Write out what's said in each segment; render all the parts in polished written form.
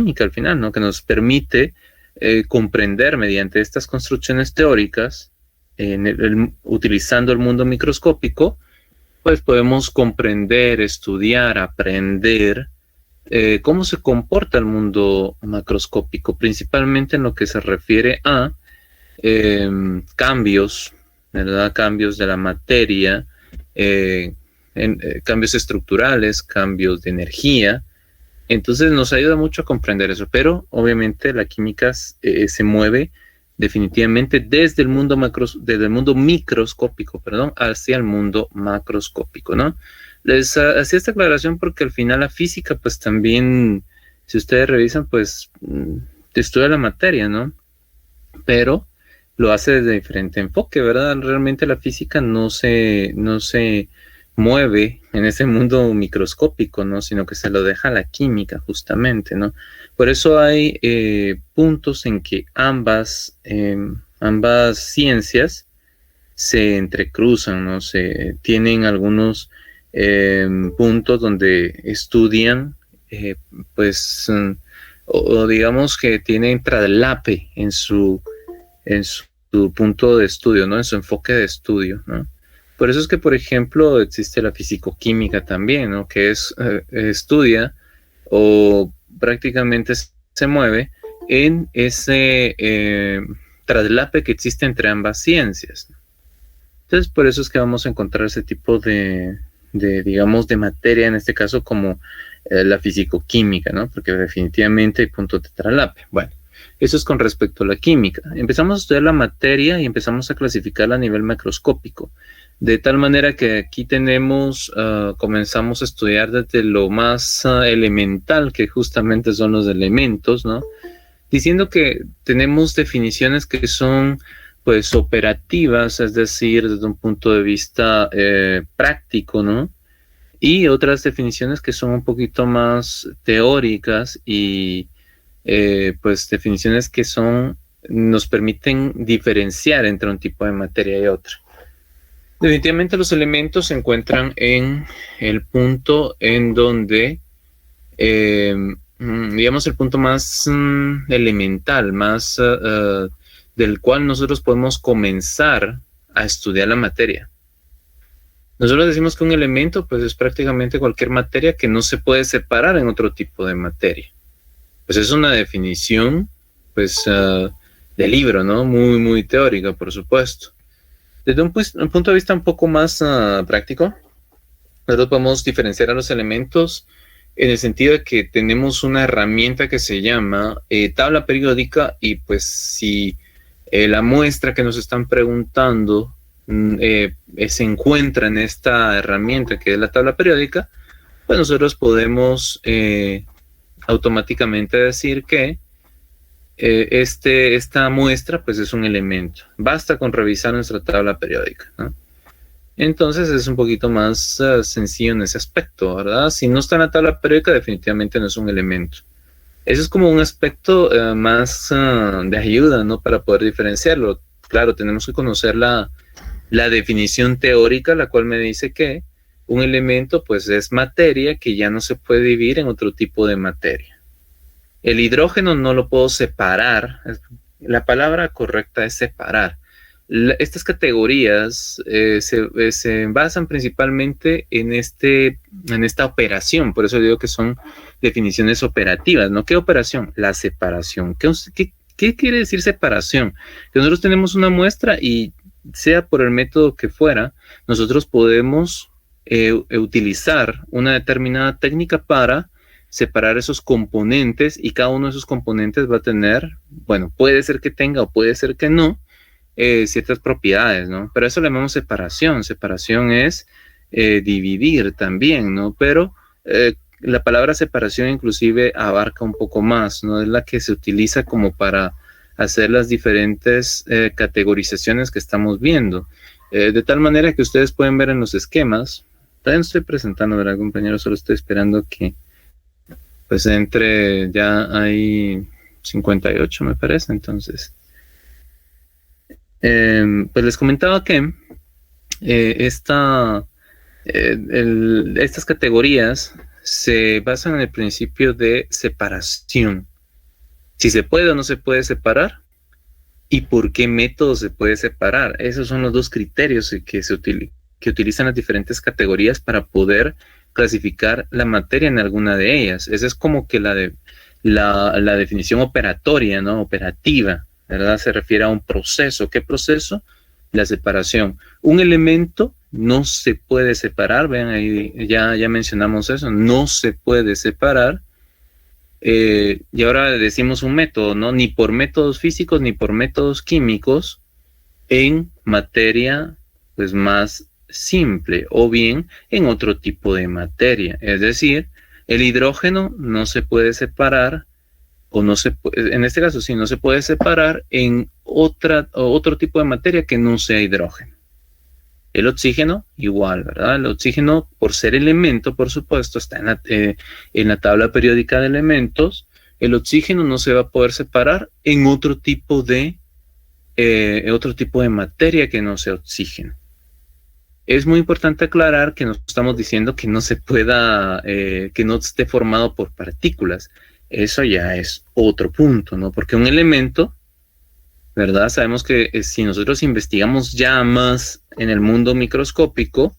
química al final, ¿no? Que nos permite comprender mediante estas construcciones teóricas, utilizando el mundo microscópico, pues podemos comprender, estudiar, aprender cómo se comporta el mundo macroscópico, principalmente en lo que se refiere a cambios, ¿verdad? Cambios de la materia, cambios estructurales, cambios de energía. Entonces nos ayuda mucho a comprender eso, pero obviamente la química se mueve definitivamente desde el mundo microscópico, hacia el mundo macroscópico, ¿no? Les hacía esta aclaración porque al final la física, pues también, si ustedes revisan, pues estudia la materia, ¿no? Pero lo hace desde diferente enfoque, ¿verdad? Realmente la física no se mueve en ese mundo microscópico, ¿no? Sino que se lo deja a la química, justamente, ¿no? Por eso hay puntos en que ambas ciencias se entrecruzan, ¿no? Tienen algunos puntos donde estudian, o digamos que tienen traslape en su punto de estudio, ¿no? En su enfoque de estudio, ¿no? Por eso es que, por ejemplo, existe la fisicoquímica también, ¿no? Que estudia o prácticamente se mueve en ese traslape que existe entre ambas ciencias. Entonces, por eso es que vamos a encontrar ese tipo digamos, de materia, en este caso, como la fisicoquímica, ¿no? Porque definitivamente hay puntos de traslape. Bueno, eso es con respecto a la química. Empezamos a estudiar la materia y empezamos a clasificarla a nivel macroscópico. De tal manera que aquí comenzamos a estudiar desde lo más elemental, que justamente son los elementos, ¿no? Diciendo que tenemos definiciones que son, pues, operativas, es decir, desde un punto de vista práctico, ¿no? Y otras definiciones que son un poquito más teóricas y, pues, definiciones que nos permiten diferenciar entre un tipo de materia y otra. Definitivamente los elementos se encuentran en el punto en donde, digamos, el punto más elemental, más del cual nosotros podemos comenzar a estudiar la materia. Nosotros decimos que un elemento, pues, es prácticamente cualquier materia que no se puede separar en otro tipo de materia. Pues es una definición, pues, de libro, ¿no? Muy, muy teórica, por supuesto. Desde un punto de vista un poco más práctico, nosotros podemos diferenciar a los elementos en el sentido de que tenemos una herramienta que se llama tabla periódica, y pues si la muestra que nos están preguntando se encuentra en esta herramienta que es la tabla periódica, pues nosotros podemos automáticamente decir que esta muestra, pues, es un elemento. Basta con revisar nuestra tabla periódica, ¿no? Entonces es un poquito más sencillo en ese aspecto, ¿verdad? Si no está en la tabla periódica, definitivamente no es un elemento. Eso es como un aspecto más de ayuda, ¿no? Para poder diferenciarlo. Claro, tenemos que conocer la definición teórica, la cual me dice que un elemento, pues, es materia que ya no se puede dividir en otro tipo de materia. El hidrógeno no lo puedo separar. La palabra correcta es separar. Estas categorías se basan principalmente en esta operación. Por eso digo que son definiciones operativas, ¿no? ¿Qué operación? La separación. ¿Qué quiere decir separación? Que nosotros tenemos una muestra y, sea por el método que fuera, nosotros podemos utilizar una determinada técnica para separar esos componentes, y cada uno de esos componentes va a tener, bueno, puede ser que tenga o puede ser que no, ciertas propiedades, ¿no? Pero eso le llamamos separación. Separación es dividir también, ¿no? Pero la palabra separación inclusive abarca un poco más, ¿no? Es la que se utiliza como para hacer las diferentes categorizaciones que estamos viendo. De tal manera que ustedes pueden ver en los esquemas. Todavía no estoy presentando, ¿verdad, compañeros? Solo estoy esperando que pues ya hay 58, me parece. Entonces, pues les comentaba que estas categorías se basan en el principio de separación. Si se puede o no se puede separar y por qué método se puede separar. Esos son los dos criterios que utilizan las diferentes categorías para poder clasificar la materia en alguna de ellas. Esa es como que la definición operatoria, ¿no? Operativa, ¿verdad? Se refiere a un proceso. ¿Qué proceso? La separación. Un elemento no se puede separar, vean ahí, ya mencionamos eso, no se puede separar. Y ahora decimos un método, ¿no? Ni por métodos físicos ni por métodos químicos en materia pues más simple o bien en otro tipo de materia. Es decir, el hidrógeno no se puede separar o no se puede, en este caso sí, no se puede separar en otro tipo de materia que no sea hidrógeno. El oxígeno, igual, ¿verdad? El oxígeno, por ser elemento, por supuesto, está en la tabla periódica de elementos. El oxígeno no se va a poder separar en otro tipo de materia que no sea oxígeno. Es muy importante aclarar que no estamos diciendo que no se pueda, que no esté formado por partículas. Eso ya es otro punto, ¿no? Porque un elemento, ¿verdad? Sabemos que si nosotros investigamos ya más en el mundo microscópico,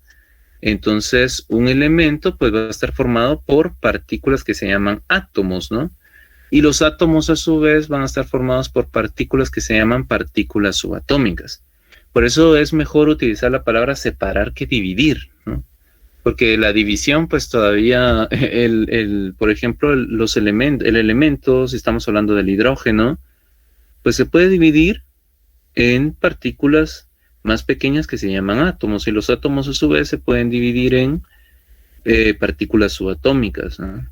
entonces un elemento pues va a estar formado por partículas que se llaman átomos, ¿no? Y los átomos a su vez van a estar formados por partículas que se llaman partículas subatómicas. Por eso es mejor utilizar la palabra separar que dividir, ¿no? Porque la división pues todavía, por ejemplo, el elemento, si estamos hablando del hidrógeno, pues se puede dividir en partículas más pequeñas que se llaman átomos, y los átomos a su vez se pueden dividir en partículas subatómicas, ¿no?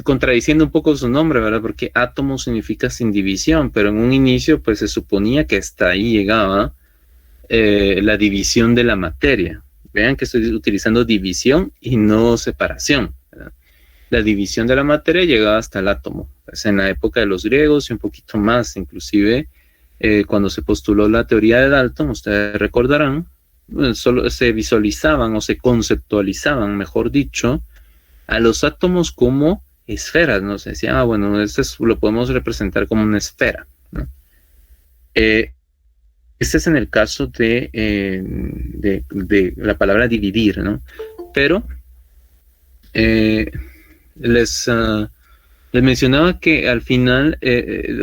Contradiciendo un poco su nombre, ¿verdad? Porque átomo significa sin división, pero en un inicio pues se suponía que hasta ahí llegaba la división de la materia. Vean que estoy utilizando división y no separación, ¿verdad? La división de la materia llegaba hasta el átomo. Pues en la época de los griegos y un poquito más, inclusive cuando se postuló la teoría de Dalton, ustedes recordarán, solo se visualizaban o se conceptualizaban, mejor dicho, a los átomos como esferas, ¿no? Se decía, bueno, lo podemos representar como una esfera, ¿no? Este es en el caso de la palabra dividir, ¿no? Pero les mencionaba que al final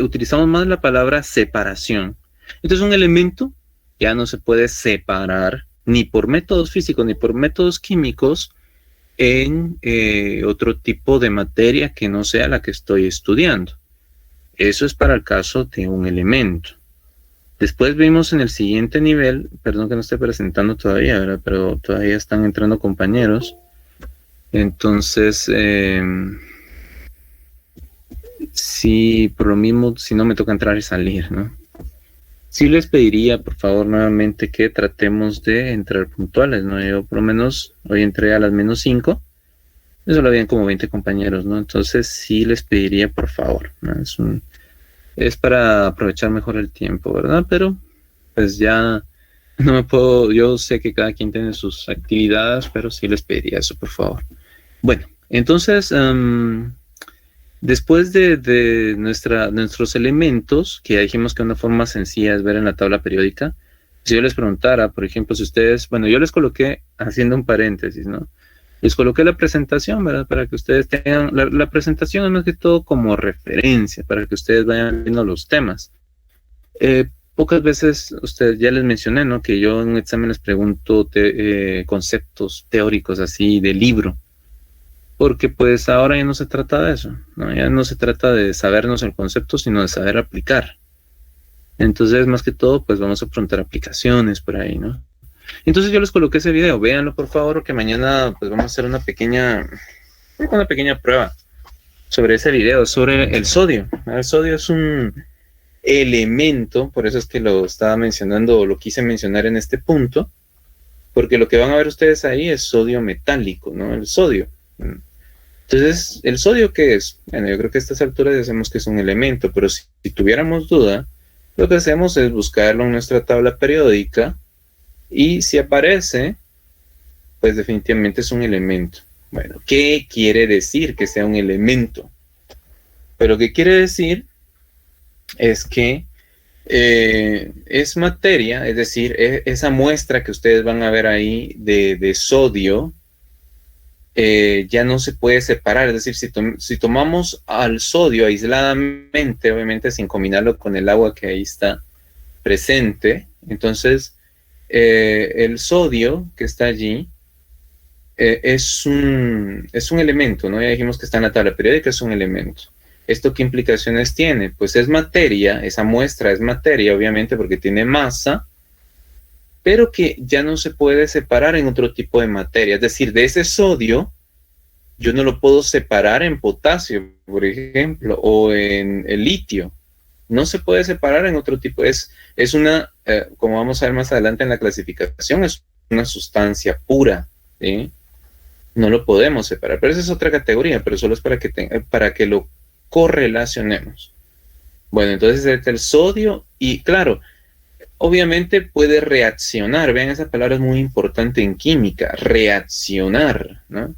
utilizamos más la palabra separación. Entonces un elemento ya no se puede separar ni por métodos físicos ni por métodos químicos en otro tipo de materia que no sea la que estoy estudiando. Eso es para el caso de un elemento. Después vimos en el siguiente nivel, perdón que no esté presentando todavía, ¿verdad? Pero todavía están entrando compañeros. Entonces, sí, por lo mismo, si no me toca entrar y salir, ¿no? Sí les pediría, por favor, nuevamente que tratemos de entrar puntuales, ¿no? Yo por lo menos hoy entré a las -5. Eso lo habían como 20 compañeros, ¿no? Entonces sí les pediría, por favor, ¿no? Es para aprovechar mejor el tiempo, ¿verdad? Pero pues ya no me puedo, yo sé que cada quien tiene sus actividades, pero sí les pediría eso, por favor. Bueno, entonces, después de nuestros elementos, que ya dijimos que una forma sencilla es ver en la tabla periódica, si yo les preguntara, por ejemplo, si ustedes, bueno, yo les coloqué, haciendo un paréntesis, ¿no? Les coloqué la presentación, ¿verdad? Para que ustedes tengan, la presentación es más que todo como referencia, para que ustedes vayan viendo los temas. Pocas veces, ustedes ya les mencioné, ¿no? Que yo en un examen les pregunto conceptos teóricos así de libro. Porque pues ahora ya no se trata de eso, ¿no? Ya no se trata de sabernos el concepto, sino de saber aplicar. Entonces, más que todo, pues vamos a preguntar aplicaciones por ahí, ¿no? Entonces yo les coloqué ese video, véanlo por favor, que mañana pues vamos a hacer una pequeña prueba sobre ese video, sobre el sodio. El sodio es un elemento, por eso es que lo estaba mencionando, o lo quise mencionar en este punto, porque lo que van a ver ustedes ahí es sodio metálico, ¿no? El sodio. Entonces, ¿el sodio qué es? Bueno, yo creo que a estas alturas ya sabemos que es un elemento, pero si tuviéramos duda, lo que hacemos es buscarlo en nuestra tabla periódica, y si aparece, pues definitivamente es un elemento. Bueno, ¿qué quiere decir que sea un elemento? Pero lo que quiere decir es que es materia, es decir, esa muestra que ustedes van a ver ahí de sodio, ya no se puede separar. Es decir, si tomamos al sodio aisladamente, obviamente sin combinarlo con el agua que ahí está presente, entonces el sodio que está allí es un elemento, ¿no? Ya dijimos que está en la tabla periódica, es un elemento. ¿Esto qué implicaciones tiene? Pues es materia, esa muestra es materia, obviamente, porque tiene masa, pero que ya no se puede separar en otro tipo de materia. Es decir, de ese sodio, yo no lo puedo separar en potasio, por ejemplo, o en el litio. No se puede separar en otro tipo. Es una, como vamos a ver más adelante en la clasificación, es una sustancia pura, ¿sí? No lo podemos separar, pero esa es otra categoría, pero solo es para que lo correlacionemos. Bueno, entonces está el sodio y claro, obviamente puede reaccionar. Vean, esa palabra es muy importante en química, reaccionar, ¿no?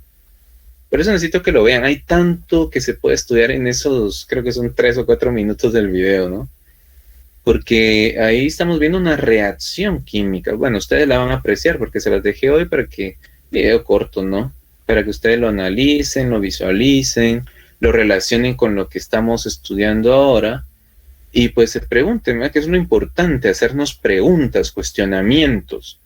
Por eso necesito que lo vean. Hay tanto que se puede estudiar en esos, creo que son 3 o 4 minutos del video, ¿no? Porque ahí estamos viendo una reacción química. Bueno, ustedes la van a apreciar porque se las dejé hoy para que, video corto, ¿no? Para que ustedes lo analicen, lo visualicen, lo relacionen con lo que estamos estudiando ahora y pues se pregunten, ¿verdad? Que es lo importante, hacernos preguntas, cuestionamientos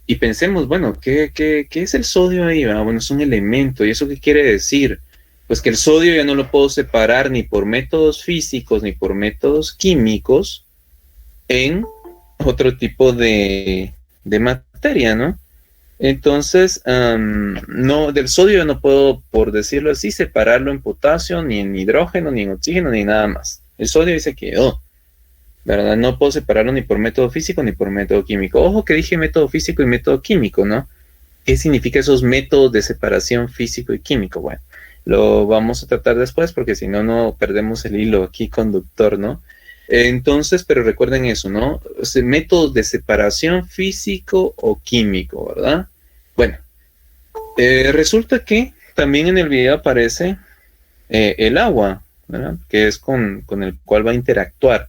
y pensemos, bueno, ¿qué es el sodio ahí? Bueno, es un elemento. ¿Y eso qué quiere decir? Pues que el sodio ya no lo puedo separar ni por métodos físicos ni por métodos químicos en otro tipo de materia, ¿no? Entonces, no, del sodio no puedo, por decirlo así, separarlo en potasio, ni en hidrógeno, ni en oxígeno, ni nada más. El sodio ahí se quedó, ¿verdad? No puedo separarlo ni por método físico ni por método químico. Ojo que dije método físico y método químico, ¿no? ¿Qué significa esos métodos de separación físico y químico? Bueno, lo vamos a tratar después porque si no, no perdemos el hilo aquí conductor, ¿no? Entonces, pero recuerden eso, ¿no? Métodos de separación físico o químico, ¿verdad? Bueno, resulta que también en el video aparece el agua, ¿verdad? Que es con el cual va a interactuar.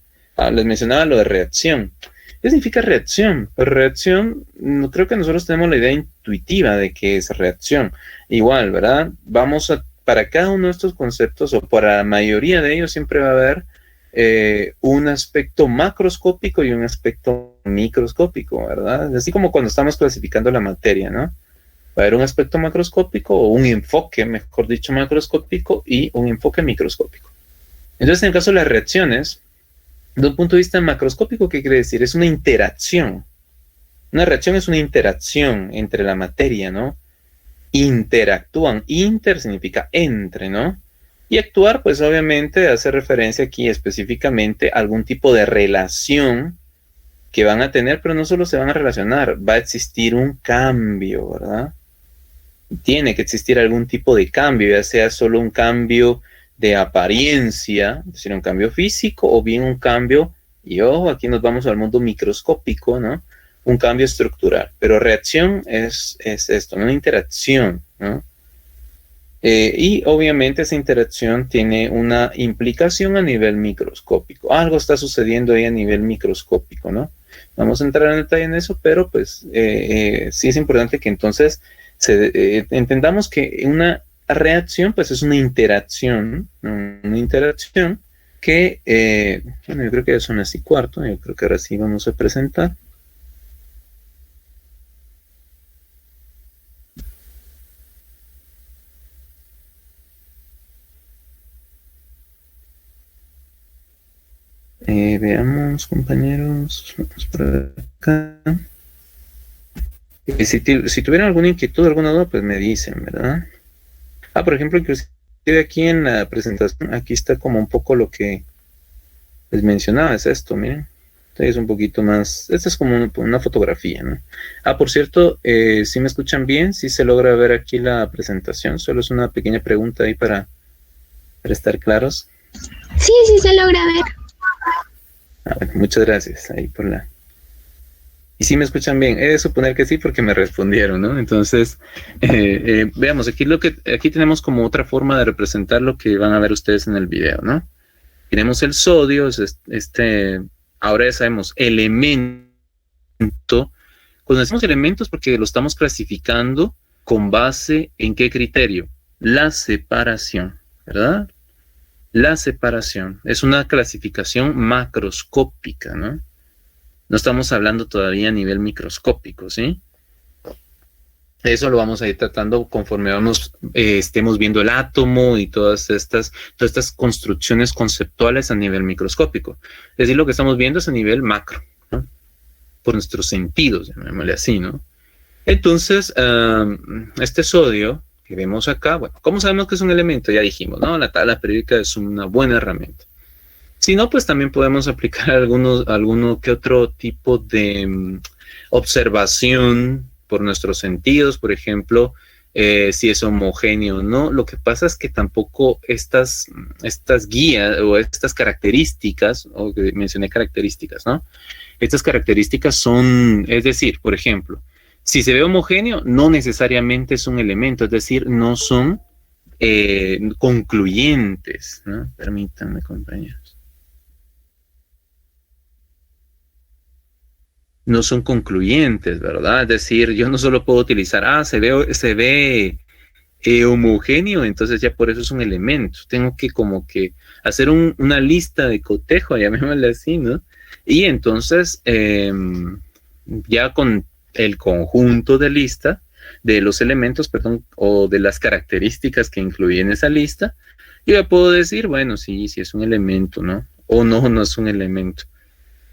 Les mencionaba lo de reacción. ¿Qué significa reacción? Pues reacción, no creo que nosotros tenemos la idea intuitiva de qué es reacción. Igual, ¿verdad? Para cada uno de estos conceptos, o para la mayoría de ellos, siempre va a haber un aspecto macroscópico y un aspecto microscópico, ¿verdad? Así como cuando estamos clasificando la materia, ¿no? Va a haber un aspecto macroscópico o un enfoque, mejor dicho, macroscópico y un enfoque microscópico. Entonces, en el caso de las reacciones, de un punto de vista macroscópico, ¿qué quiere decir? Es una interacción. Una reacción es una interacción entre la materia, ¿no? Interactúan. Inter significa entre, ¿no? Y actuar, pues obviamente hace referencia aquí específicamente a algún tipo de relación que van a tener, pero no solo se van a relacionar, va a existir un cambio, ¿verdad? Tiene que existir algún tipo de cambio, ya sea solo un cambio de apariencia, es decir, un cambio físico, o bien un cambio, y ojo, aquí nos vamos al mundo microscópico, ¿no? Un cambio estructural. Pero reacción es esto, una interacción, ¿no? Y obviamente esa interacción tiene una implicación a nivel microscópico. Algo está sucediendo ahí a nivel microscópico, ¿no? Vamos a entrar en detalle en eso, pero pues sí es importante que entonces entendamos que una reacción pues es una interacción, ¿no? Una interacción que, bueno, yo creo que ya son las 1:15, yo creo que ahora sí vamos a presentar. Veamos, compañeros, vamos por acá. Si tuvieran alguna inquietud, alguna duda, pues me dicen, ¿verdad? Por ejemplo, inclusive aquí en la presentación, aquí está como un poco lo que les mencionaba, es esto, miren. Es un poquito más, esta es como una fotografía, ¿no? Por cierto, si me escuchan bien, si se logra ver aquí la presentación, solo es una pequeña pregunta ahí para estar claros. Sí, sí se logra ver. Bueno, muchas gracias ahí por la Y si me escuchan bien, he de suponer que sí porque me respondieron, ¿no? Entonces, veamos, aquí tenemos como otra forma de representar lo que van a ver ustedes en el video, ¿no? Tenemos el sodio, ahora ya sabemos, elemento. Cuando decimos elementos, porque lo estamos clasificando con base en qué criterio, la separación, ¿verdad? La separación es una clasificación macroscópica, ¿no? No estamos hablando todavía a nivel microscópico, ¿sí? Eso lo vamos a ir tratando conforme estemos viendo el átomo y todas estas construcciones conceptuales a nivel microscópico. Es decir, lo que estamos viendo es a nivel macro, ¿no? Por nuestros sentidos, llamémosle así, ¿no? Entonces, este sodio que vemos acá, bueno, ¿cómo sabemos que es un elemento? Ya dijimos, ¿no? La tabla periódica es una buena herramienta. Si no, pues también podemos aplicar alguno que otro tipo de observación por nuestros sentidos, por ejemplo, si es homogéneo o no. Lo que pasa es que tampoco estas guías o estas características, o que mencioné características, ¿no? Estas características son, es decir, por ejemplo, si se ve homogéneo, no necesariamente es un elemento, es decir, no son concluyentes, ¿no? Permítanme, compañeros. No son concluyentes, ¿verdad? Es decir, yo no solo puedo utilizar, se ve homogéneo, entonces ya por eso es un elemento. Tengo que como que hacer una lista de cotejo, llamémosle así, ¿no? Y entonces, ya con el conjunto de lista de los elementos, perdón, o de las características que incluyen esa lista, yo ya puedo decir, bueno, sí es un elemento, ¿no? O no es un elemento.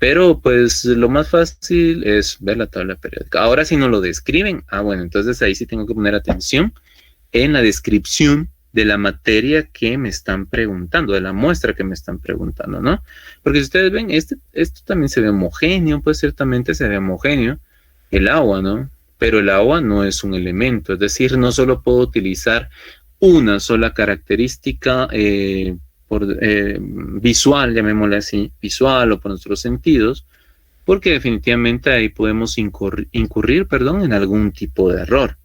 Pero pues lo más fácil es ver la tabla periódica. Ahora si no lo describen, bueno, entonces ahí sí tengo que poner atención en la descripción de la materia que me están preguntando, de la muestra que me están preguntando, ¿no? Porque si ustedes ven, esto también se ve homogéneo, pues ciertamente se ve homogéneo, el agua, ¿no? Pero el agua no es un elemento, es decir, no solo puedo utilizar una sola característica visual, llamémosle así, visual o por nuestros sentidos, porque definitivamente ahí podemos incurrir, en algún tipo de error.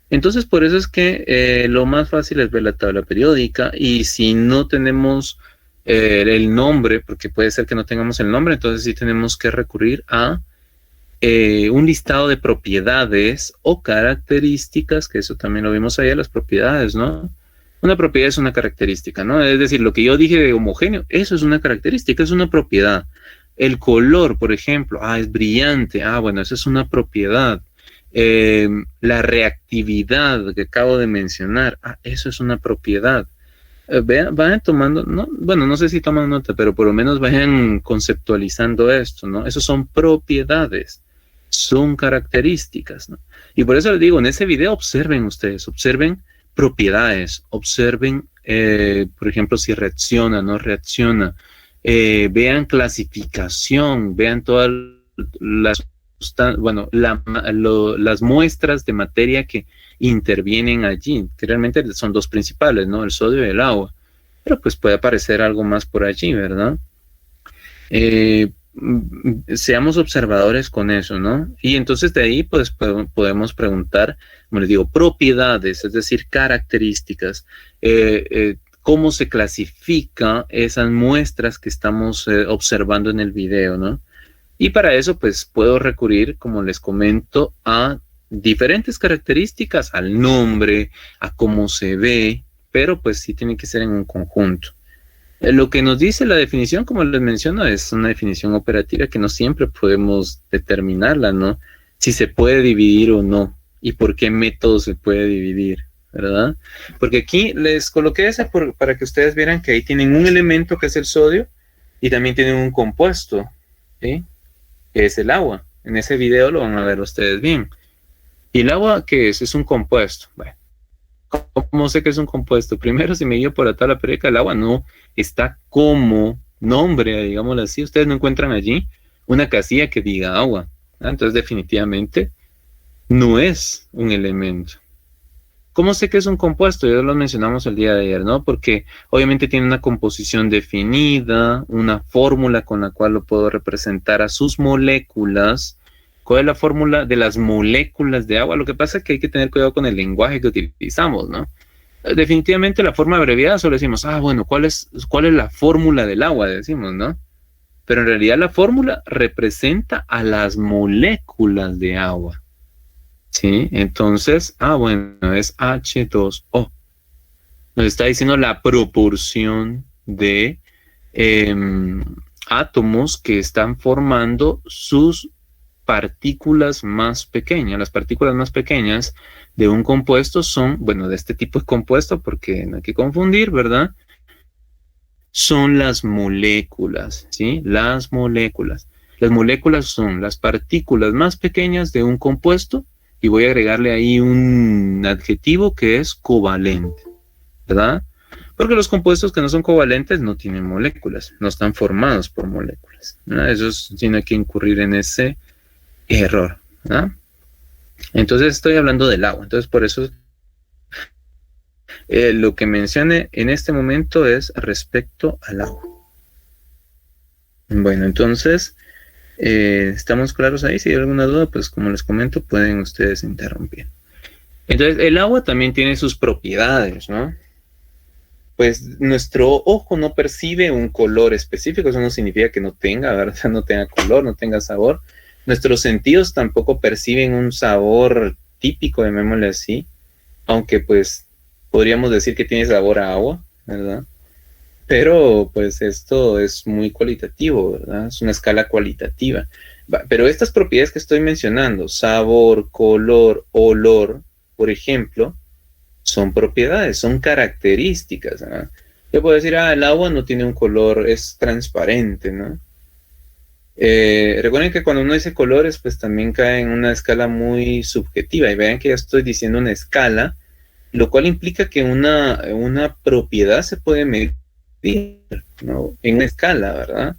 Entonces, por eso es que lo más fácil es ver la tabla periódica, y si no tenemos el nombre, porque puede ser que no tengamos el nombre, entonces sí tenemos que recurrir a un listado de propiedades o características, que eso también lo vimos allá, las propiedades, ¿no? Una propiedad es una característica, ¿no? Es decir, lo que yo dije de homogéneo, eso es una característica, es una propiedad. El color, por ejemplo, es brillante, bueno, eso es una propiedad. La reactividad que acabo de mencionar, eso es una propiedad. Vayan tomando, no sé si toman nota, pero por lo menos vayan conceptualizando esto, ¿no? Esos son propiedades, son características, ¿no? Y por eso les digo, en ese video observen propiedades, observen, por ejemplo, si reacciona, no reacciona, vean clasificación, vean todas las muestras de materia que intervienen allí, que realmente son dos principales, ¿no? El sodio y el agua, pero pues puede aparecer algo más por allí, ¿verdad? Seamos observadores con eso, ¿no? Y entonces de ahí pues podemos preguntar, como les digo, propiedades, es decir, características, cómo se clasifica esas muestras que estamos observando en el video, ¿no? Y para eso pues puedo recurrir, como les comento, a diferentes características, al nombre, a cómo se ve, pero pues sí tiene que ser en un conjunto. Lo que nos dice la definición, como les menciono, es una definición operativa que no siempre podemos determinarla, ¿no? Si se puede dividir o no, y por qué método se puede dividir, ¿verdad? Porque aquí les coloqué esa para que ustedes vieran que ahí tienen un elemento que es el sodio y también tienen un compuesto, ¿sí? Que es el agua. En ese video lo van a ver ustedes bien. ¿Y el agua qué es? Es un compuesto. Bueno, ¿cómo sé que es un compuesto? Primero, si me guío por la tabla periódica, el agua no está como nombre, digámoslo así. Ustedes no encuentran allí una casilla que diga agua, ¿no? Entonces, definitivamente, no es un elemento. ¿Cómo sé que es un compuesto? Ya lo mencionamos el día de ayer, ¿no? Porque obviamente tiene una composición definida, una fórmula con la cual lo puedo representar a sus moléculas ¿Cuál es la fórmula de las moléculas de agua? Lo que pasa es que hay que tener cuidado con el lenguaje que utilizamos, ¿no? Definitivamente la forma abreviada solo decimos, bueno, ¿cuál es la fórmula del agua? Decimos, ¿no? Pero en realidad la fórmula representa a las moléculas de agua, ¿sí? Entonces, bueno, es H2O. Nos está diciendo la proporción de átomos que están formando sus partículas más pequeñas. Las partículas más pequeñas de un compuesto son, bueno, de este tipo de compuesto, porque no hay que confundir, ¿verdad? Son las moléculas, ¿sí? Las moléculas. Las moléculas son las partículas más pequeñas de un compuesto y voy a agregarle ahí un adjetivo que es covalente, ¿verdad? Porque los compuestos que no son covalentes no tienen moléculas, no están formados por moléculas, ¿verdad? Eso tiene que incurrir en ese error, ¿verdad? Entonces estoy hablando del agua, entonces por eso lo que mencioné en este momento es respecto al agua. Bueno, entonces, ¿estamos claros ahí? Si hay alguna duda, pues como les comento, pueden ustedes interrumpir. Entonces, el agua también tiene sus propiedades, ¿no? Pues nuestro ojo no percibe un color específico, eso no significa que no tenga, ¿verdad? No tenga color, no tenga sabor. Nuestros sentidos tampoco perciben un sabor típico, llamémosle así, aunque pues podríamos decir que tiene sabor a agua, ¿verdad? Pero pues esto es muy cualitativo, ¿verdad? Es una escala cualitativa. Pero estas propiedades que estoy mencionando, sabor, color, olor, por ejemplo, son propiedades, son características, ¿verdad? Yo puedo decir, el agua no tiene un color, es transparente, ¿no? Recuerden que cuando uno dice colores, pues también cae en una escala muy subjetiva. Y vean que ya estoy diciendo una escala, lo cual implica que una propiedad se puede medir, ¿no? En una escala, ¿verdad?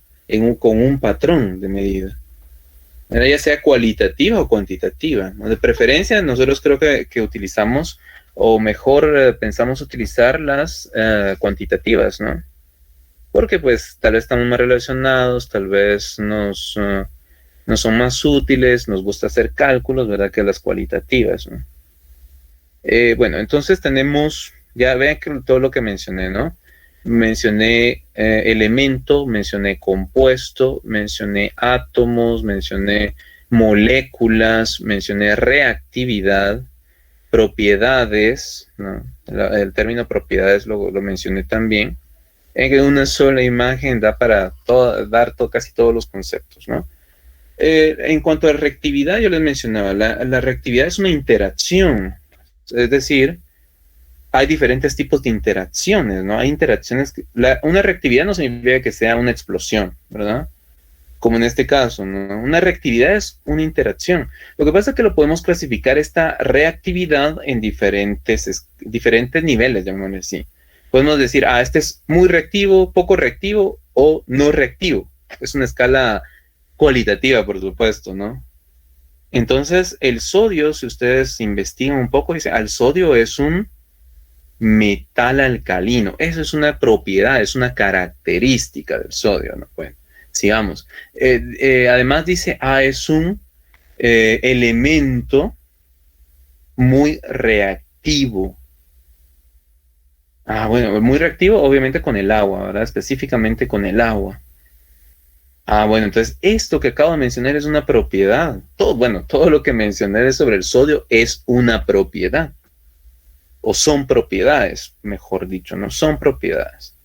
Con un patrón de medida, ¿verdad? Ya sea cualitativa o cuantitativa, ¿no? De preferencia, nosotros creo que utilizamos, o mejor pensamos utilizar las cuantitativas, ¿no? Porque pues tal vez estamos más relacionados, tal vez nos son más útiles, nos gusta hacer cálculos, ¿verdad? Que las cualitativas, ¿no? Bueno, entonces tenemos, ya vean que todo lo que mencioné, ¿no? Mencioné elemento, mencioné compuesto, mencioné átomos, mencioné moléculas, mencioné reactividad, propiedades, ¿no? El término propiedades lo mencioné también. En una sola imagen da para dar casi todos los conceptos, ¿no? En cuanto a reactividad, yo les mencionaba, la reactividad es una interacción, es decir, hay diferentes tipos de interacciones, ¿no? Hay interacciones, una reactividad no significa que sea una explosión, ¿verdad? Como en este caso, ¿no? Una reactividad es una interacción. Lo que pasa es que lo podemos clasificar esta reactividad en diferentes niveles, llamémosle así. Podemos decir, este es muy reactivo, poco reactivo o no reactivo. Es una escala cualitativa, por supuesto, ¿no? Entonces, el sodio, si ustedes investigan un poco, dicen, el sodio es un metal alcalino. Eso es una propiedad, es una característica del sodio, ¿no? Bueno, sigamos. Además dice, es un elemento muy reactivo. Bueno, muy reactivo, obviamente con el agua, ¿verdad? Específicamente con el agua. Bueno, entonces esto que acabo de mencionar es una propiedad. Todo lo que mencioné sobre el sodio es una propiedad. O son propiedades, mejor dicho, no son propiedades.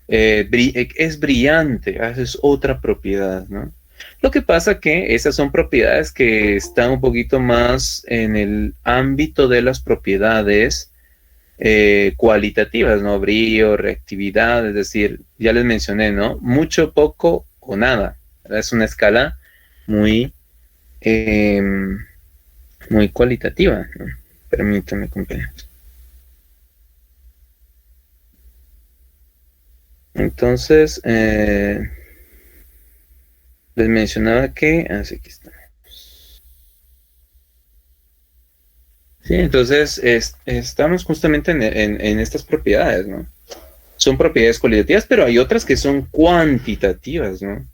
Es brillante, es otra propiedad, ¿no? Lo que pasa que esas son propiedades que están un poquito más en el ámbito de las propiedades cualitativas, ¿no? Brillo, reactividad, es decir, ya les mencioné, ¿no? Mucho, poco o nada. Es una escala muy, muy cualitativa, ¿no? Permítanme, compañeros. Entonces, les mencionaba que... aquí está. Sí, entonces estamos justamente en estas propiedades, ¿no? Son propiedades cualitativas, pero hay otras que son cuantitativas, ¿no?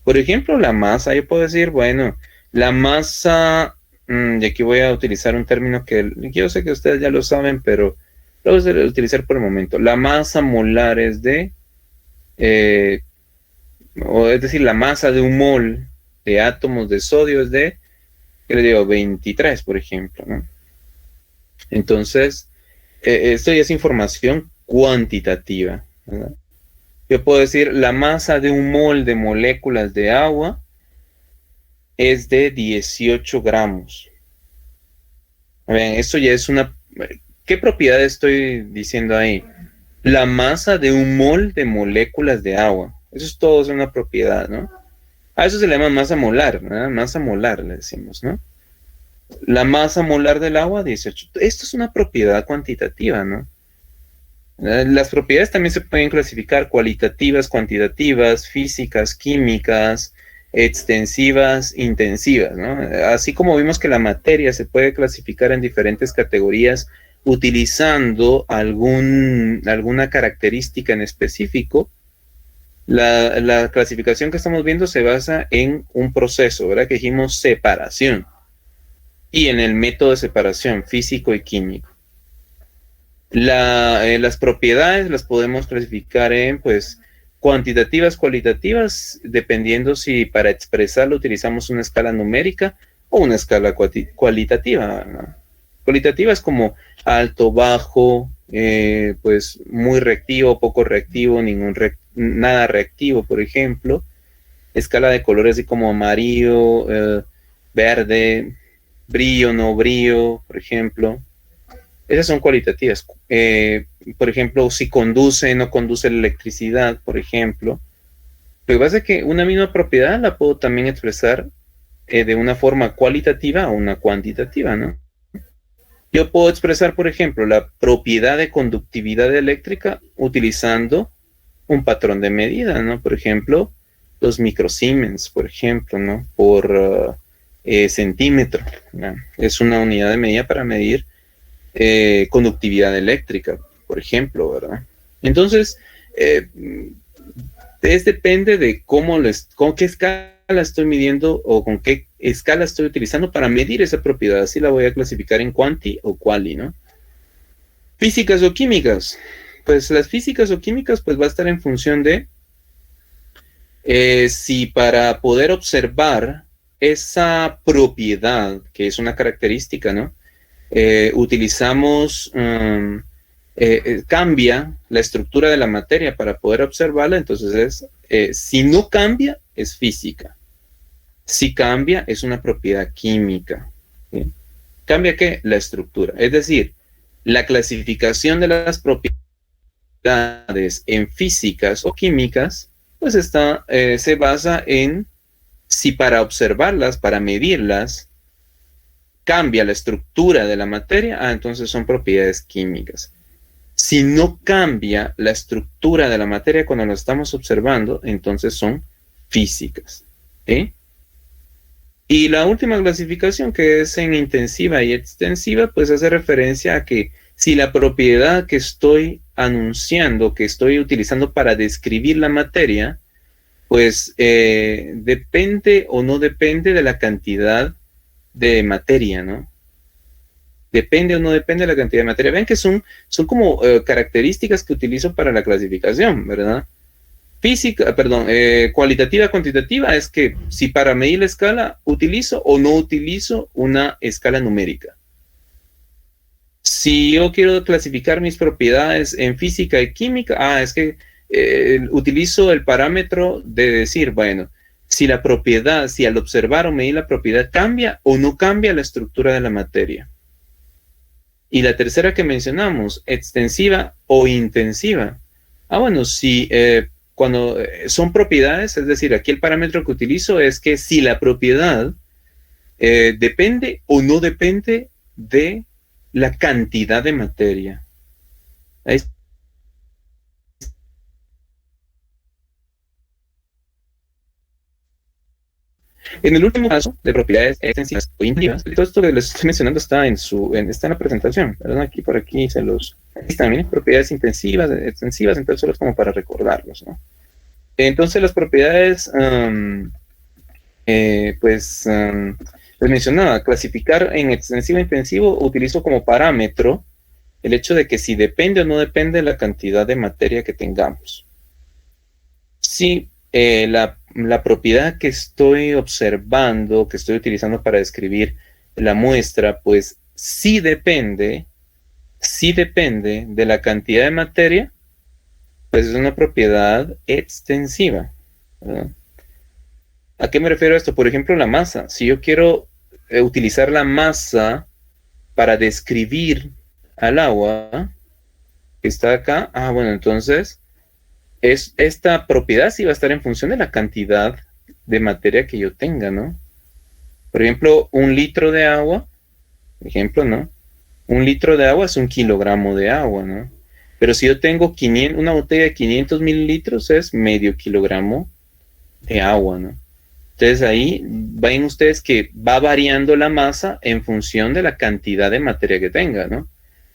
Por ejemplo, la masa, yo puedo decir, bueno, La masa, y aquí voy a utilizar un término que yo sé que ustedes ya lo saben, pero lo voy a utilizar por el momento. La masa molar es de, o es decir, la masa de un mol de átomos de sodio es de, ¿qué le digo? 23, por ejemplo, ¿no? Entonces, esto ya es información cuantitativa, ¿verdad? Yo puedo decir, la masa de un mol de moléculas de agua es de 18 gramos. Vean, esto ya es una... ¿Qué propiedad estoy diciendo ahí? La masa de un mol de moléculas de agua. Eso es todo, es una propiedad, ¿no? A eso se le llama masa molar, ¿no? Masa molar, le decimos, ¿no? La masa molar del agua, 18. Esto es una propiedad cuantitativa, ¿no? Las propiedades también se pueden clasificar cualitativas, cuantitativas, físicas, químicas, extensivas, intensivas, ¿no? Así como vimos que la materia se puede clasificar en diferentes categorías utilizando alguna característica en específico, la clasificación que estamos viendo se basa en un proceso, ¿verdad? Que dijimos separación, y en el método de separación físico y químico. Las propiedades las podemos clasificar en, pues, cuantitativas, cualitativas, dependiendo si para expresarlo utilizamos una escala numérica o una escala cualitativa, ¿no? Cualitativa es como alto, bajo, pues muy reactivo, poco reactivo, nada reactivo, por ejemplo. Escala de colores así como amarillo, verde, brillo, no brillo, por ejemplo. Esas son cualitativas. Por ejemplo, si conduce, no conduce la electricidad, por ejemplo. Lo que pasa es que una misma propiedad la puedo también expresar de una forma cualitativa o una cuantitativa, ¿no? Yo puedo expresar, por ejemplo, la propiedad de conductividad eléctrica utilizando un patrón de medida, ¿no? Por ejemplo, los microsiemens, por ejemplo, ¿no? Por centímetro, ¿no? Es una unidad de medida para medir conductividad eléctrica, por ejemplo, ¿verdad? Entonces, depende de con qué escala estoy midiendo o con qué escala estoy utilizando para medir esa propiedad. Así la voy a clasificar en quanti o quali, ¿no? Físicas o químicas. Pues las físicas o químicas pues va a estar en función de si para poder observar esa propiedad, que es una característica, ¿no? Utilizamos, cambia la estructura de la materia para poder observarla, entonces si no cambia, es física. Si cambia, es una propiedad química. ¿Sí? ¿Cambia qué? La estructura. Es decir, la clasificación de las propiedades en físicas o químicas, pues se basa en si para observarlas, para medirlas, cambia la estructura de la materia, entonces son propiedades químicas. Si no cambia la estructura de la materia cuando lo estamos observando, entonces son físicas. ¿Sí? Y la última clasificación, que es en intensiva y extensiva, pues hace referencia a que si la propiedad que estoy anunciando, que estoy utilizando para describir la materia, pues depende o no depende de la cantidad de materia, ¿no? Depende o no depende de la cantidad de materia. Ven que son como características que utilizo para la clasificación, ¿verdad? Cualitativa, cuantitativa es que si para medir la escala utilizo o no utilizo una escala numérica. Si yo quiero clasificar mis propiedades en física y química, es que utilizo el parámetro de decir, bueno, si la propiedad, si al observar o medir la propiedad cambia o no cambia la estructura de la materia. Y la tercera que mencionamos, extensiva o intensiva. Bueno, si cuando son propiedades, es decir, aquí el parámetro que utilizo es que si la propiedad depende o no depende de la cantidad de materia. Ahí en el último caso de propiedades extensivas o intensivas, todo esto que les estoy mencionando está en la presentación, ¿verdad? Aquí por aquí aquí están, miren, propiedades intensivas, extensivas, entonces solo es como para recordarlos, ¿no? Entonces las propiedades Les mencionaba, clasificar en extensivo e intensivo, utilizo como parámetro el hecho de que si depende o no depende de la cantidad de materia que tengamos. Si la propiedad que estoy observando, que estoy utilizando para describir la muestra, pues sí depende de la cantidad de materia, pues es una propiedad extensiva, ¿verdad? ¿A qué me refiero esto? Por ejemplo, la masa. Si yo quiero utilizar la masa para describir al agua que está acá, bueno, entonces esta propiedad sí va a estar en función de la cantidad de materia que yo tenga, ¿no? Por ejemplo, un litro de agua, por ejemplo, ¿no? Un litro de agua es 1 kilogramo de agua, ¿no? Pero si yo tengo una botella de 500 mililitros, es medio kilogramo de agua, ¿no? Entonces ahí ven ustedes que va variando la masa en función de la cantidad de materia que tenga, ¿no?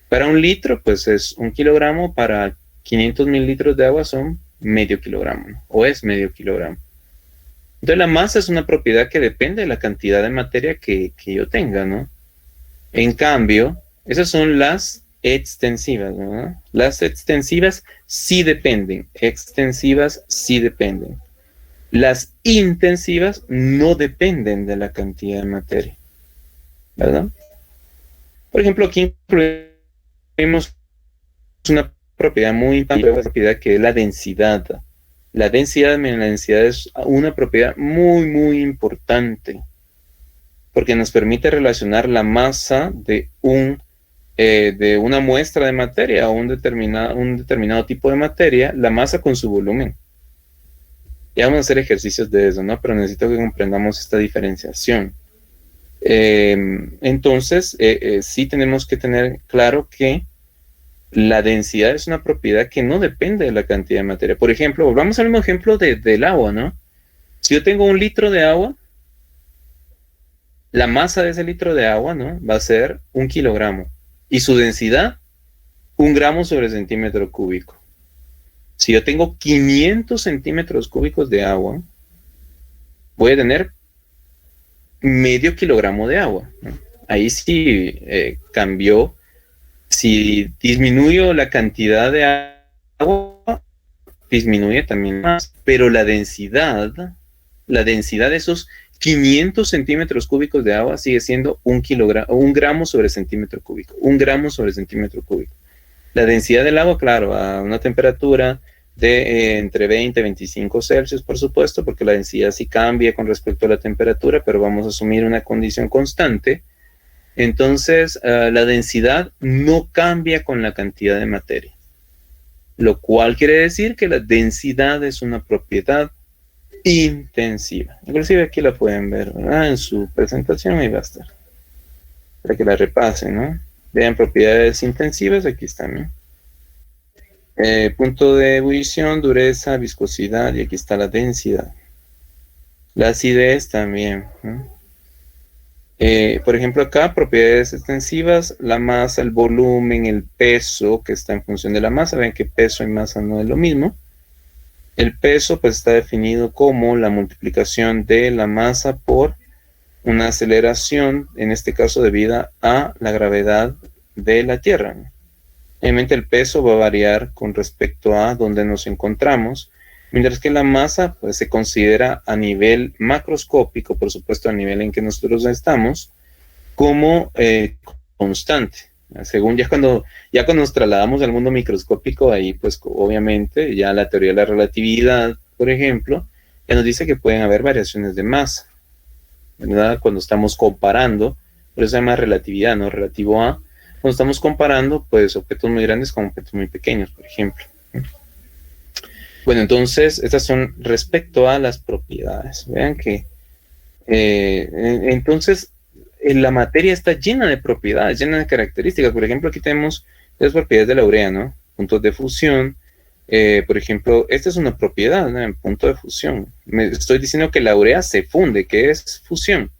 Para un litro, pues es 1 kilogramo, para 500 mililitros de agua son medio kilogramo, ¿no? O es medio kilogramo. Entonces la masa es una propiedad que depende de la cantidad de materia que yo tenga, ¿no? En cambio, esas son las extensivas, ¿no? Las extensivas sí dependen, extensivas sí dependen. Las intensivas no dependen de la cantidad de materia, ¿verdad? Por ejemplo, aquí incluimos una propiedad muy importante, propiedad que es la densidad. La densidad es una propiedad muy, muy importante, porque nos permite relacionar la masa de una muestra de materia o un determinado tipo de materia, la masa con su volumen. Ya vamos a hacer ejercicios de eso, ¿no? Pero necesito que comprendamos esta diferenciación. Entonces, sí tenemos que tener claro que la densidad es una propiedad que no depende de la cantidad de materia. Por ejemplo, volvamos al mismo ejemplo del agua, ¿no? Si yo tengo 1 litro de agua, la masa de ese litro de agua, ¿no? Va a ser 1 kilogramo. Y su densidad, 1 gramo sobre centímetro cúbico. Si yo tengo 500 centímetros cúbicos de agua, voy a tener medio kilogramo de agua, ¿no? Ahí sí cambió. Si disminuyo la cantidad de agua, disminuye también más. Pero la densidad de esos 500 centímetros cúbicos de agua sigue siendo 1 gramo sobre centímetro cúbico. 1 gramo sobre centímetro cúbico. La densidad del agua, claro, a una temperatura de entre 20 y 25 Celsius, por supuesto, porque la densidad sí cambia con respecto a la temperatura, pero vamos a asumir una condición constante. Entonces, la densidad no cambia con la cantidad de materia, lo cual quiere decir que la densidad es una propiedad intensiva. Inclusive aquí la pueden ver, ¿verdad? En su presentación ahí va a estar, para que la repasen, ¿no? Vean propiedades intensivas, aquí están, ¿no? Punto de ebullición, dureza, viscosidad, y aquí está la densidad. La acidez también, ¿no? Por ejemplo, acá, propiedades extensivas, la masa, el volumen, el peso, que está en función de la masa. Ven que peso y masa no es lo mismo. El peso, pues, está definido como la multiplicación de la masa por una aceleración, en este caso debida a la gravedad de la Tierra, ¿no? Obviamente el peso va a variar con respecto a donde nos encontramos, mientras que la masa pues, se considera a nivel macroscópico, por supuesto a nivel en que nosotros estamos, como constante. Según ya cuando nos trasladamos al mundo microscópico, ahí pues obviamente ya la teoría de la relatividad, por ejemplo, ya nos dice que pueden haber variaciones de masa, ¿verdad? Cuando estamos comparando, por eso se llama relatividad, ¿no? Relativo a, cuando estamos comparando pues objetos muy grandes con objetos muy pequeños, por ejemplo. Bueno, entonces, estas son respecto a las propiedades. Vean que, entonces, la materia está llena de propiedades, llena de características. Por ejemplo, aquí tenemos las propiedades de la urea, ¿no? Puntos de fusión. Por ejemplo, esta es una propiedad, ¿no? En punto de fusión. Me estoy diciendo que la urea se funde, que es fusión.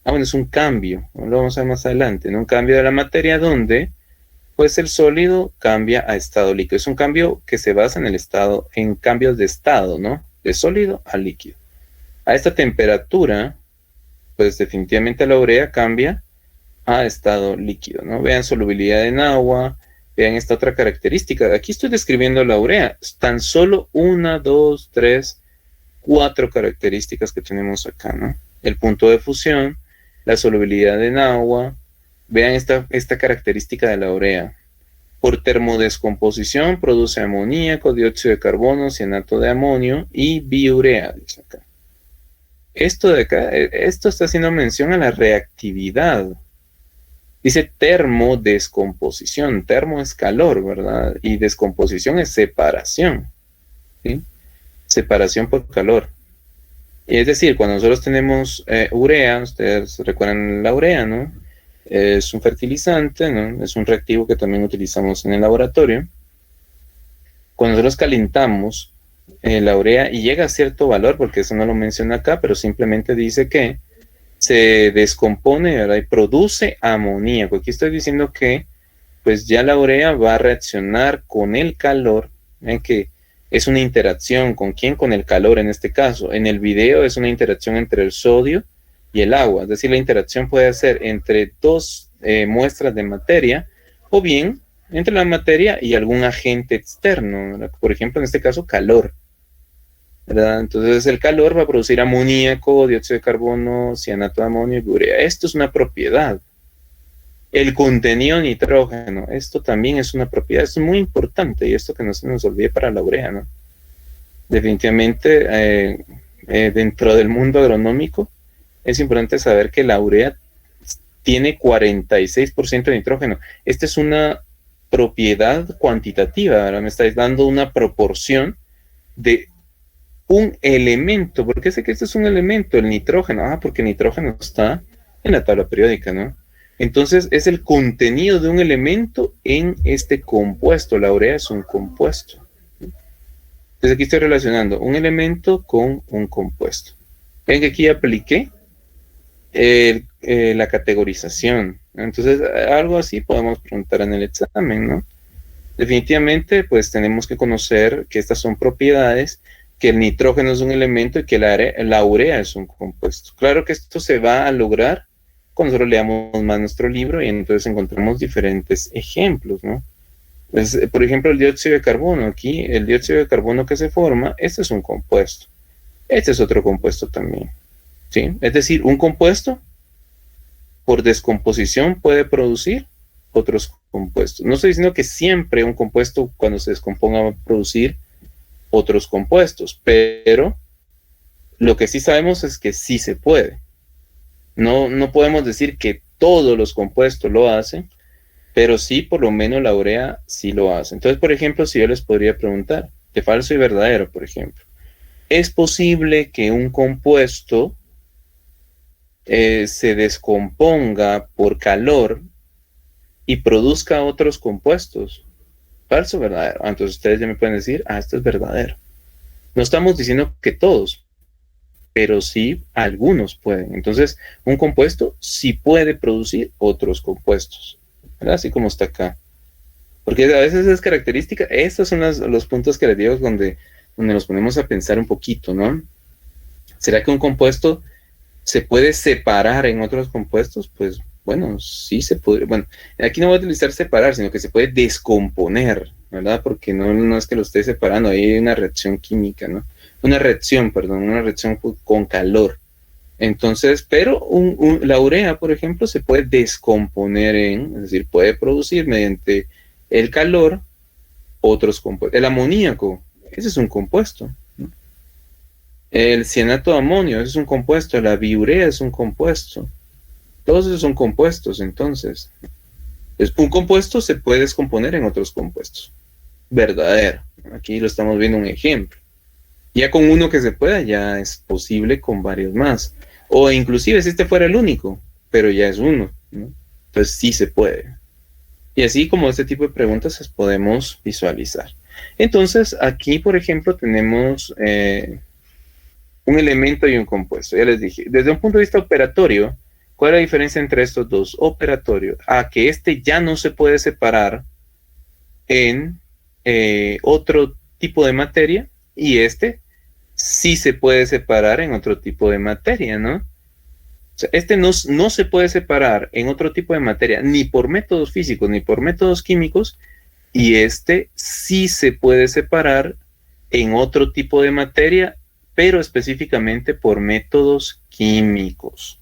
Bueno, es un cambio, lo vamos a ver más adelante, ¿no? Un cambio de la materia donde pues el sólido cambia a estado líquido. Es un cambio que se basa en cambios de estado, ¿no? De sólido a líquido. A esta temperatura, pues definitivamente la urea cambia a estado líquido, ¿no? Vean solubilidad en agua, vean esta otra característica. Aquí estoy describiendo la urea. Tan solo 1, 2, 3, 4 características que tenemos acá, ¿no? El punto de fusión, la solubilidad en agua. Vean esta característica de la urea. Por termodescomposición produce amoníaco, dióxido de carbono, cianato de amonio y biurea, dice acá. Esto de acá, esto está haciendo mención a la reactividad. Dice termodescomposición. Termo es calor, ¿verdad? Y descomposición es separación, ¿sí? Separación por calor. Y es decir, cuando nosotros tenemos urea, ustedes recuerdan la urea, ¿no? Es un fertilizante, ¿no? Es un reactivo que también utilizamos en el laboratorio. Cuando nosotros calentamos la urea y llega a cierto valor, porque eso no lo menciona acá, pero simplemente dice que se descompone, ¿verdad? Y produce amoníaco. Aquí estoy diciendo que pues ya la urea va a reaccionar con el calor, ¿ven? Que es una interacción, ¿con quién? Con el calor en este caso. En el video es una interacción entre el sodio y el agua, es decir, la interacción puede ser entre dos muestras de materia o bien entre la materia y algún agente externo, ¿verdad? Por ejemplo, en este caso, calor, ¿verdad? Entonces el calor va a producir amoníaco, dióxido de carbono, cianato de amonio y urea. Esto es una propiedad. El contenido nitrógeno, esto también es una propiedad, es muy importante y esto que no se nos olvide para la urea, ¿no? Definitivamente dentro del mundo agronómico es importante saber que la urea tiene 46% de nitrógeno. Esta es una propiedad cuantitativa, ahora me estáis dando una proporción de un elemento. ¿Por qué sé que este es un elemento? El nitrógeno. Porque el nitrógeno está en la tabla periódica, ¿no? Entonces es el contenido de un elemento en este compuesto. La urea es un compuesto. Entonces aquí estoy relacionando un elemento con un compuesto. Ven que aquí apliqué la categorización. Entonces algo así podemos preguntar en el examen, ¿no? Definitivamente pues tenemos que conocer que estas son propiedades, que el nitrógeno es un elemento y que la urea es un compuesto. Claro que esto se va a lograr cuando nosotros leamos más nuestro libro y entonces encontramos diferentes ejemplos, ¿no? Pues, por ejemplo, el dióxido de carbono. Aquí, el dióxido de carbono que se forma, este es un compuesto. Este es otro compuesto también, ¿sí? Es decir, un compuesto por descomposición puede producir otros compuestos. No estoy diciendo que siempre un compuesto cuando se descomponga va a producir otros compuestos, pero lo que sí sabemos es que sí se puede. No podemos decir que todos los compuestos lo hacen, pero sí, por lo menos la urea sí lo hace. Entonces, por ejemplo, si yo les podría preguntar, de falso y verdadero, por ejemplo, ¿es posible que un compuesto se descomponga por calor y produzca otros compuestos? ¿Falso o verdadero? Entonces ustedes ya me pueden decir, esto es verdadero. No estamos diciendo que todos, pero sí algunos pueden. Entonces, un compuesto sí puede producir otros compuestos, ¿verdad? Así como está acá. Porque a veces es característica, estos son los puntos que les digo donde nos ponemos a pensar un poquito, ¿no? ¿Será que un compuesto se puede separar en otros compuestos? Pues bueno, sí se puede. Bueno, aquí no voy a utilizar separar, sino que se puede descomponer, ¿verdad? Porque no es que lo esté separando, hay una reacción química, ¿no? Una reacción con calor. Entonces, pero la urea, por ejemplo, se puede descomponer es decir, puede producir mediante el calor otros compuestos. El amoníaco, ese es un compuesto, ¿no? El cianato de amonio, ese es un compuesto. La biurea es un compuesto. Todos esos son compuestos, entonces. Un compuesto se puede descomponer en otros compuestos. Verdadero. Aquí lo estamos viendo un ejemplo. Ya con uno que se pueda, ya es posible con varios más. O inclusive si este fuera el único, pero ya es uno, ¿no? Entonces sí se puede. Y así como este tipo de preguntas las podemos visualizar. Entonces aquí, por ejemplo, tenemos un elemento y un compuesto. Ya les dije, desde un punto de vista operatorio, ¿cuál es la diferencia entre estos dos? Operatorio, que este ya no se puede separar en otro tipo de materia y este sí se puede separar en otro tipo de materia, ¿no? O sea, este no se puede separar en otro tipo de materia, ni por métodos físicos, ni por métodos químicos, y este sí se puede separar en otro tipo de materia, pero específicamente por métodos químicos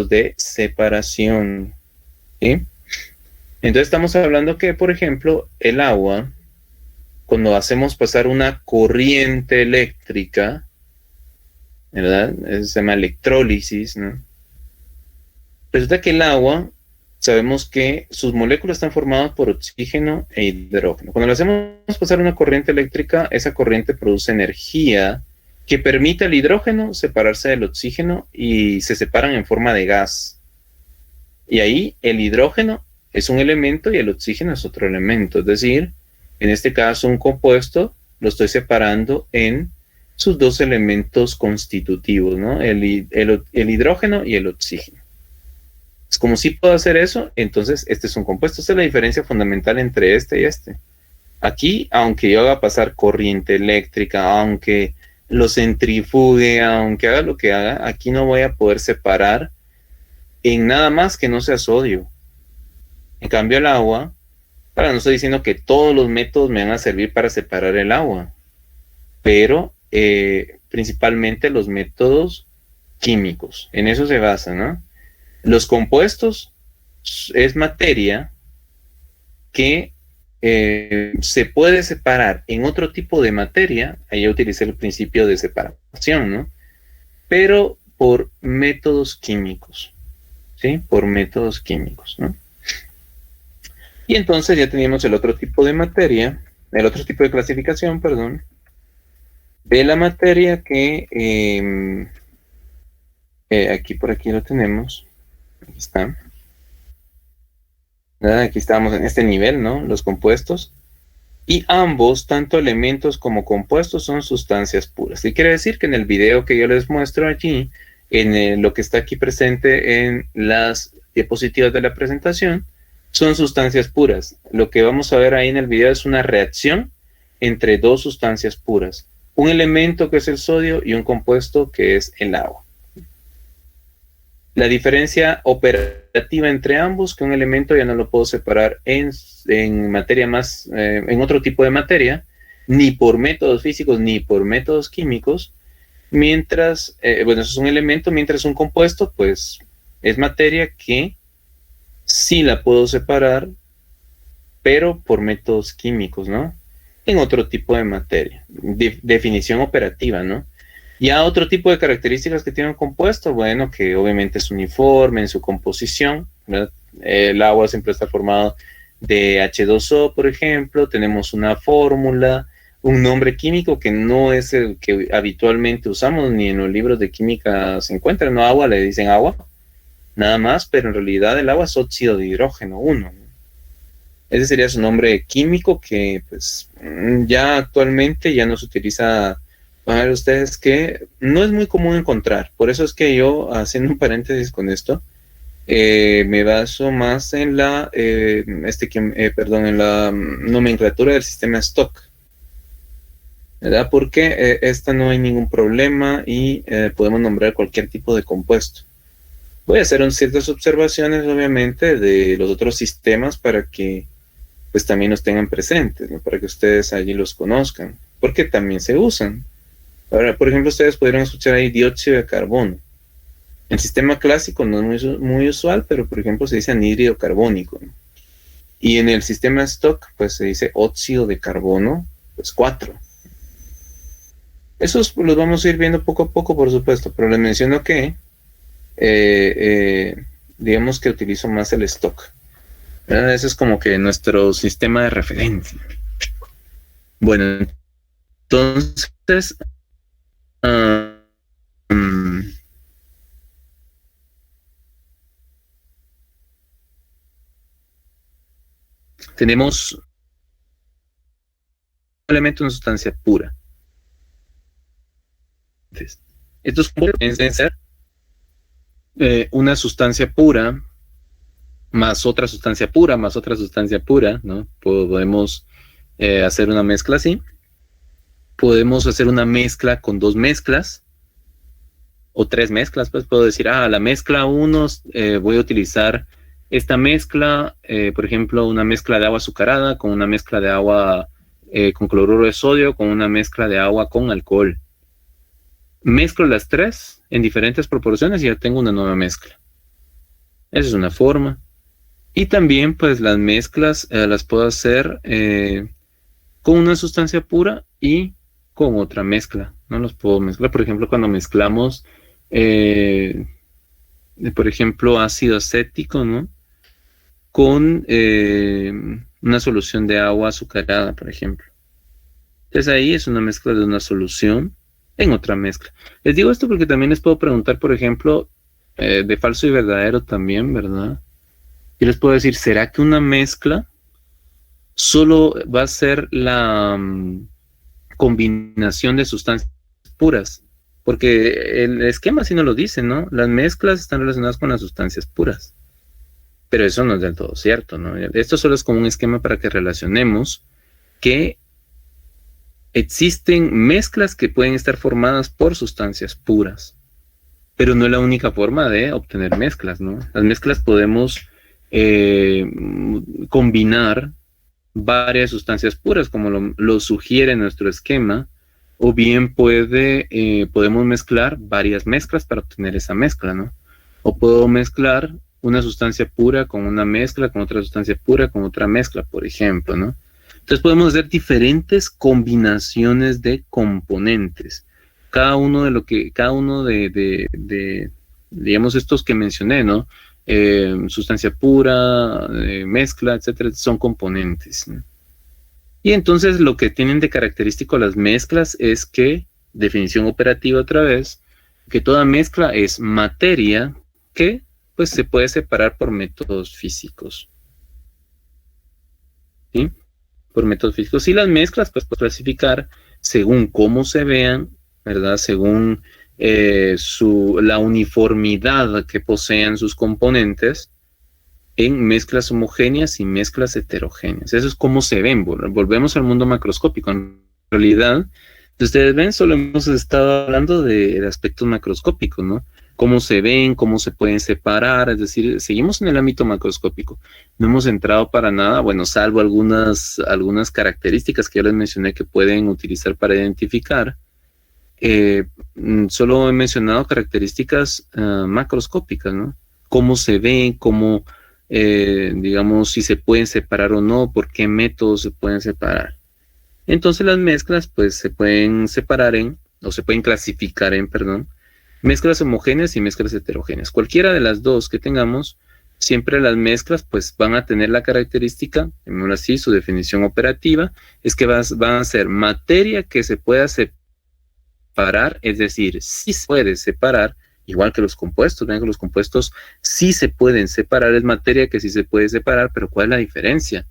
de separación, ¿sí? Entonces estamos hablando que, por ejemplo, el agua, cuando hacemos pasar una corriente eléctrica, ¿verdad? Eso se llama electrólisis, ¿no? Resulta que el agua, sabemos que sus moléculas están formadas por oxígeno e hidrógeno. Cuando le hacemos pasar una corriente eléctrica, esa corriente produce energía que permite al hidrógeno separarse del oxígeno y se separan en forma de gas. Y ahí el hidrógeno es un elemento y el oxígeno es otro elemento. Es decir, en este caso un compuesto lo estoy separando en sus dos elementos constitutivos, ¿no? El hidrógeno y el oxígeno. Es como si puedo hacer eso, entonces este es un compuesto. Esta es la diferencia fundamental entre este y este. Aquí, aunque yo haga pasar corriente eléctrica, aunque lo centrifugue, aunque haga lo que haga, aquí no voy a poder separar en nada más que no sea sodio. En cambio el agua, ahora no estoy diciendo que todos los métodos me van a servir para separar el agua, pero principalmente los métodos químicos, en eso se basa, ¿no? Los compuestos es materia que se puede separar en otro tipo de materia, ahí utilicé el principio de separación, ¿no? Pero por métodos químicos, ¿sí? Por métodos químicos, ¿no? Y entonces ya teníamos el otro tipo de materia, el otro tipo de clasificación, perdón, de la materia que aquí por aquí lo tenemos. Aquí está. Aquí estamos en este nivel, ¿no? Los compuestos. Y ambos, tanto elementos como compuestos, son sustancias puras. Y quiere decir que en el video que yo les muestro allí, en lo que está aquí presente en las diapositivas de la presentación, son sustancias puras. Lo que vamos a ver ahí en el video es una reacción entre dos sustancias puras. Un elemento que es el sodio y un compuesto que es el agua. La diferencia operativa entre ambos, que un elemento ya no lo puedo separar en materia más, en otro tipo de materia, ni por métodos físicos ni por métodos químicos, mientras, bueno, eso es un elemento, mientras un compuesto, pues, es materia que sí la puedo separar, pero por métodos químicos, ¿no? En otro tipo de materia. Definición operativa, ¿no? Ya otro tipo de características que tiene un compuesto, bueno, que obviamente es uniforme en su composición, ¿verdad? El agua siempre está formado de H2O, por ejemplo, tenemos una fórmula, un nombre químico que no es el que habitualmente usamos, ni en los libros de química se encuentra, no agua, le dicen agua, nada más, pero en realidad el agua es óxido de hidrógeno 1, ¿no? Ese sería su nombre químico que pues ya actualmente ya no se utiliza. A ver, ustedes que no es muy común encontrar, por eso es que yo, haciendo un paréntesis con esto, me baso más en la, en la nomenclatura del sistema Stock, ¿verdad? Porque esta no hay ningún problema y podemos nombrar cualquier tipo de compuesto. Voy a hacer ciertas observaciones, obviamente, de los otros sistemas para que pues también los tengan presentes, ¿no? Para que ustedes allí los conozcan, porque también se usan. Ahora, por ejemplo, ustedes podrían escuchar ahí dióxido de carbono. En el sistema clásico no es muy usual, pero por ejemplo se dice anhídrido carbónico, ¿no? Y en el sistema Stock, pues se dice óxido de carbono, pues 4. Esos los vamos a ir viendo poco a poco, por supuesto, pero les menciono que, digamos que utilizo más el Stock. Ese es como que nuestro sistema de referencia. Bueno, entonces... tenemos un elemento, una sustancia pura. Entonces, estos pueden ser una sustancia pura más otra sustancia pura, ¿no? Podemos hacer una mezcla así. podemos hacer una mezcla con 2 mezclas o 3 mezclas, pues puedo decir, la mezcla 1, voy a utilizar esta mezcla, por ejemplo, una mezcla de agua azucarada con una mezcla de agua con cloruro de sodio, con una mezcla de agua con alcohol. Mezclo las 3 en diferentes proporciones y ya tengo una nueva mezcla. Esa es una forma. Y también, pues, las mezclas las puedo hacer con una sustancia pura y con otra mezcla. No los puedo mezclar. Por ejemplo, cuando mezclamos, por ejemplo, ácido acético, ¿no? Con una solución de agua azucarada, por ejemplo. Entonces ahí es una mezcla de una solución en otra mezcla. Les digo esto porque también les puedo preguntar, por ejemplo, de falso y verdadero también, ¿verdad? Y les puedo decir, ¿será que una mezcla solo va a ser la combinación de sustancias puras? Porque el esquema así no lo dice, ¿no? Las mezclas están relacionadas con las sustancias puras. Pero eso no es del todo cierto, ¿no? Esto solo es como un esquema para que relacionemos que existen mezclas que pueden estar formadas por sustancias puras, pero no es la única forma de obtener mezclas, ¿no? Las mezclas podemos combinar varias sustancias puras, como lo sugiere nuestro esquema, o bien podemos mezclar varias mezclas para obtener esa mezcla, ¿no? O puedo mezclar una sustancia pura con una mezcla, con otra sustancia pura, con otra mezcla, por ejemplo, ¿no? Entonces podemos hacer diferentes combinaciones de componentes. Cada uno de digamos, estos que mencioné, ¿no? Sustancia pura, mezcla, etcétera, son componentes, ¿no? Y entonces lo que tienen de característico las mezclas es que, definición operativa otra vez, que toda mezcla es materia que pues se puede separar por métodos físicos. ¿Sí? Por métodos físicos. Y las mezclas pues puedes clasificar según cómo se vean, ¿verdad? Según la uniformidad que posean sus componentes en mezclas homogéneas y mezclas heterogéneas. Eso es cómo se ven. Volvemos al mundo macroscópico. En realidad, si ustedes ven, solo hemos estado hablando de aspectos macroscópicos, ¿no? Cómo se ven, cómo se pueden separar, es decir, seguimos en el ámbito macroscópico. No hemos entrado para nada, bueno, salvo algunas características que yo les mencioné que pueden utilizar para identificar. Solo he mencionado características macroscópicas, ¿no? Cómo se ven, cómo, digamos, si se pueden separar o no, por qué métodos se pueden separar. Entonces las mezclas, pues, se pueden separar se pueden clasificar en, mezclas homogéneas y mezclas heterogéneas. Cualquiera de las dos que tengamos, siempre las mezclas pues van a tener la característica, llamémoslo así, su definición operativa, es que van a ser materia que se pueda separar, es decir, sí se puede separar, igual que los compuestos, ven que los compuestos sí se pueden separar, es materia que sí se puede separar, pero ¿cuál es la diferencia?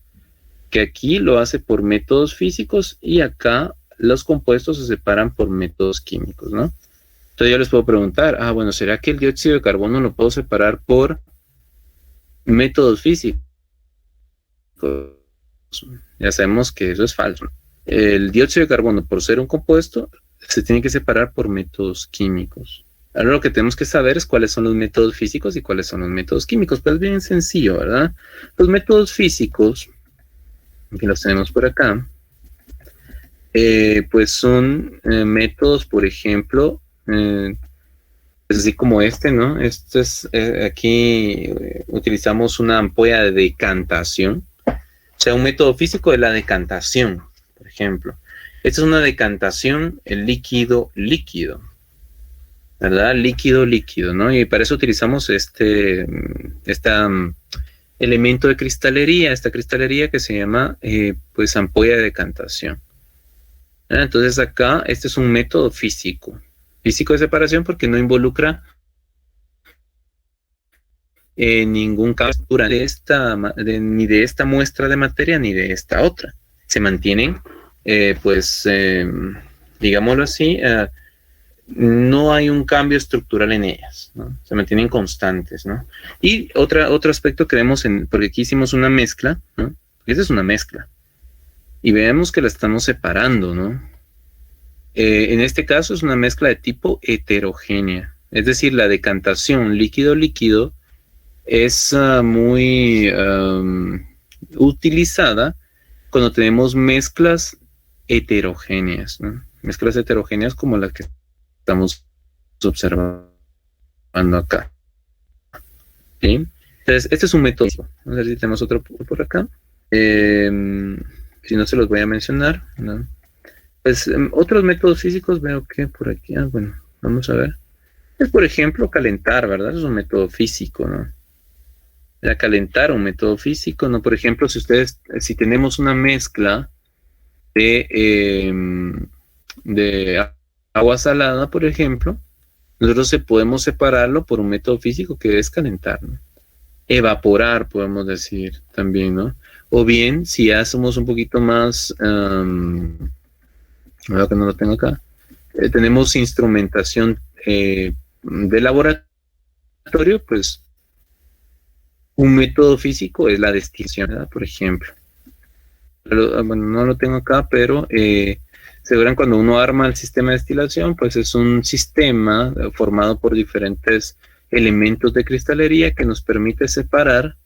Que aquí lo hace por métodos físicos y acá los compuestos se separan por métodos químicos, ¿no? Entonces yo les puedo preguntar, bueno, ¿será que el dióxido de carbono lo puedo separar por métodos físicos? Ya sabemos que eso es falso. El dióxido de carbono, por ser un compuesto, se tiene que separar por métodos químicos. Ahora lo que tenemos que saber es cuáles son los métodos físicos y cuáles son los métodos químicos. Pues es bien sencillo, ¿verdad? Los métodos físicos, que los tenemos por acá, pues son métodos, por ejemplo, es así como ¿no? Esto es, aquí utilizamos una ampolla de decantación, o sea, un método físico de la decantación, por ejemplo. Esta es una decantación, el líquido, ¿verdad? Líquido, ¿no? Y para eso utilizamos este elemento de cristalería, esta cristalería que se llama, pues, ampolla de decantación. Entonces acá, este es un método físico de separación porque no involucra ningún cambio ni de esta muestra de materia ni de esta otra. Se mantienen, digámoslo así, no hay un cambio estructural en ellas, ¿no? Se mantienen constantes, ¿no? Y otro aspecto que vemos, porque aquí hicimos una mezcla, ¿no? Esta es una mezcla. Y vemos que la estamos separando, ¿no? En este caso es una mezcla de tipo heterogénea, es decir, la decantación líquido-líquido es muy utilizada cuando tenemos mezclas heterogéneas, ¿no? Mezclas heterogéneas como las que estamos observando acá. ¿Sí? Entonces, este es un método. Vamos a ver si tenemos otro por acá. Si no, se los voy a mencionar, ¿no? Pues otros métodos físicos veo que por aquí, bueno, vamos a ver. Es, por ejemplo, calentar, ¿verdad? Es un método físico, ¿no? A calentar un método físico, ¿no? Por ejemplo, si tenemos una mezcla de agua salada, por ejemplo, nosotros podemos separarlo por un método físico que es calentar, ¿no? Evaporar, podemos decir también, ¿no? O bien, si ya somos un poquito más, veo que no lo tengo acá, tenemos instrumentación de laboratorio, pues un método físico es la destilación, ¿verdad? Por ejemplo. Bueno, no lo tengo acá, pero se verán cuando uno arma el sistema de destilación, pues es un sistema formado por diferentes elementos de cristalería que nos permite separar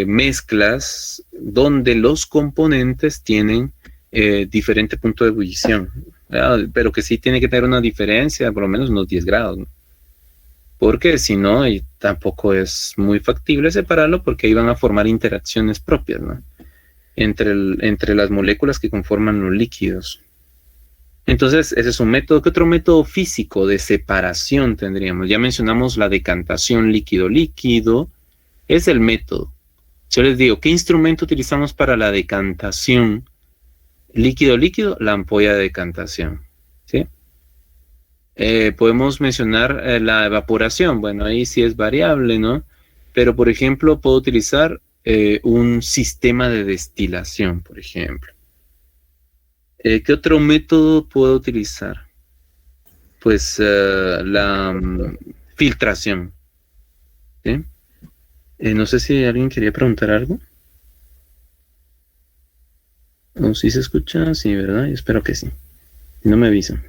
mezclas donde los componentes tienen diferente punto de ebullición, ¿verdad? Pero que sí tiene que tener una diferencia, por lo menos unos 10 grados, ¿no? Porque si no, tampoco es muy factible separarlo porque ahí van a formar interacciones propias, ¿no? Entre las moléculas que conforman los líquidos. Entonces, ese es un método. ¿Qué otro método físico de separación tendríamos? Ya mencionamos la decantación líquido-líquido. Es el método. Yo les digo, ¿qué instrumento utilizamos para la decantación líquido-líquido? La ampolla de decantación, ¿sí? Podemos mencionar la evaporación. Bueno, ahí sí es variable, ¿no? Pero, por ejemplo, puedo utilizar un sistema de destilación, por ejemplo. ¿Qué otro método puedo utilizar? Pues la filtración, ¿sí? No sé si alguien quería preguntar algo. ¿O si se escucha? Sí, ¿verdad? Yo espero que sí. Si no me avisan.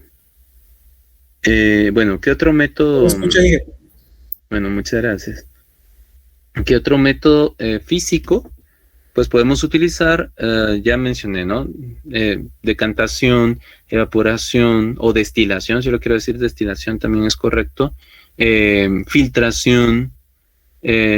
Bueno, ¿qué otro método? Bueno, muchas gracias. ¿Qué otro método físico? Pues podemos utilizar, ya mencioné, ¿no? Decantación, evaporación o destilación, si lo quiero decir, destilación también es correcto. Filtración,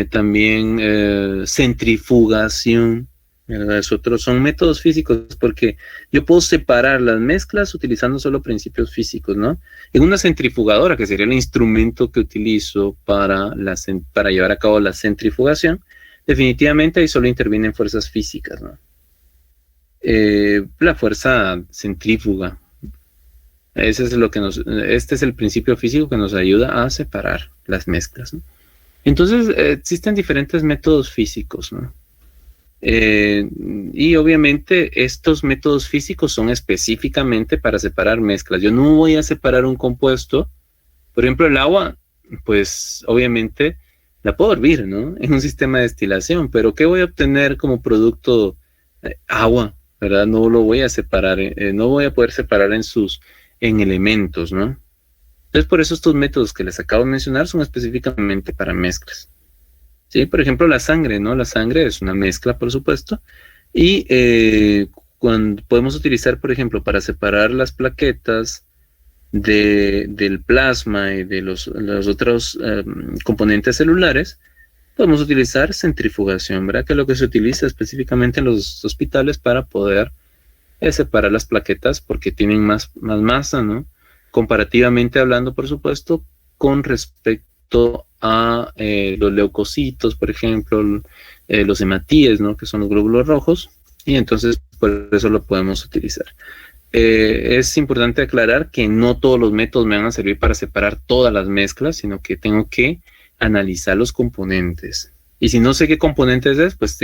también centrifugación, ¿verdad? Son métodos físicos porque yo puedo separar las mezclas utilizando solo principios físicos, ¿no? En una centrifugadora, que sería el instrumento que utilizo para llevar a cabo la centrifugación, definitivamente ahí solo intervienen fuerzas físicas, ¿no? La fuerza centrífuga. Este es el principio físico que nos ayuda a separar las mezclas, ¿no? Entonces, existen diferentes métodos físicos, ¿no? Y obviamente estos métodos físicos son específicamente para separar mezclas. Yo no voy a separar un compuesto. Por ejemplo, el agua, pues obviamente la puedo hervir, ¿no? En un sistema de destilación, pero ¿qué voy a obtener como producto? Agua, ¿verdad? No lo voy a separar, no voy a poder separar en elementos, ¿no? Entonces, por eso estos métodos que les acabo de mencionar son específicamente para mezclas. Sí, por ejemplo, la sangre, ¿no? La sangre es una mezcla, por supuesto, y cuando podemos utilizar, por ejemplo, para separar las plaquetas del plasma y de los otros componentes celulares, podemos utilizar centrifugación, ¿verdad? Que es lo que se utiliza específicamente en los hospitales para poder separar las plaquetas porque tienen más masa, ¿no? Comparativamente hablando, por supuesto, con respecto a los leucocitos, por ejemplo, los hematíes, ¿no? Que son los glóbulos rojos, y entonces por eso lo podemos utilizar. Es importante aclarar que no todos los métodos me van a servir para separar todas las mezclas, sino que tengo que analizar los componentes. Y si no sé qué componentes es, pues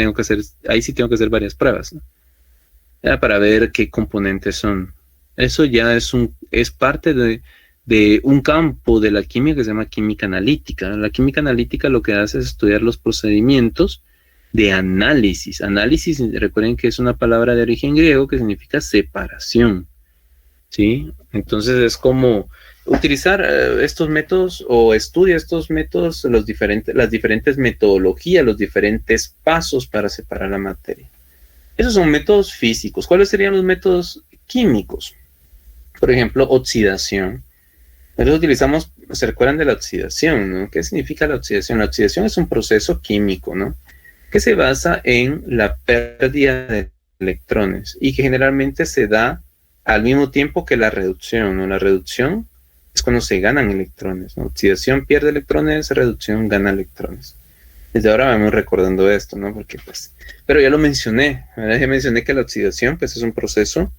ahí sí tengo que hacer varias pruebas, ¿no? Para ver qué componentes son. Eso ya es parte de un campo de la química que se llama química analítica. La química analítica lo que hace es estudiar los procedimientos de análisis. Análisis, recuerden que es una palabra de origen griego que significa separación. ¿sí? Entonces es como utilizar estos métodos o estudia estos métodos, las diferentes metodologías, los diferentes pasos para separar la materia. Esos son métodos físicos. ¿Cuáles serían los métodos químicos? Por ejemplo, oxidación. Nosotros utilizamos, ¿se recuerdan de la oxidación, no? ¿Qué significa la oxidación? La oxidación es un proceso químico, ¿no? Que se basa en la pérdida de electrones y que generalmente se da al mismo tiempo que la reducción, ¿no? La reducción es cuando se ganan electrones, ¿no? Oxidación pierde electrones, reducción gana electrones. Desde ahora vamos recordando esto, ¿no? Porque pues, pero ya lo mencioné, ¿verdad? Ya mencioné que la oxidación pues es un proceso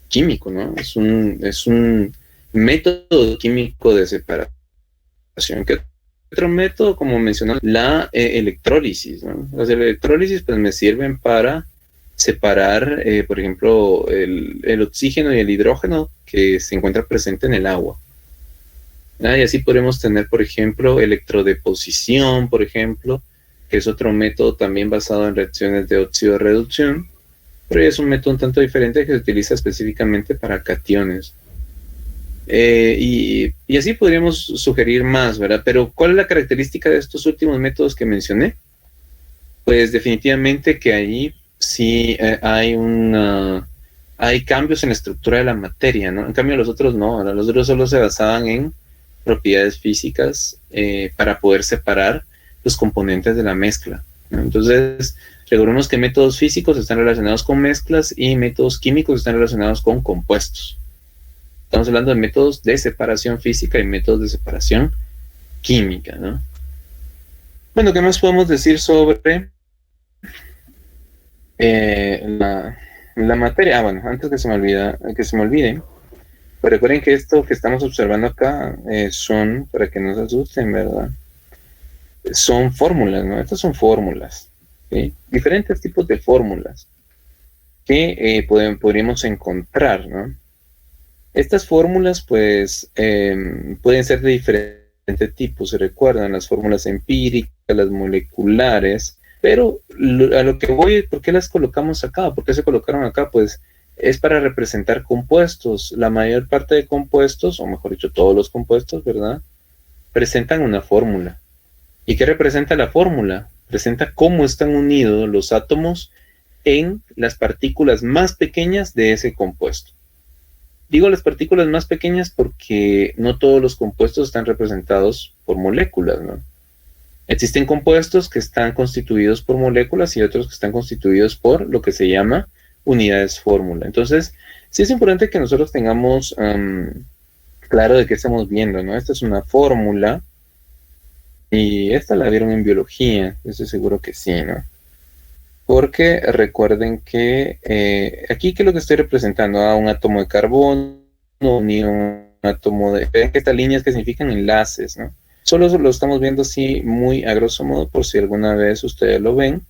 químico, ¿no? Es un método químico de separación. ¿Qué otro método? Como mencioné, la electrólisis, ¿no? Las electrólisis pues me sirven para separar, por ejemplo, el oxígeno y el hidrógeno que se encuentra presente en el agua. Y así podemos tener, por ejemplo, electrodeposición, por ejemplo, que es otro método también basado en reacciones de óxido de reducción, pero es un método un tanto diferente que se utiliza específicamente para cationes. Y así podríamos sugerir más, ¿verdad? Pero ¿cuál es la característica de estos últimos métodos que mencioné? Pues definitivamente que ahí sí hay cambios en la estructura de la materia, ¿no? En cambio los otros no, ¿verdad? Los otros solo se basaban en propiedades físicas para poder separar los componentes de la mezcla, ¿no? Entonces, recordemos que métodos físicos están relacionados con mezclas y métodos químicos están relacionados con compuestos. Estamos hablando de métodos de separación física y métodos de separación química, ¿no? Bueno, ¿qué más podemos decir sobre la materia? Bueno, antes que se me olvide, pues recuerden que esto que estamos observando acá son, para que no se asusten, ¿verdad? Son fórmulas, ¿no? Estas son fórmulas, ¿sí? Diferentes tipos de fórmulas que podríamos encontrar, ¿no? Estas fórmulas, pues, pueden ser de diferentes tipos. Se recuerdan las fórmulas empíricas, las moleculares, pero a lo que voy, ¿por qué las colocamos acá? ¿Por qué se colocaron acá? Pues es para representar compuestos. La mayor parte de compuestos, o mejor dicho, todos los compuestos, ¿verdad? Presentan una fórmula. ¿Y qué representa la fórmula? Presenta cómo están unidos los átomos en las partículas más pequeñas de ese compuesto. Digo las partículas más pequeñas porque no todos los compuestos están representados por moléculas, ¿no? Existen compuestos que están constituidos por moléculas y otros que están constituidos por lo que se llama unidades fórmula. Entonces, sí es importante que nosotros tengamos claro de qué estamos viendo, ¿no? Esta es una fórmula y esta la vieron en biología, yo estoy seguro que sí, ¿no? Porque recuerden que aquí, ¿qué es lo que estoy representando? Un átomo de carbono unido a un átomo de... Ven que estas líneas que significan enlaces, ¿no? Solo lo estamos viendo así muy a grosso modo por si alguna vez ustedes lo ven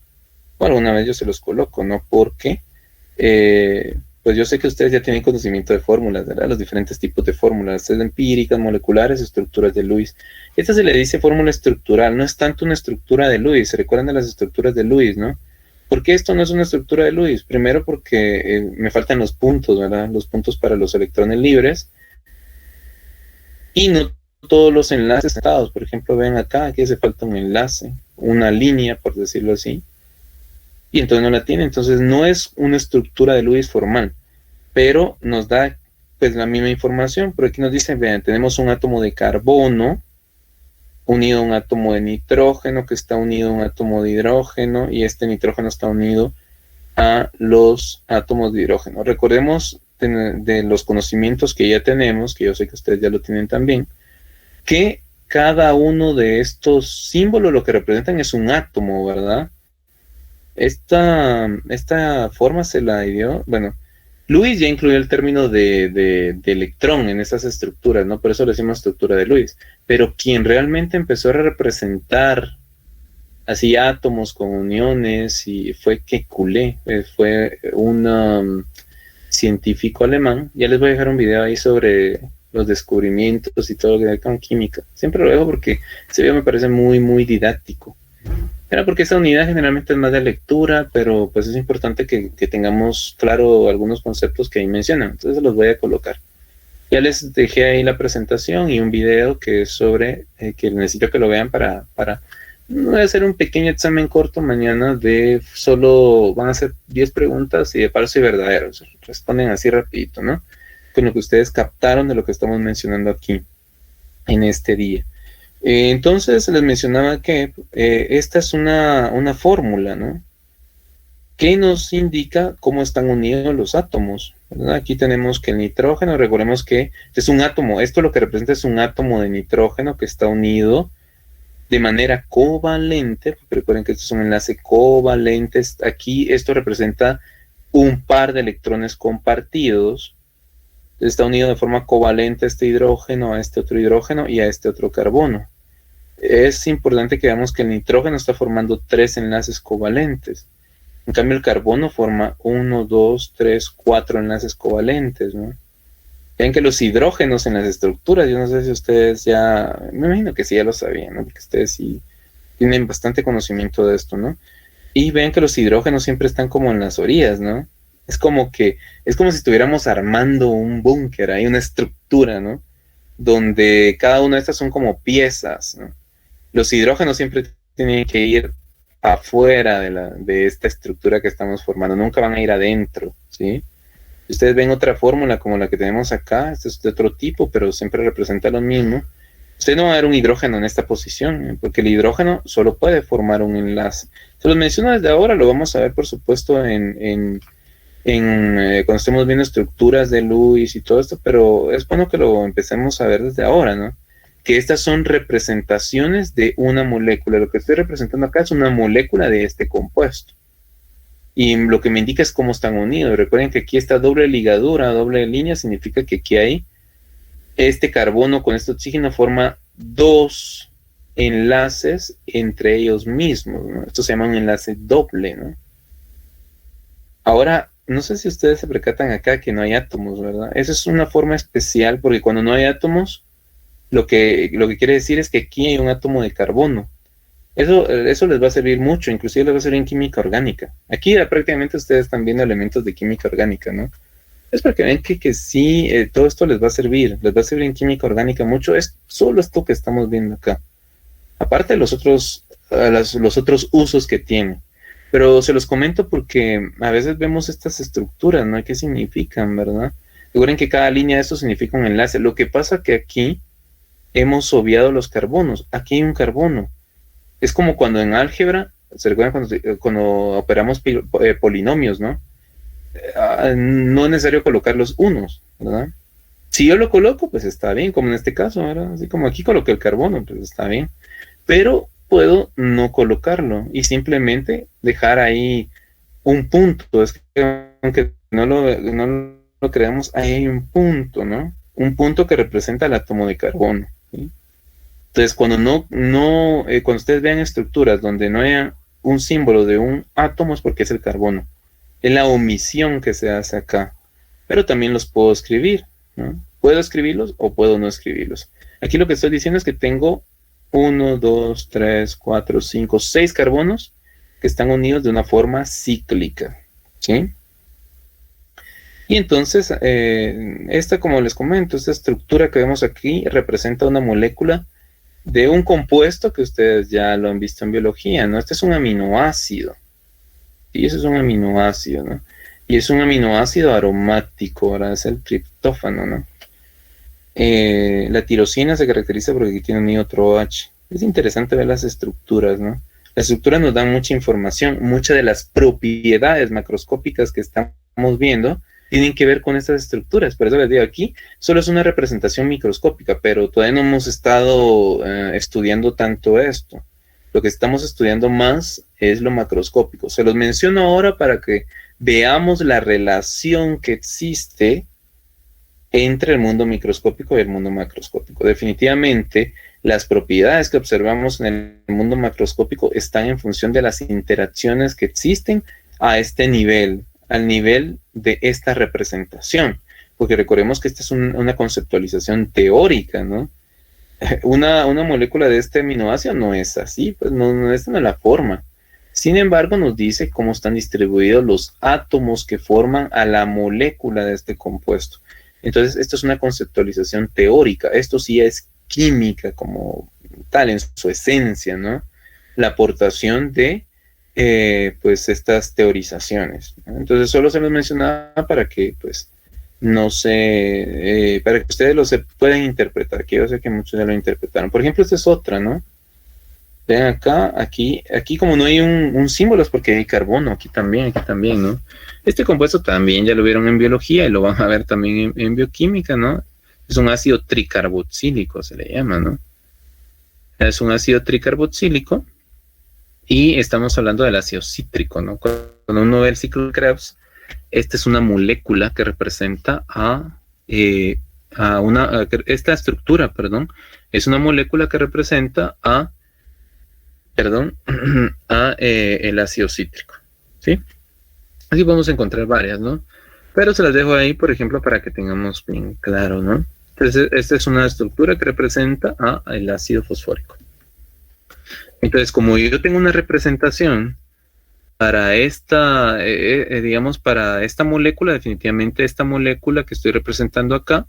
o alguna vez yo se los coloco, ¿no? Porque pues yo sé que ustedes ya tienen conocimiento de fórmulas, ¿verdad? Los diferentes tipos de fórmulas, empíricas, moleculares, estructuras de Lewis. Esta se le dice fórmula estructural, no es tanto una estructura de Lewis. ¿Se recuerdan de las estructuras de Lewis, no? ¿Por qué esto no es una estructura de Lewis? Primero porque me faltan los puntos, ¿verdad? Los puntos para los electrones libres. Y no todos los enlaces estados. Por ejemplo, ven acá, aquí hace falta un enlace, una línea, por decirlo así. Y entonces no la tiene. Entonces no es una estructura de Lewis formal, pero nos da pues la misma información. Por aquí nos dice, vean, tenemos un átomo de carbono unido a un átomo de nitrógeno que está unido a un átomo de hidrógeno y este nitrógeno está unido a los átomos de hidrógeno. Recordemos de los conocimientos que ya tenemos, que yo sé que ustedes ya lo tienen también, que cada uno de estos símbolos lo que representan es un átomo, ¿verdad? Esta forma se la dio, bueno, Lewis ya incluyó el término de electrón en esas estructuras, ¿no? Por eso le decimos estructura de Lewis. Pero quien realmente empezó a representar así átomos con uniones y fue Kekulé, fue un científico alemán. Ya les voy a dejar un video ahí sobre los descubrimientos y todo lo que hay con química. Siempre lo dejo porque ese video me parece muy, muy didáctico. Era porque esa unidad generalmente es más de lectura, pero pues es importante que tengamos claro algunos conceptos que ahí mencionan. Entonces los voy a colocar. Ya les dejé ahí la presentación y un video que es sobre, que necesito que lo vean para voy a hacer un pequeño examen corto mañana de solo, van a ser 10 preguntas y de falso y verdadero. Responden así rapidito, ¿no? Con lo que ustedes captaron de lo que estamos mencionando aquí en este día. Entonces les mencionaba que esta es una fórmula, ¿no? Que nos indica cómo están unidos los átomos, ¿verdad? Aquí tenemos que el nitrógeno, recordemos que es un átomo, esto lo que representa es un átomo de nitrógeno que está unido de manera covalente, porque recuerden que esto es un enlace covalente, aquí esto representa un par de electrones compartidos, está unido de forma covalente este hidrógeno a este otro hidrógeno y a este otro carbono. Es importante que veamos que el nitrógeno está formando 3 enlaces covalentes. En cambio, el carbono forma 1, 2, 3, 4 enlaces covalentes, ¿no? Ven que los hidrógenos en las estructuras, yo no sé si ustedes ya, me imagino que sí ya lo sabían, ¿no? Porque ustedes sí tienen bastante conocimiento de esto, ¿no? Y ven que los hidrógenos siempre están como en las orillas, ¿no? Es como si estuviéramos armando un búnker, hay una estructura, ¿no? Donde cada una de estas son como piezas, ¿no? Los hidrógenos siempre tienen que ir afuera de esta estructura que estamos formando, nunca van a ir adentro, ¿sí? Si ustedes ven otra fórmula como la que tenemos acá, este es de otro tipo, pero siempre representa lo mismo, usted no va a ver un hidrógeno en esta posición, porque el hidrógeno solo puede formar un enlace. Se los menciono desde ahora, lo vamos a ver por supuesto cuando estemos viendo estructuras de Lewis y todo esto, pero es bueno que lo empecemos a ver desde ahora, ¿no? Que estas son representaciones de una molécula. Lo que estoy representando acá es una molécula de este compuesto. Y lo que me indica es cómo están unidos. Recuerden que aquí esta doble ligadura, doble línea, significa que aquí hay este carbono con este oxígeno forma 2 enlaces entre ellos mismos, ¿no? Esto se llama un enlace doble, ¿no? Ahora, no sé si ustedes se percatan acá que no hay átomos, ¿verdad? Esa es una forma especial porque cuando no hay átomos, lo que quiere decir es que aquí hay un átomo de carbono. Eso les va a servir mucho, inclusive les va a servir en química orgánica. Aquí prácticamente ustedes están viendo elementos de química orgánica, ¿no? Es para que vean que sí, todo esto les va a servir en química orgánica mucho. Es solo esto que estamos viendo acá. Aparte de los otros usos que tiene. Pero se los comento porque a veces vemos estas estructuras, ¿no? ¿Qué significan, verdad? Recuerden que cada línea de esto significa un enlace. Lo que pasa que aquí hemos obviado los carbonos. Aquí hay un carbono. Es como cuando en álgebra, ¿se recuerdan cuando operamos polinomios, ¿no? No es necesario colocar los unos, ¿verdad? Si yo lo coloco, pues está bien, como en este caso, ¿verdad? Así como aquí coloqué el carbono, pues está bien. Pero puedo no colocarlo y simplemente dejar ahí un punto. Es que aunque no lo creamos, ahí hay un punto, ¿no? Un punto que representa el átomo de carbono, ¿sí? Entonces, cuando cuando ustedes vean estructuras donde no haya un símbolo de un átomo es porque es el carbono. Es la omisión que se hace acá. Pero también los puedo escribir, ¿no? Puedo escribirlos o puedo no escribirlos. Aquí lo que estoy diciendo es que tengo 1, 2, 3, 4, 5, 6 carbonos que están unidos de una forma cíclica, ¿sí? Y entonces, como les comento, esta estructura que vemos aquí representa una molécula de un compuesto que ustedes ya lo han visto en biología, ¿no? Este es un aminoácido. Y ese es un aminoácido, ¿no? Y es un aminoácido aromático, ahora es el triptófano, ¿no? La tirosina se caracteriza porque aquí tiene un otro OH. Es interesante ver las estructuras, ¿no? Las estructuras nos dan mucha información, muchas de las propiedades macroscópicas que estamos viendo tienen que ver con estas estructuras. Por eso les digo, aquí solo es una representación microscópica, pero todavía no hemos estado estudiando tanto esto. Lo que estamos estudiando más es lo macroscópico. Se los menciono ahora para que veamos la relación que existe entre el mundo microscópico y el mundo macroscópico. Definitivamente, las propiedades que observamos en el mundo macroscópico están en función de las interacciones que existen a este nivel, al nivel de esta representación. Porque recordemos que esta es una conceptualización teórica, ¿no? una molécula de este aminoácido no es así, pues no, esta no es la forma. Sin embargo, nos dice cómo están distribuidos los átomos que forman a la molécula de este compuesto. Entonces, esto es una conceptualización teórica. Esto sí es química como tal, en su esencia, ¿no? La aportación de, pues, estas teorizaciones, ¿no? Entonces, solo se los mencionaba para que, pues, no sé, para que ustedes lo puedan interpretar, que yo sé que muchos ya lo interpretaron. Por ejemplo, esta es otra, ¿no? Vean acá, aquí como no hay un símbolo es porque hay carbono, aquí también, ¿no? Este compuesto también ya lo vieron en biología y lo van a ver también en bioquímica, ¿no? Es un ácido tricarboxílico, se le llama, ¿no? Es un ácido tricarboxílico y estamos hablando del ácido cítrico, ¿no? Cuando uno ve el ciclo de Krebs, esta es una molécula que representa esta estructura, perdón, es una molécula que representa el ácido cítrico, ¿sí? Así podemos encontrar varias, ¿no? Pero se las dejo ahí, por ejemplo, para que tengamos bien claro, ¿no? Entonces, esta es una estructura que representa el ácido fosfórico. Entonces, como yo tengo una representación para esta, digamos, para esta molécula, definitivamente esta molécula que estoy representando acá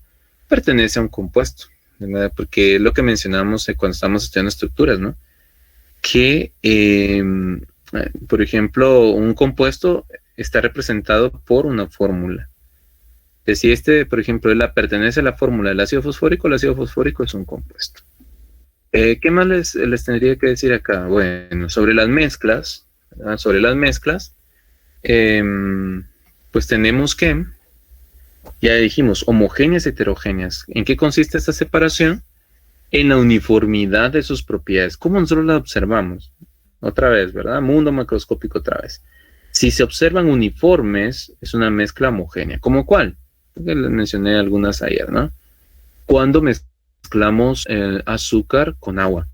pertenece a un compuesto, ¿verdad? Porque es lo que mencionamos cuando estamos estudiando estructuras, ¿no? Que, por ejemplo, un compuesto está representado por una fórmula. Si por ejemplo, pertenece a la fórmula del ácido fosfórico, el ácido fosfórico es un compuesto. ¿Qué más les tendría que decir acá? Bueno, sobre las mezclas, ¿verdad? Pues tenemos que, ya dijimos, homogéneas y heterogéneas. ¿En qué consiste esta separación? En la uniformidad de sus propiedades. ¿Cómo nosotros la observamos? Otra vez, ¿verdad? Mundo macroscópico otra vez. Si se observan uniformes, es una mezcla homogénea. ¿Cómo cuál? Porque les mencioné algunas ayer, ¿no? Cuando mezclamos el azúcar con agua,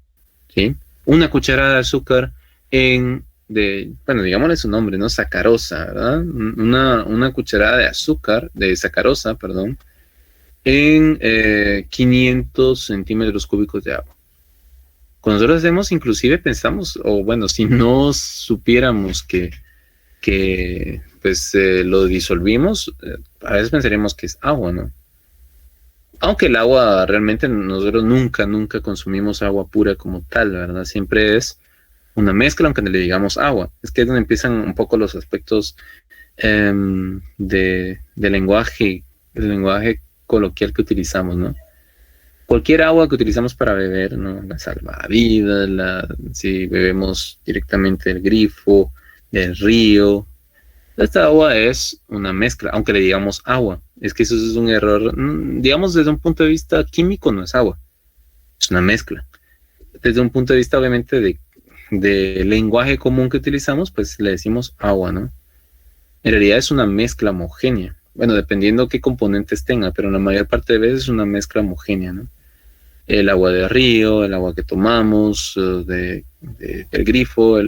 ¿sí? Una cucharada de azúcar bueno, digámosle su nombre, ¿no? Sacarosa, ¿verdad? Una cucharada de azúcar, de sacarosa, perdón, en 500 centímetros cúbicos de agua. Cuando nosotros hacemos, inclusive pensamos, o bueno, si no supiéramos que pues lo disolvimos, a veces pensaríamos que es agua, ¿no? Aunque el agua realmente nosotros nunca consumimos agua pura como tal, ¿verdad? Siempre es una mezcla, aunque le digamos agua. Es que es donde empiezan un poco los aspectos de lenguaje, el lenguaje coloquial que utilizamos, ¿no? Cualquier agua que utilizamos para beber, ¿no? La salvavidas, si bebemos directamente del grifo, del río, esta agua es una mezcla, aunque le digamos agua. Es que eso es un error, digamos, desde un punto de vista químico no es agua, es una mezcla. Desde un punto de vista, obviamente, de lenguaje común que utilizamos, pues le decimos agua, ¿no? En realidad es una mezcla homogénea. Bueno, dependiendo qué componentes tenga, pero la mayor parte de veces es una mezcla homogénea, ¿no? El agua del río, el agua que tomamos del grifo,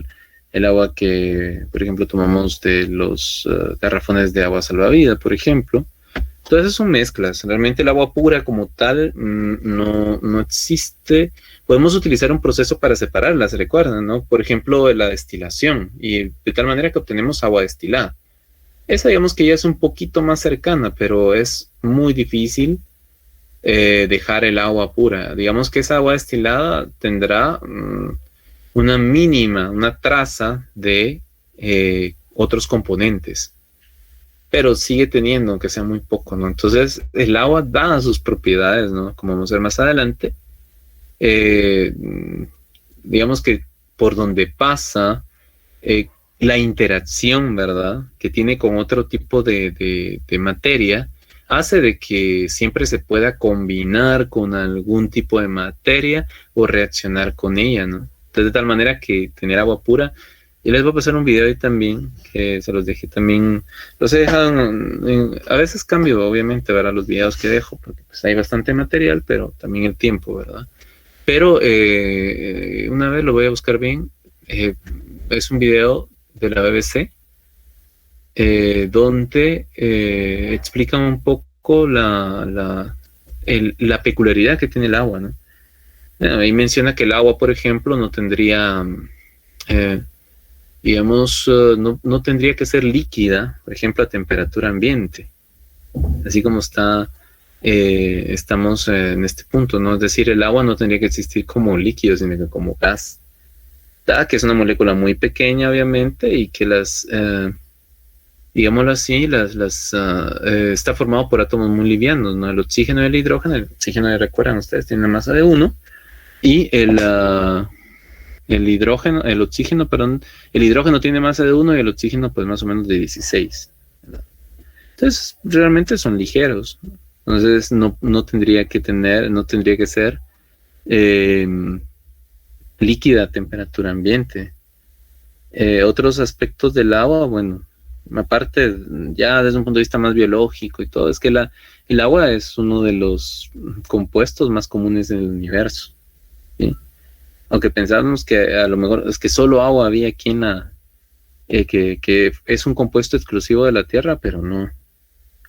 el agua que, por ejemplo, tomamos de los garrafones de agua salvavidas, por ejemplo. Todas esas son mezclas. Realmente el agua pura como tal no existe. Podemos utilizar un proceso para separarlas, ¿recuerdan? ¿No? Por ejemplo, la destilación, y de tal manera que obtenemos agua destilada. Esa digamos que ya es un poquito más cercana, pero es muy difícil dejar el agua pura. Digamos que esa agua destilada tendrá una traza de otros componentes, pero sigue teniendo, aunque sea muy poco, ¿no? Entonces, el agua da sus propiedades, ¿no? Como vamos a ver más adelante, digamos que por donde pasa la interacción, ¿verdad? Que tiene con otro tipo de materia, hace de que siempre se pueda combinar con algún tipo de materia o reaccionar con ella, ¿no? Entonces, de tal manera que tener agua pura, y les voy a pasar un video ahí también, que se los dejé también, los he dejado, a veces cambio, obviamente, ¿verdad? Los videos que dejo, porque pues hay bastante material, pero también el tiempo, ¿verdad? Pero una vez lo voy a buscar bien, es un video de la BBC, donde explican un poco la peculiaridad que tiene el agua, ¿no? Ahí menciona que el agua, por ejemplo, no tendría, no tendría que ser líquida, por ejemplo, a temperatura ambiente, así como estamos en este punto, ¿no? Es decir, el agua no tendría que existir como líquido, sino que como gas, que es una molécula muy pequeña, obviamente, y que digámoslo así, está formado por átomos muy livianos, ¿no? El oxígeno y el hidrógeno. El oxígeno, recuerdan ustedes, tiene una masa de 1, y el oxígeno, perdón, el hidrógeno tiene masa de 1 y el oxígeno pues más o menos de 16, ¿verdad? Entonces, realmente son ligeros, ¿no? Entonces no tendría que ser líquida a temperatura ambiente. Otros aspectos del agua, bueno, aparte ya desde un punto de vista más biológico y todo, es que el agua es uno de los compuestos más comunes del universo, ¿sí? Aunque pensábamos que a lo mejor es que solo agua había aquí que es un compuesto exclusivo de la Tierra, pero no.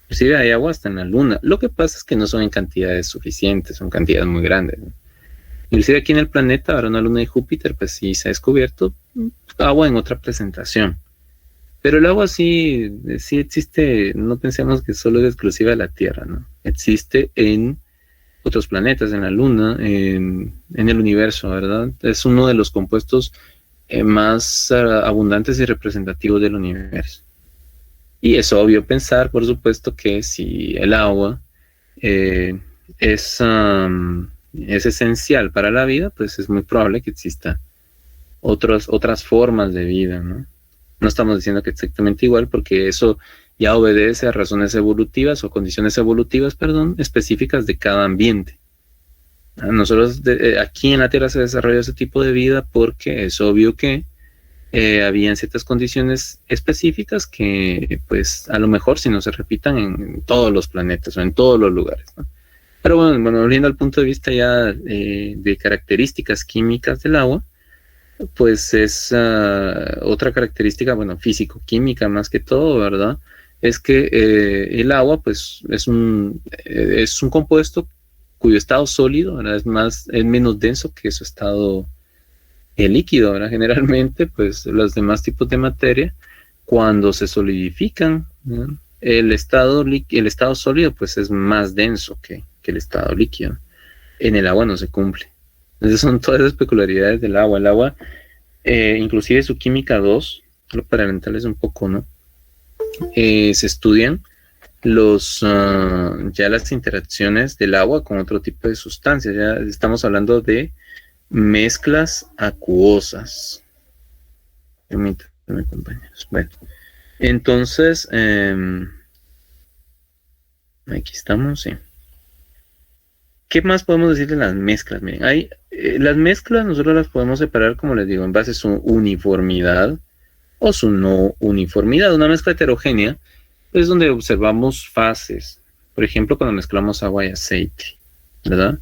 Inclusive hay agua hasta en la Luna. Lo que pasa es que no son en cantidades suficientes, son cantidades muy grandes, ¿no? Inclusive aquí en el planeta, ahora en la Luna de Júpiter, pues sí se ha descubierto agua en otra presentación. Pero el agua sí existe, no pensemos que solo es exclusiva de la Tierra, ¿no? Existe en otros planetas, en la Luna, en el universo, ¿verdad? Es uno de los compuestos más abundantes y representativos del universo. Y es obvio pensar, por supuesto, que si el agua es esencial para la vida, pues es muy probable que exista otras formas de vida, ¿no? No estamos diciendo que exactamente igual, porque eso ya obedece a razones evolutivas o condiciones evolutivas, perdón, específicas de cada ambiente. Nosotros aquí en la Tierra se desarrolla ese tipo de vida porque es obvio que habían ciertas condiciones específicas que pues a lo mejor si no se repitan en todos los planetas o en todos los lugares, ¿no? Pero bueno, volviendo al punto de vista ya de características químicas del agua, pues es otra característica, bueno, físico-química más que todo, ¿verdad? Es que el agua pues es un compuesto cuyo estado sólido, ¿verdad? Es menos denso que su estado líquido, ¿verdad? Generalmente, pues los demás tipos de materia, cuando se solidifican, ¿no? El estado sólido, pues es más denso que el estado líquido. En el agua no se cumple. Entonces son todas esas peculiaridades del agua. El agua, inclusive su química 2, solo para adelantarles un poco, ¿no? Se estudian ya las interacciones del agua con otro tipo de sustancias. Ya estamos hablando mezclas acuosas. Permítanme, compañeros. Bueno, entonces, aquí estamos, sí. ¿Qué más podemos decir de las mezclas? Miren, las mezclas nosotros las podemos separar, como les digo, en base a su uniformidad o su no uniformidad. Una mezcla heterogénea es donde observamos fases. Por ejemplo, cuando mezclamos agua y aceite, ¿verdad?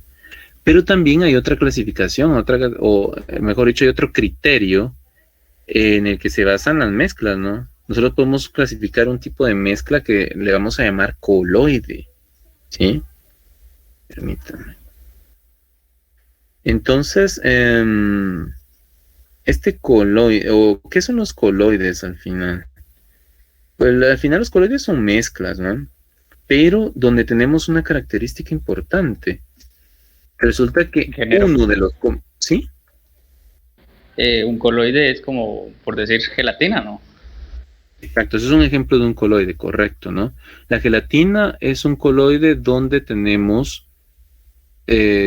Pero también hay otra clasificación, o mejor dicho, hay otro criterio en el que se basan las mezclas, ¿no? Nosotros podemos clasificar un tipo de mezcla que le vamos a llamar coloide, ¿sí? Permítanme. Entonces, este coloide, o ¿qué son los coloides al final? Pues al final los coloides son mezclas, ¿no? Pero donde tenemos una característica importante. Resulta que uno de los... ¿Sí? Un coloide es como, por decir, gelatina, ¿no? Exacto, eso es un ejemplo de un coloide, correcto, ¿no? La gelatina es un coloide donde tenemos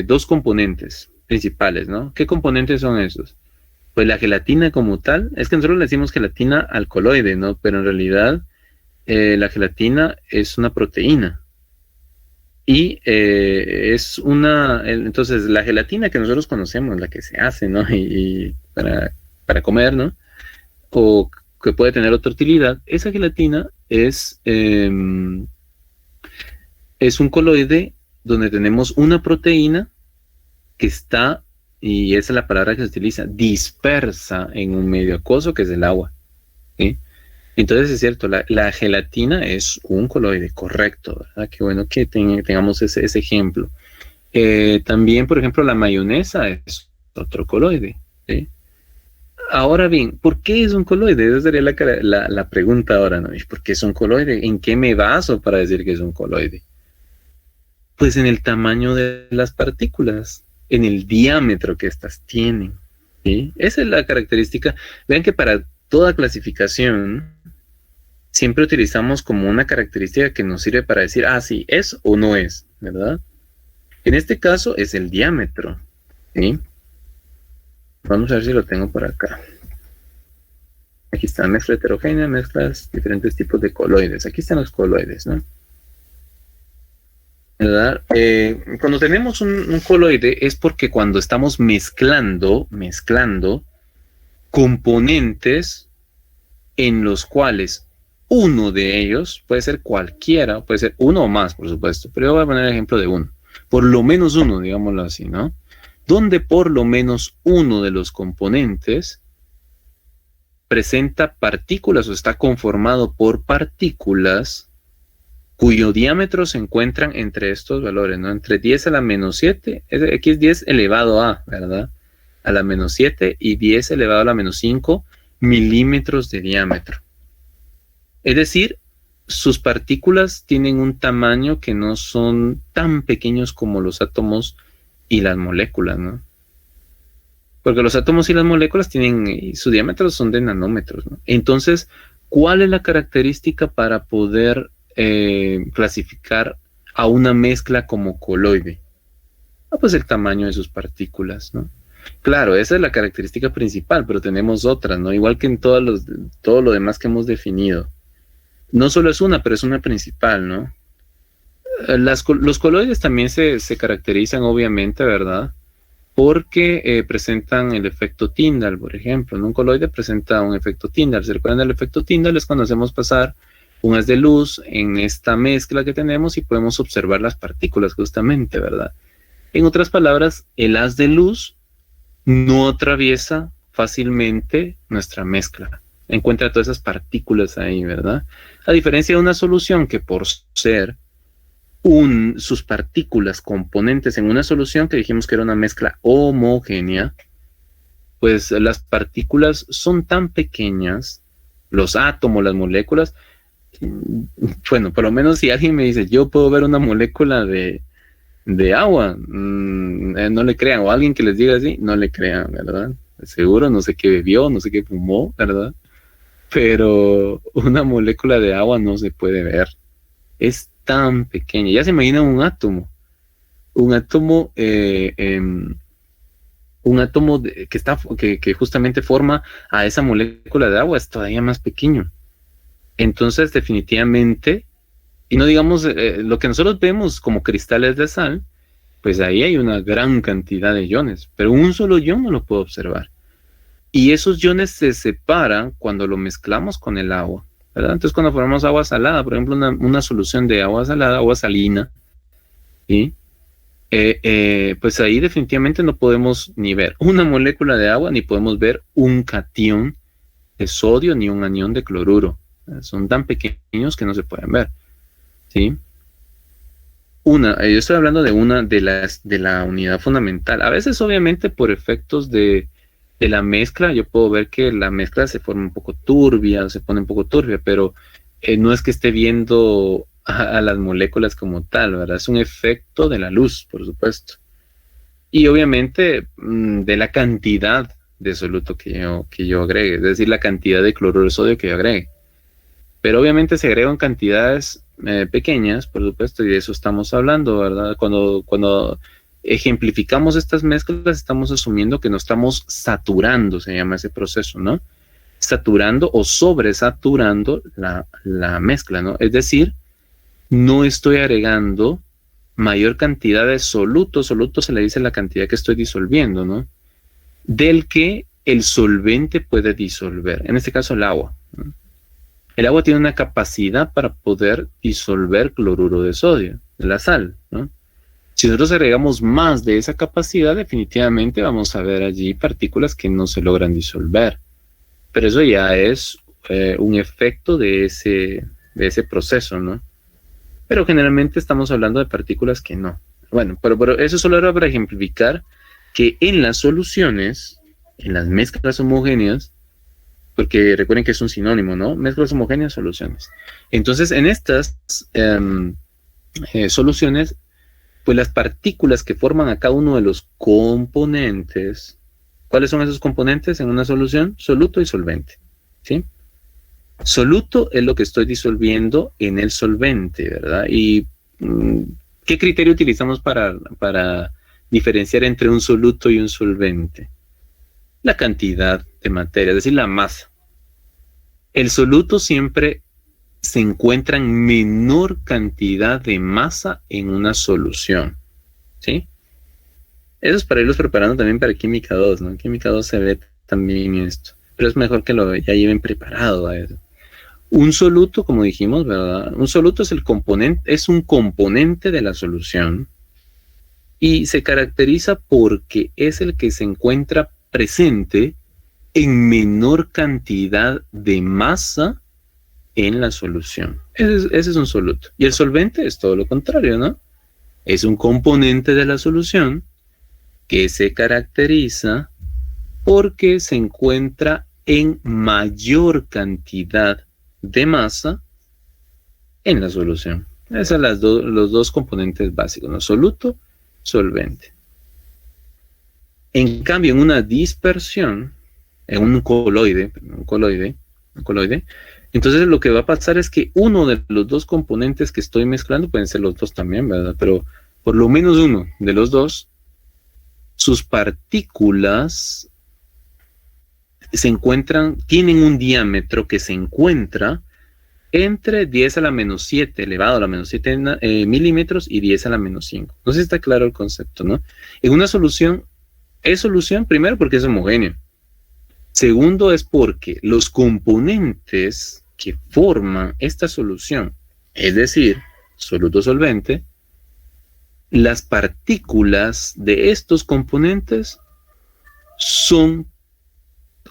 dos componentes principales, ¿no? ¿Qué componentes son esos? Pues la gelatina como tal, es que nosotros le decimos gelatina al coloide, ¿no? Pero en realidad la gelatina es una proteína. Y entonces la gelatina que nosotros conocemos, la que se hace, ¿no? Y para comer, ¿no? O que puede tener otra utilidad, esa gelatina es un coloide donde tenemos una proteína que está, y esa es la palabra que se utiliza, dispersa en un medio acuoso que es el agua, ¿sí? Entonces es cierto, la gelatina es un coloide, correcto, ¿verdad? Qué bueno que tengamos ese ejemplo. También, por ejemplo, la mayonesa es otro coloide, ¿sí? Ahora bien, ¿por qué es un coloide? Esa sería la pregunta ahora, ¿no? ¿Por qué es un coloide? ¿En qué me baso para decir que es un coloide? Pues en el tamaño de las partículas, en el diámetro que éstas tienen, ¿sí? Esa es la característica. Vean que para toda clasificación siempre utilizamos como una característica que nos sirve para decir, sí, es o no es, ¿verdad? En este caso es el diámetro, ¿sí? Vamos a ver si lo tengo por acá. Aquí está, mezcla heterogénea, mezclas diferentes tipos de coloides. Aquí están los coloides, ¿no? ¿Verdad? Cuando tenemos un coloide es porque cuando estamos mezclando componentes en los cuales uno de ellos puede ser cualquiera, puede ser uno o más, por supuesto, pero yo voy a poner el ejemplo de uno. Por lo menos uno, digámoslo así, ¿no? Donde por lo menos uno de los componentes presenta partículas o está conformado por partículas cuyo diámetro se encuentran entre estos valores, ¿no? Entre 10 a la menos 7, aquí es 10 elevado a, ¿verdad? A la menos 7 y 10 elevado a la menos 5 milímetros de diámetro. Es decir, sus partículas tienen un tamaño que no son tan pequeños como los átomos y las moléculas, ¿no? Porque los átomos y las moléculas tienen, su diámetro son de nanómetros, ¿no? Entonces, ¿cuál es la característica para poder clasificar a una mezcla como coloide? Pues el tamaño de sus partículas, ¿no? Claro, esa es la característica principal, pero tenemos otras, ¿no? Igual que en todo lo demás que hemos definido. No solo es una, pero es una principal, ¿no? Los coloides también se caracterizan, obviamente, ¿verdad? Porque presentan el efecto Tyndall, por ejemplo, ¿no? Un coloide presenta un efecto Tyndall. ¿Se recuerdan del efecto Tyndall? Es cuando hacemos pasar un haz de luz en esta mezcla que tenemos y podemos observar las partículas justamente, ¿verdad? En otras palabras, el haz de luz no atraviesa fácilmente nuestra mezcla. Encuentra todas esas partículas ahí, ¿verdad? A diferencia de una solución que por ser sus partículas componentes en una solución que dijimos que era una mezcla homogénea, pues las partículas son tan pequeñas, los átomos, las moléculas, bueno, por lo menos si alguien me dice, yo puedo ver una molécula de agua, no le crean, o alguien que les diga así, no le crean, ¿verdad? Seguro, no sé qué bebió, no sé qué fumó, ¿verdad? Pero una molécula de agua no se puede ver, es tan pequeña. Ya se imagina un átomo que justamente forma a esa molécula de agua, es todavía más pequeño. Entonces, definitivamente, y no digamos lo que nosotros vemos como cristales de sal, pues ahí hay una gran cantidad de iones, pero un solo ion no lo puedo observar. Y esos iones se separan cuando lo mezclamos con el agua, ¿verdad? Entonces, cuando formamos agua salada, por ejemplo, una solución de agua salada, agua salina, ¿sí? Pues ahí definitivamente no podemos ni ver una molécula de agua, ni podemos ver un cation de sodio, ni un anión de cloruro. Son tan pequeños que no se pueden ver, ¿sí? Yo estoy hablando de una de la unidad fundamental. A veces, obviamente, por efectos de la mezcla, yo puedo ver que la mezcla se forma un poco turbia, se pone un poco turbia, pero no es que esté viendo a las moléculas como tal, ¿verdad? Es un efecto de la luz, por supuesto. Y obviamente de la cantidad de soluto que yo agregue, es decir, la cantidad de cloruro de sodio que yo agregue. Pero obviamente se agregan cantidades pequeñas, por supuesto, y de eso estamos hablando, ¿verdad? Cuando ejemplificamos estas mezclas, estamos asumiendo que no estamos saturando, se llama ese proceso, ¿no? Saturando o sobresaturando la mezcla, ¿no? Es decir, no estoy agregando mayor cantidad de soluto se le dice la cantidad que estoy disolviendo, ¿no? Del que el solvente puede disolver, en este caso el agua, ¿no? El agua tiene una capacidad para poder disolver cloruro de sodio, de la sal, ¿no? Si nosotros agregamos más de esa capacidad, definitivamente vamos a ver allí partículas que no se logran disolver. Pero eso ya es un efecto de ese proceso, ¿no? Pero generalmente estamos hablando de partículas que no. Bueno, pero eso solo era para ejemplificar que en las soluciones, en las mezclas homogéneas, porque recuerden que es un sinónimo, ¿no? Mezclas homogéneas, soluciones. Entonces, en estas soluciones, pues las partículas que forman a cada uno de los componentes, ¿cuáles son esos componentes en una solución? Soluto y solvente, ¿sí? Soluto es lo que estoy disolviendo en el solvente, ¿verdad? Y ¿qué criterio utilizamos para diferenciar entre un soluto y un solvente? La cantidad de materia, es decir, la masa. El soluto siempre se encuentra en menor cantidad de masa en una solución, ¿sí? Eso es para irlos preparando también para Química 2, ¿no? En Química 2 se ve también esto, pero es mejor que lo ya lleven preparado a eso. Un soluto, como dijimos, ¿verdad? Un soluto es un componente de la solución y se caracteriza porque es el que se encuentra presente en menor cantidad de masa en la solución. Ese es un soluto. Y el solvente es todo lo contrario, ¿no? Es un componente de la solución que se caracteriza porque se encuentra en mayor cantidad de masa en la solución. Esos son los dos componentes básicos, ¿no? Soluto, solvente. En cambio, en una dispersión, en un coloide, entonces lo que va a pasar es que uno de los dos componentes que estoy mezclando, pueden ser los dos también, ¿verdad? Pero por lo menos uno de los dos, sus partículas tienen un diámetro que se encuentra entre 10 a la menos 7, elevado a la menos 7 milímetros y 10 a la menos 5. No sé si está claro el concepto, ¿no? En una solución, es solución primero porque es homogéneo. Segundo es porque los componentes que forman esta solución, es decir, soluto solvente, las partículas de estos componentes son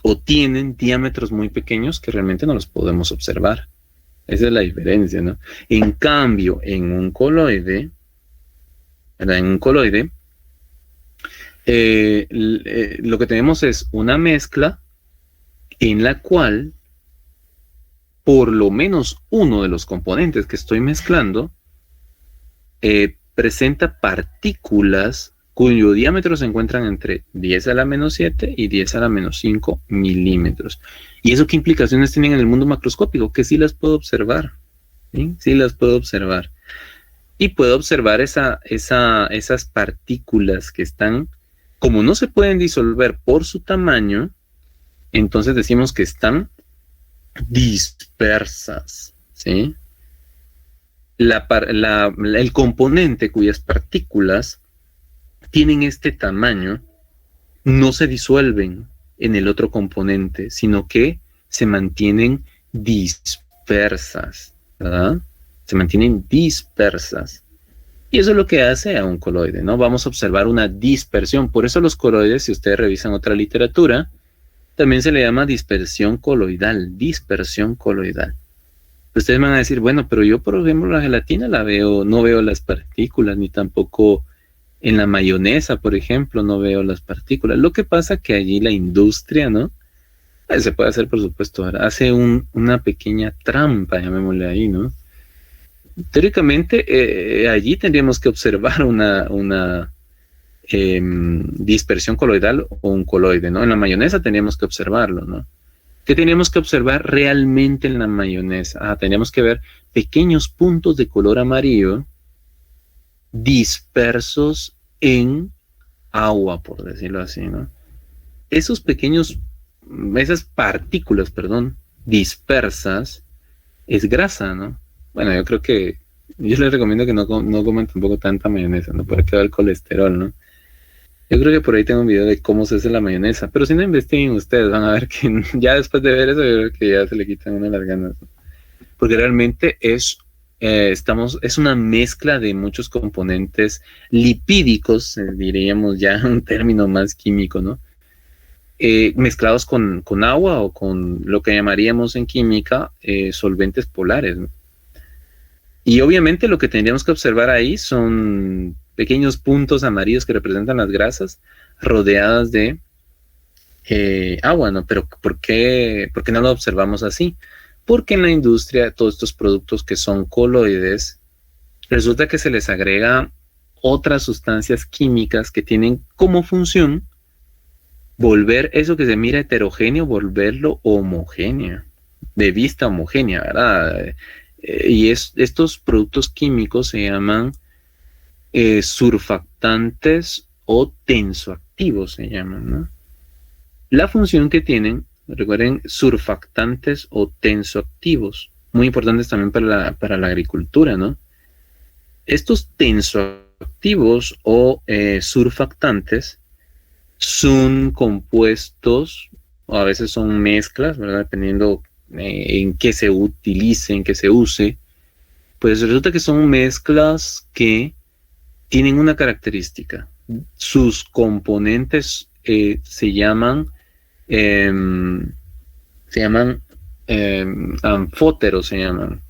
o tienen diámetros muy pequeños que realmente no los podemos observar. Esa es la diferencia, ¿no? En cambio, en un coloide, ¿verdad? En un coloide, lo que tenemos es una mezcla en la cual por lo menos uno de los componentes que estoy mezclando presenta partículas cuyo diámetro se encuentran entre 10 a la menos 7 y 10 a la menos 5 milímetros. ¿Y eso qué implicaciones tienen en el mundo macroscópico? Que sí las puedo observar. ¿Sí? Sí las puedo observar. Y puedo observar esas partículas que están, como no se pueden disolver por su tamaño, entonces decimos que están dispersas, ¿sí? El componente cuyas partículas tienen este tamaño no se disuelven en el otro componente, sino que se mantienen dispersas, ¿verdad? Se mantienen dispersas. Y eso es lo que hace a un coloide, ¿no? Vamos a observar una dispersión. Por eso los coloides, si ustedes revisan otra literatura, también se le llama dispersión coloidal, dispersión coloidal. Ustedes van a decir, bueno, pero yo, por ejemplo, la gelatina no veo las partículas, ni tampoco en la mayonesa, por ejemplo, no veo las partículas. Lo que pasa que allí la industria, ¿no? Se puede hacer, por supuesto, hace una pequeña trampa, llamémosle ahí, ¿no? Teóricamente, allí tendríamos que observar una dispersión coloidal o un coloide, ¿no? En la mayonesa teníamos que observarlo, ¿no? ¿Qué teníamos que observar realmente en la mayonesa? Teníamos que ver pequeños puntos de color amarillo dispersos en agua, por decirlo así, ¿no? Esas partículas, dispersas, es grasa, ¿no? Bueno, yo creo que yo les recomiendo que no coman tampoco tanta mayonesa, ¿no? Para que va el colesterol, ¿no? Yo creo que por ahí tengo un video de cómo se hace la mayonesa, pero si no investiguen ustedes, van a ver que ya después de ver eso, yo creo que ya se le quitan una las ganas, ¿no? Porque realmente es una mezcla de muchos componentes lipídicos, diríamos ya un término más químico, ¿no? Mezclados con agua o con lo que llamaríamos en química solventes polares, ¿no? Y obviamente lo que tendríamos que observar ahí son pequeños puntos amarillos que representan las grasas rodeadas de agua, ¿no? Pero ¿por qué no lo observamos así? Porque en la industria todos estos productos que son coloides, resulta que se les agrega otras sustancias químicas que tienen como función volver eso que se mira heterogéneo, volverlo homogéneo, de vista homogénea, ¿verdad? Estos productos químicos se llaman surfactantes o tensoactivos, se llaman, ¿no? La función que tienen, recuerden, surfactantes o tensoactivos, muy importantes también para la agricultura, ¿no? Estos tensoactivos o surfactantes son compuestos, o a veces son mezclas, ¿verdad? Dependiendo en qué se utilice, en qué se use, pues resulta que son mezclas que tienen una característica. Sus componentes se llaman anfóteros, se llaman.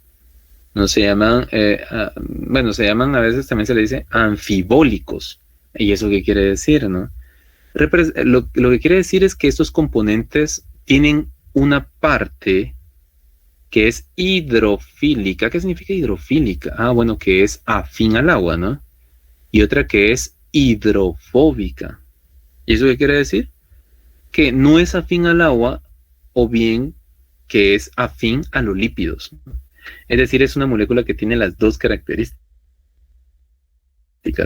No se llaman, se llaman, a veces también se le dice anfibólicos. ¿Y eso qué quiere decir, no? Lo que quiere decir es que estos componentes tienen una parte que es hidrofílica. ¿Qué significa hidrofílica? Bueno, que es afín al agua, ¿no? Y otra que es hidrofóbica. ¿Y eso qué quiere decir? Que no es afín al agua o bien que es afín a los lípidos. Es decir, es una molécula que tiene las dos características,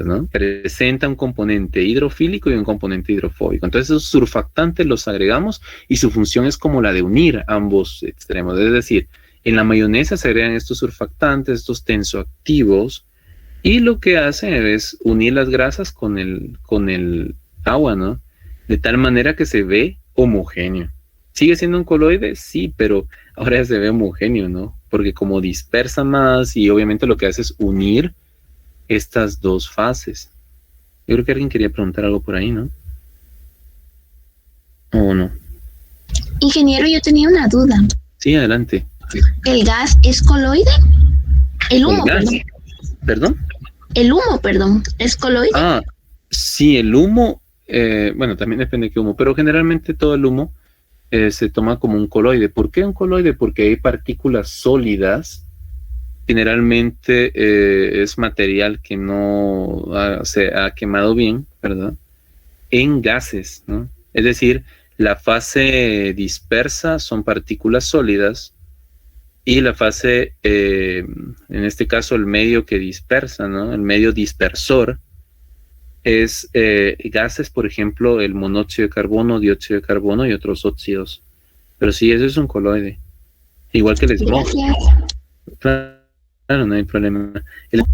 ¿no? Presenta un componente hidrofílico y un componente hidrofóbico. Entonces esos surfactantes los agregamos y su función es como la de unir ambos extremos. Es decir, en la mayonesa se agregan estos surfactantes, estos tensoactivos, y lo que hace es unir las grasas con el agua, ¿no? De tal manera que se ve homogéneo. ¿Sigue siendo un coloide? Sí, pero ahora ya se ve homogéneo, ¿no? Porque como dispersa más y obviamente lo que hace es unir estas dos fases. Yo creo que alguien quería preguntar algo por ahí, ¿no? ¿O no? Ingeniero, yo tenía una duda. Sí, adelante. ¿El gas es coloide? El humo, ¿Perdón? El humo, perdón, ¿es coloide? Sí, el humo, bueno, también depende de qué humo, pero generalmente todo el humo se toma como un coloide. ¿Por qué un coloide? Porque hay partículas sólidas. Generalmente es material que no se ha quemado bien, ¿verdad? En gases, ¿no? Es decir, la fase dispersa son partículas sólidas y la fase, en este caso el medio que dispersa, ¿no? El medio dispersor es gases, por ejemplo, el monóxido de carbono, dióxido de carbono y otros óxidos. Pero sí, eso es un coloide. Igual que el smog. Claro, no hay problema.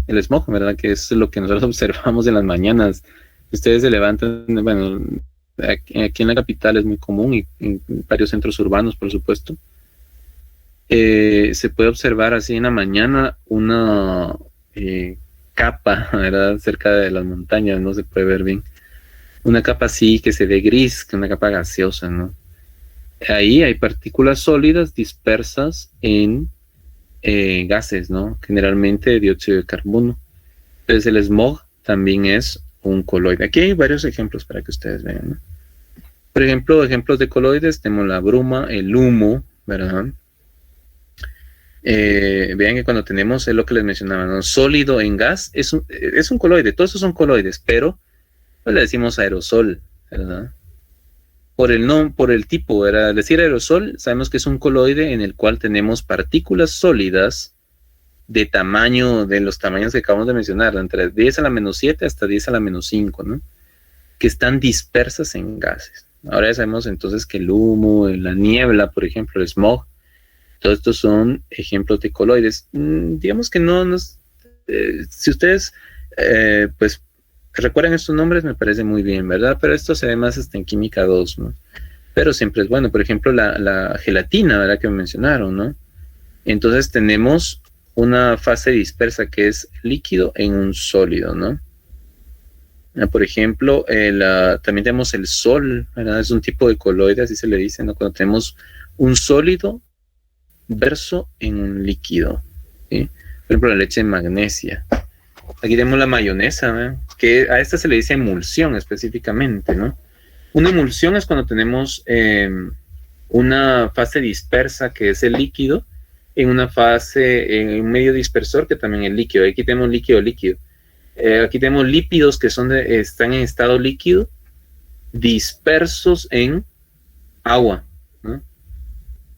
El smog, ¿verdad? Que es lo que nosotros observamos en las mañanas. Ustedes se levantan, bueno, aquí en la capital es muy común y en varios centros urbanos, por supuesto. Se puede observar así en la mañana una capa, ¿verdad? Cerca de las montañas, no se puede ver bien. Una capa así que se ve gris, que una capa gaseosa, ¿no? Ahí hay partículas sólidas dispersas en gases, ¿no? Generalmente dióxido de carbono. Entonces el smog también es un coloide. Aquí hay varios ejemplos para que ustedes vean, ¿no? Por ejemplo, ejemplos de coloides, tenemos la bruma, el humo, ¿verdad? Vean que cuando tenemos, es lo que les mencionaba, ¿no? Sólido en gas, es un coloide, todos esos son coloides, pero pues, le decimos aerosol, ¿verdad? Por el tipo, ¿verdad? Al decir aerosol, sabemos que es un coloide en el cual tenemos partículas sólidas de los tamaños que acabamos de mencionar, entre 10 a la menos 7 hasta 10 a la menos 5, ¿no? Que están dispersas en gases. Ahora ya sabemos entonces que el humo, la niebla, por ejemplo, el smog, todos estos son ejemplos de coloides. Digamos que si ustedes pues recuerdan estos nombres, me parece muy bien, ¿verdad? Pero esto se ve más en química 2, ¿no? Pero siempre es bueno. Por ejemplo, la gelatina, ¿verdad? Que me mencionaron, ¿no? Entonces tenemos una fase dispersa que es líquido en un sólido, ¿no? Por ejemplo, también tenemos el sol, ¿verdad? Es un tipo de coloide, así se le dice, ¿no? Cuando tenemos un sólido verso en un líquido, ¿sí? Por ejemplo, la leche de magnesia. Aquí tenemos la mayonesa, ¿ve? Que a esta se le dice emulsión específicamente, ¿no? Una emulsión es cuando tenemos una fase dispersa, que es el líquido, en una fase, en un medio dispersor, que también es líquido. Aquí tenemos líquido. Aquí tenemos lípidos que están en estado líquido, dispersos en agua, ¿no?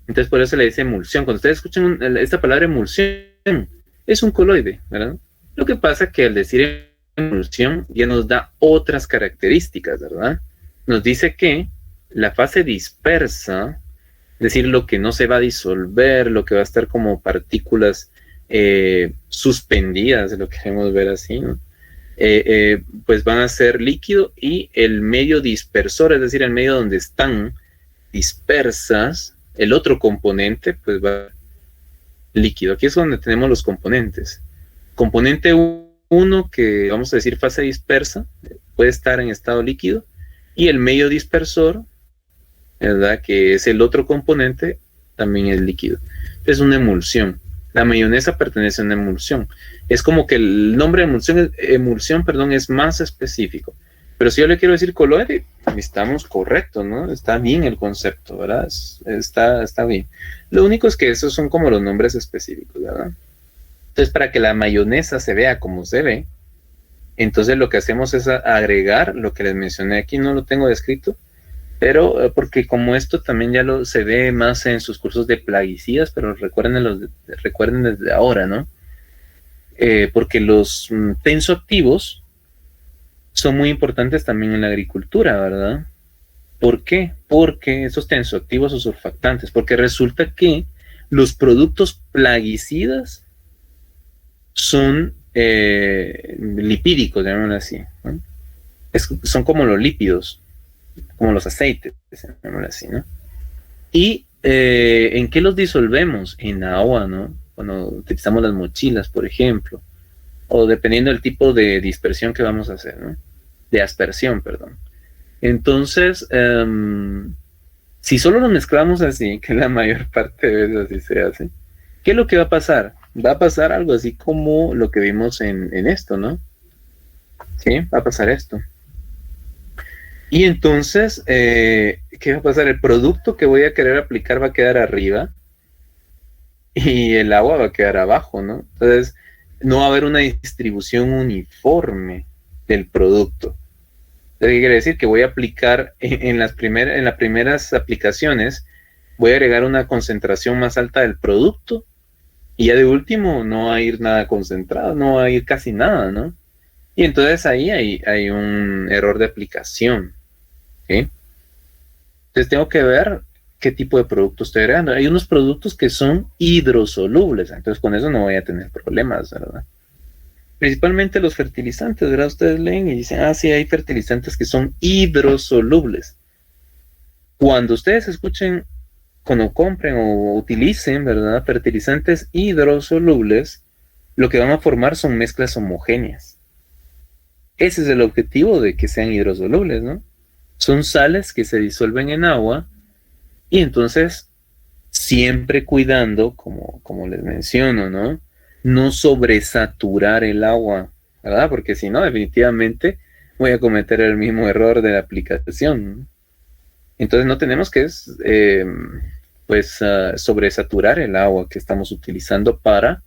Entonces por eso se le dice emulsión. Cuando ustedes escuchan esta palabra emulsión, es un coloide, ¿verdad? Lo que pasa es que al decir emulsión ya nos da otras características, ¿verdad? Nos dice que la fase dispersa, es decir, lo que no se va a disolver, lo que va a estar como partículas suspendidas, lo queremos ver así, ¿no? Pues van a ser líquido, y el medio dispersor, es decir, el medio donde están dispersas, el otro componente, pues va a ser líquido. Aquí es donde tenemos los componentes. Componente 1, que vamos a decir fase dispersa, puede estar en estado líquido, y el medio dispersor, ¿verdad?, que es el otro componente, también es líquido. Es una emulsión. La mayonesa pertenece a una emulsión. Es como que el nombre de emulsión, es más específico. Pero si yo le quiero decir coloide, estamos correctos, ¿no? Está bien el concepto, ¿verdad? Está bien. Lo único es que esos son como los nombres específicos, ¿verdad? Entonces, para que la mayonesa se vea como se ve, entonces lo que hacemos es agregar lo que les mencioné aquí. No lo tengo descrito, pero porque como esto también ya se ve más en sus cursos de plaguicidas, pero recuerden desde ahora, ¿no? Porque los tensoactivos son muy importantes también en la agricultura, ¿verdad? ¿Por qué? Porque esos tensoactivos o surfactantes, porque resulta que los productos plaguicidas son lipídicos, llamémoslo así, ¿no? Son como los lípidos, como los aceites, llamémoslo así, ¿no? ¿Y en qué los disolvemos? En agua, ¿no? Cuando utilizamos las mochilas, por ejemplo, o dependiendo del tipo de dispersión que vamos a hacer, ¿no? De aspersión, perdón. Entonces, si solo los mezclamos así, que la mayor parte de veces así se hace, ¿qué es lo que va a pasar? Va a pasar algo así como lo que vimos en esto, ¿no? Sí, va a pasar esto. Y entonces, ¿qué va a pasar? El producto que voy a querer aplicar va a quedar arriba y el agua va a quedar abajo, ¿no? Entonces, no va a haber una distribución uniforme del producto. ¿Qué quiere decir? Que voy a aplicar en las primeras aplicaciones, voy a agregar una concentración más alta del producto, y ya de último no va a ir nada concentrado, no va a ir casi nada, ¿no? Y entonces ahí hay un error de aplicación, ¿sí? Entonces tengo que ver qué tipo de producto estoy agregando. Hay unos productos que son hidrosolubles, entonces con eso no voy a tener problemas, ¿verdad? Principalmente los fertilizantes, ¿verdad? Ustedes leen y dicen, sí, hay fertilizantes que son hidrosolubles. Cuando ustedes escuchen, cuando compren o utilicen, ¿verdad?, fertilizantes hidrosolubles, lo que van a formar son mezclas homogéneas. Ese es el objetivo de que sean hidrosolubles, ¿no? Son sales que se disuelven en agua, y entonces siempre cuidando, como les menciono, ¿no? No sobresaturar el agua, ¿verdad? Porque si no, definitivamente voy a cometer el mismo error de la aplicación, ¿no? Entonces no tenemos que sobresaturar el agua que estamos utilizando para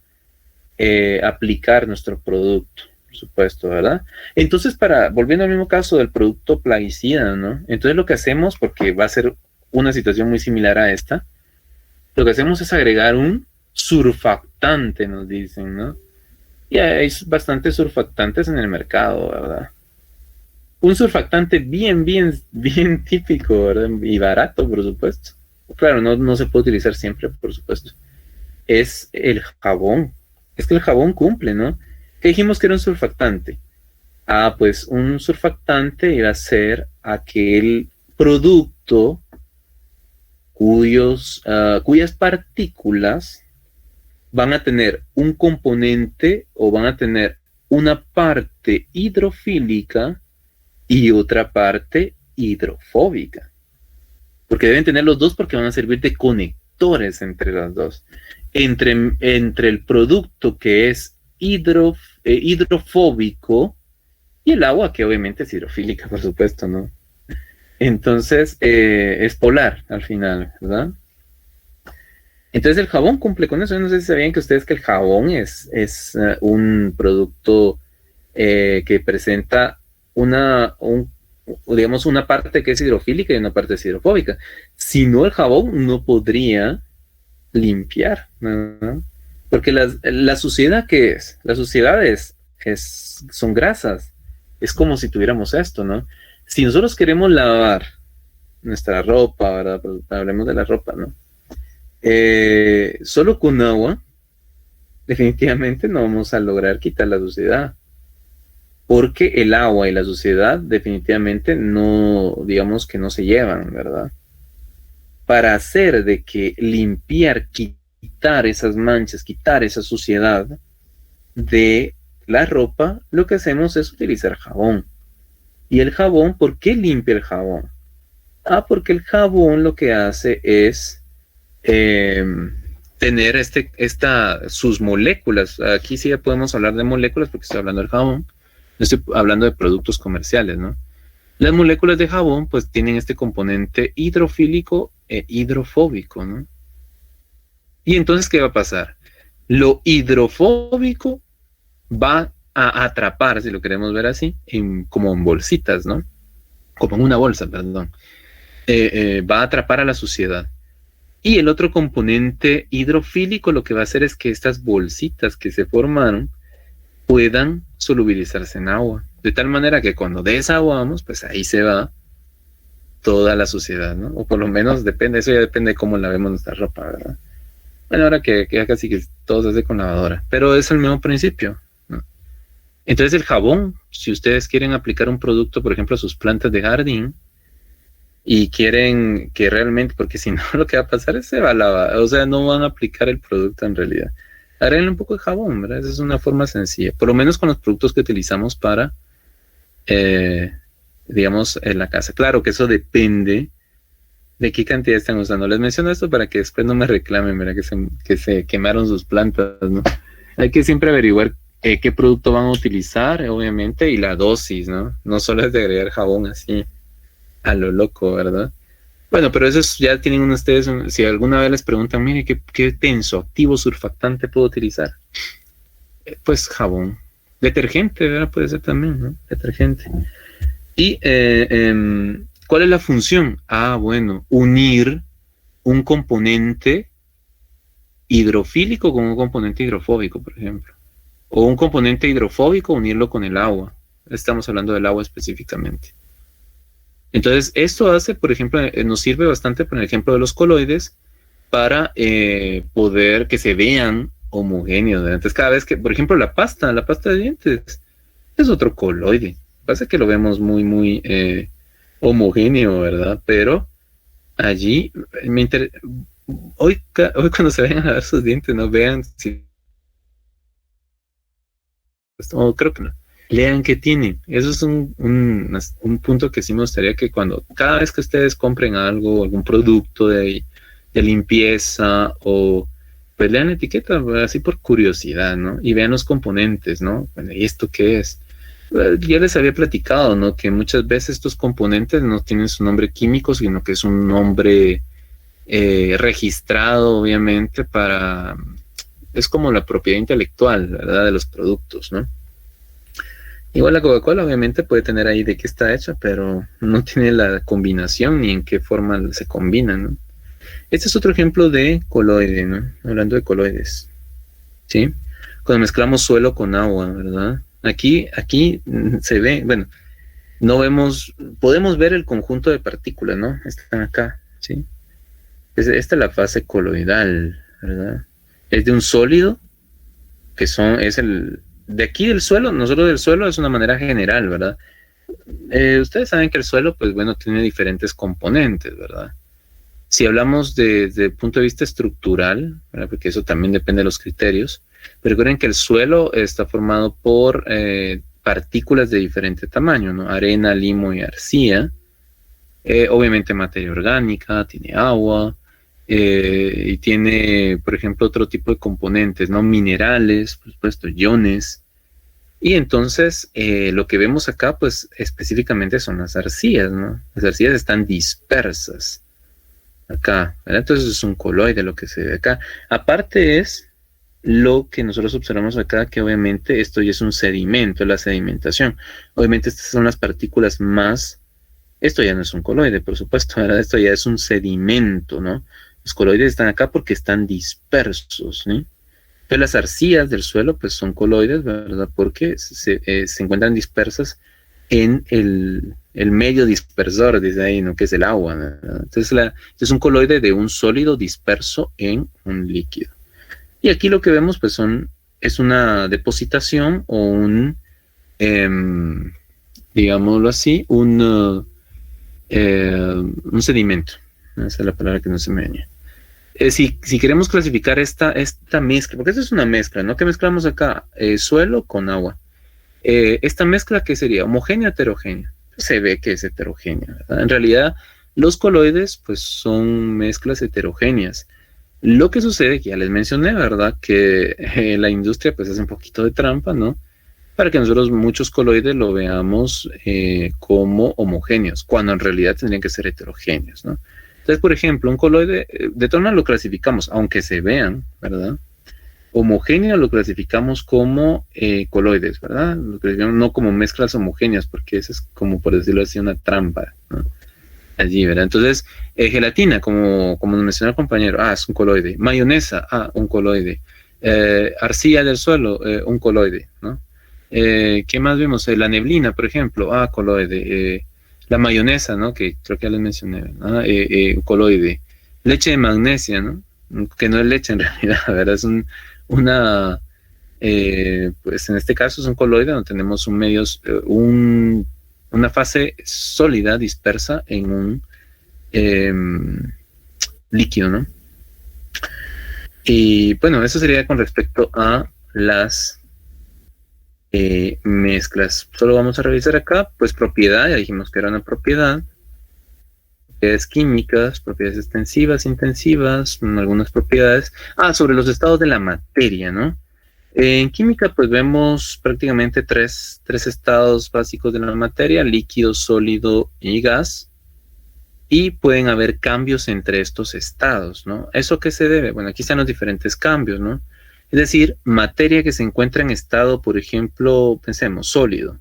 aplicar nuestro producto, por supuesto, ¿verdad? Entonces, volviendo al mismo caso del producto plaguicida, ¿no? Entonces lo que hacemos, porque va a ser una situación muy similar a esta, lo que hacemos es agregar un surfactante, nos dicen, ¿no? Y hay bastantes surfactantes en el mercado, ¿verdad? Un surfactante bien típico, ¿verdad? Y barato, por supuesto. Claro, no se puede utilizar siempre, por supuesto. Es el jabón. Es que el jabón cumple, ¿no? ¿Qué dijimos que era un surfactante? Pues un surfactante iba a ser aquel producto cuyas partículas van a tener un componente o van a tener una parte hidrofílica y otra parte hidrofóbica. Porque deben tener los dos, porque van a servir de conectores entre las dos. Entre el producto que es hidrofóbico, y el agua que obviamente es hidrofílica, por supuesto, ¿no? Entonces, es polar al final, ¿verdad? Entonces el jabón cumple con eso. Yo no sé si sabían que ustedes que el jabón es un producto que presenta digamos, una parte que es hidrofílica y una parte es hidrofóbica. Si no, el jabón no podría limpiar, ¿no? Porque la suciedad, ¿qué es? La suciedad son grasas. Es como si tuviéramos esto, ¿no? Si nosotros queremos lavar nuestra ropa, ¿verdad? Pues hablemos de la ropa, ¿no? Solo con agua, definitivamente no vamos a lograr quitar la suciedad. Porque el agua y la suciedad definitivamente no, digamos que no se llevan, ¿verdad? Para hacer de que limpiar, quitar esas manchas, quitar esa suciedad de la ropa, lo que hacemos es utilizar jabón. Y el jabón, ¿por qué limpia el jabón? Porque el jabón lo que hace es tener sus moléculas. Aquí sí podemos hablar de moléculas porque estoy hablando del jabón. No estoy hablando de productos comerciales, ¿no? Las moléculas de jabón pues tienen este componente hidrofílico e hidrofóbico, ¿no? Y entonces, ¿qué va a pasar? Lo hidrofóbico va a atrapar, si lo queremos ver así, como en bolsitas, ¿no? Como en una bolsa, perdón. Va a atrapar a la suciedad. Y el otro componente hidrofílico lo que va a hacer es que estas bolsitas que se formaron puedan solubilizarse en agua. De tal manera que cuando desaguamos, pues ahí se va toda la suciedad, ¿no? O por lo menos depende, eso ya depende de cómo lavemos nuestra ropa, ¿verdad? Bueno, ahora que ya casi que todo se hace con lavadora, pero es el mismo principio, ¿no? Entonces el jabón, si ustedes quieren aplicar un producto, por ejemplo, a sus plantas de jardín, y quieren que realmente, porque si no lo que va a pasar es se va a lavar, o sea, no van a aplicar el producto en realidad. Agréguenle un poco de jabón, ¿verdad? Esa es una forma sencilla, por lo menos con los productos que utilizamos para, digamos, en la casa. Claro que eso depende de qué cantidad están usando. Les menciono esto para que después no me reclamen, ¿verdad? Que se quemaron sus plantas, ¿no? Hay que siempre averiguar qué producto van a utilizar, obviamente, y la dosis, ¿no? No solo es de agregar jabón así a lo loco, ¿verdad? Bueno, pero eso ya tienen ustedes, si alguna vez les preguntan, mire, ¿qué tensoactivo surfactante puedo utilizar? Pues jabón. Detergente, ¿verdad? Puede ser también, ¿no? Detergente. Y, ¿cuál es la función? Bueno, unir un componente hidrofílico con un componente hidrofóbico, por ejemplo. O un componente hidrofóbico, unirlo con el agua. Estamos hablando del agua específicamente. Entonces, esto hace, por ejemplo, nos sirve bastante, por ejemplo, de los coloides para poder que se vean homogéneos. Entonces, cada vez que, por ejemplo, la pasta de dientes es otro coloide. Pasa que lo vemos muy, muy homogéneo, ¿verdad? Pero allí, hoy cuando se vayan a lavar sus dientes, no vean si... creo que no. Lean qué tienen. Eso es un punto que sí me gustaría que cada vez que ustedes compren algo, algún producto de limpieza, o pues lean la etiqueta, así por curiosidad, ¿no? Y vean los componentes, ¿no? Bueno, ¿y esto qué es? Ya les había platicado, ¿no? Que muchas veces estos componentes no tienen su nombre químico, sino que es un nombre registrado, obviamente, es como la propiedad intelectual, ¿verdad? De los productos, ¿no? Igual la Coca-Cola obviamente puede tener ahí de qué está hecha, pero no tiene la combinación ni en qué forma se combina, ¿no? Este es otro ejemplo de coloide, ¿no? Hablando de coloides, ¿sí? Cuando mezclamos suelo con agua, ¿verdad? Aquí se ve, bueno, podemos ver el conjunto de partículas, ¿no? Están acá, ¿sí? Esta es la fase coloidal, ¿verdad? Es de un sólido, de aquí del suelo, nosotros del suelo es una manera general, ¿verdad? Ustedes saben que el suelo, pues bueno, tiene diferentes componentes, ¿verdad? Si hablamos desde el punto de vista estructural, ¿verdad? Porque eso también depende de los criterios, pero recuerden que el suelo está formado por partículas de diferente tamaño, ¿no? Arena, limo y arcilla. Obviamente materia orgánica, tiene agua, y tiene, por ejemplo, otro tipo de componentes, ¿no? Minerales, por supuesto, iones, Y entonces lo que vemos acá, pues específicamente son las arcillas, ¿no? Las arcillas están dispersas acá, ¿verdad? Entonces es un coloide lo que se ve acá. Aparte es lo que nosotros observamos acá, que obviamente esto ya es un sedimento, la sedimentación. Obviamente estas son las partículas más... Esto ya no es un coloide, por supuesto, ¿verdad? Esto ya es un sedimento, ¿no? Los coloides están acá porque están dispersos, ¿sí? Pero las arcillas del suelo, pues son coloides, ¿verdad? Porque se encuentran dispersas en el medio dispersor, dice ahí, ¿no? Que es el agua, ¿verdad? Entonces, es un coloide de un sólido disperso en un líquido. Y aquí lo que vemos, pues, es una depositación o digámoslo así, un sedimento. Esa es la palabra que no se me venía. Si queremos clasificar esta mezcla, porque esto es una mezcla, ¿no? ¿Qué mezclamos acá? Suelo con agua. Esta mezcla, ¿qué sería? ¿Homogénea o heterogénea? Se ve que es heterogénea, ¿verdad? En realidad, los coloides, pues, son mezclas heterogéneas. Lo que sucede, que ya les mencioné, ¿verdad? Que la industria, pues, hace un poquito de trampa, ¿no? Para que nosotros muchos coloides lo veamos como homogéneos, cuando en realidad tendrían que ser heterogéneos, ¿no? Entonces, por ejemplo, un coloide, de todas maneras lo clasificamos, aunque se vean, ¿verdad? Homogéneo lo clasificamos como coloides, ¿verdad? Lo clasificamos no como mezclas homogéneas, porque eso es como, por decirlo así, una trampa, ¿no? Allí, ¿verdad? Entonces, gelatina, como nos mencionó el compañero, es un coloide. Mayonesa, un coloide. Arcilla del suelo, un coloide, ¿no? ¿Qué más vemos? La neblina, por ejemplo, coloide. La mayonesa, ¿no? Que creo que ya les mencioné, ¿no? Coloide. Leche de magnesia, ¿no? Que no es leche en realidad, ¿verdad? Es pues en este caso es un coloide donde tenemos una fase sólida dispersa en un líquido, ¿no? Y bueno, eso sería con respecto a las mezclas. Solo vamos a revisar acá, pues propiedad, ya dijimos que era una propiedad. Propiedades químicas, propiedades extensivas, intensivas, algunas propiedades. Sobre los estados de la materia, ¿no? En química, pues vemos prácticamente tres estados básicos de la materia: líquido, sólido y gas. Y pueden haber cambios entre estos estados, ¿no? ¿Eso qué se debe? Bueno, aquí están los diferentes cambios, ¿no? Es decir, materia que se encuentra en estado, por ejemplo, pensemos, sólido.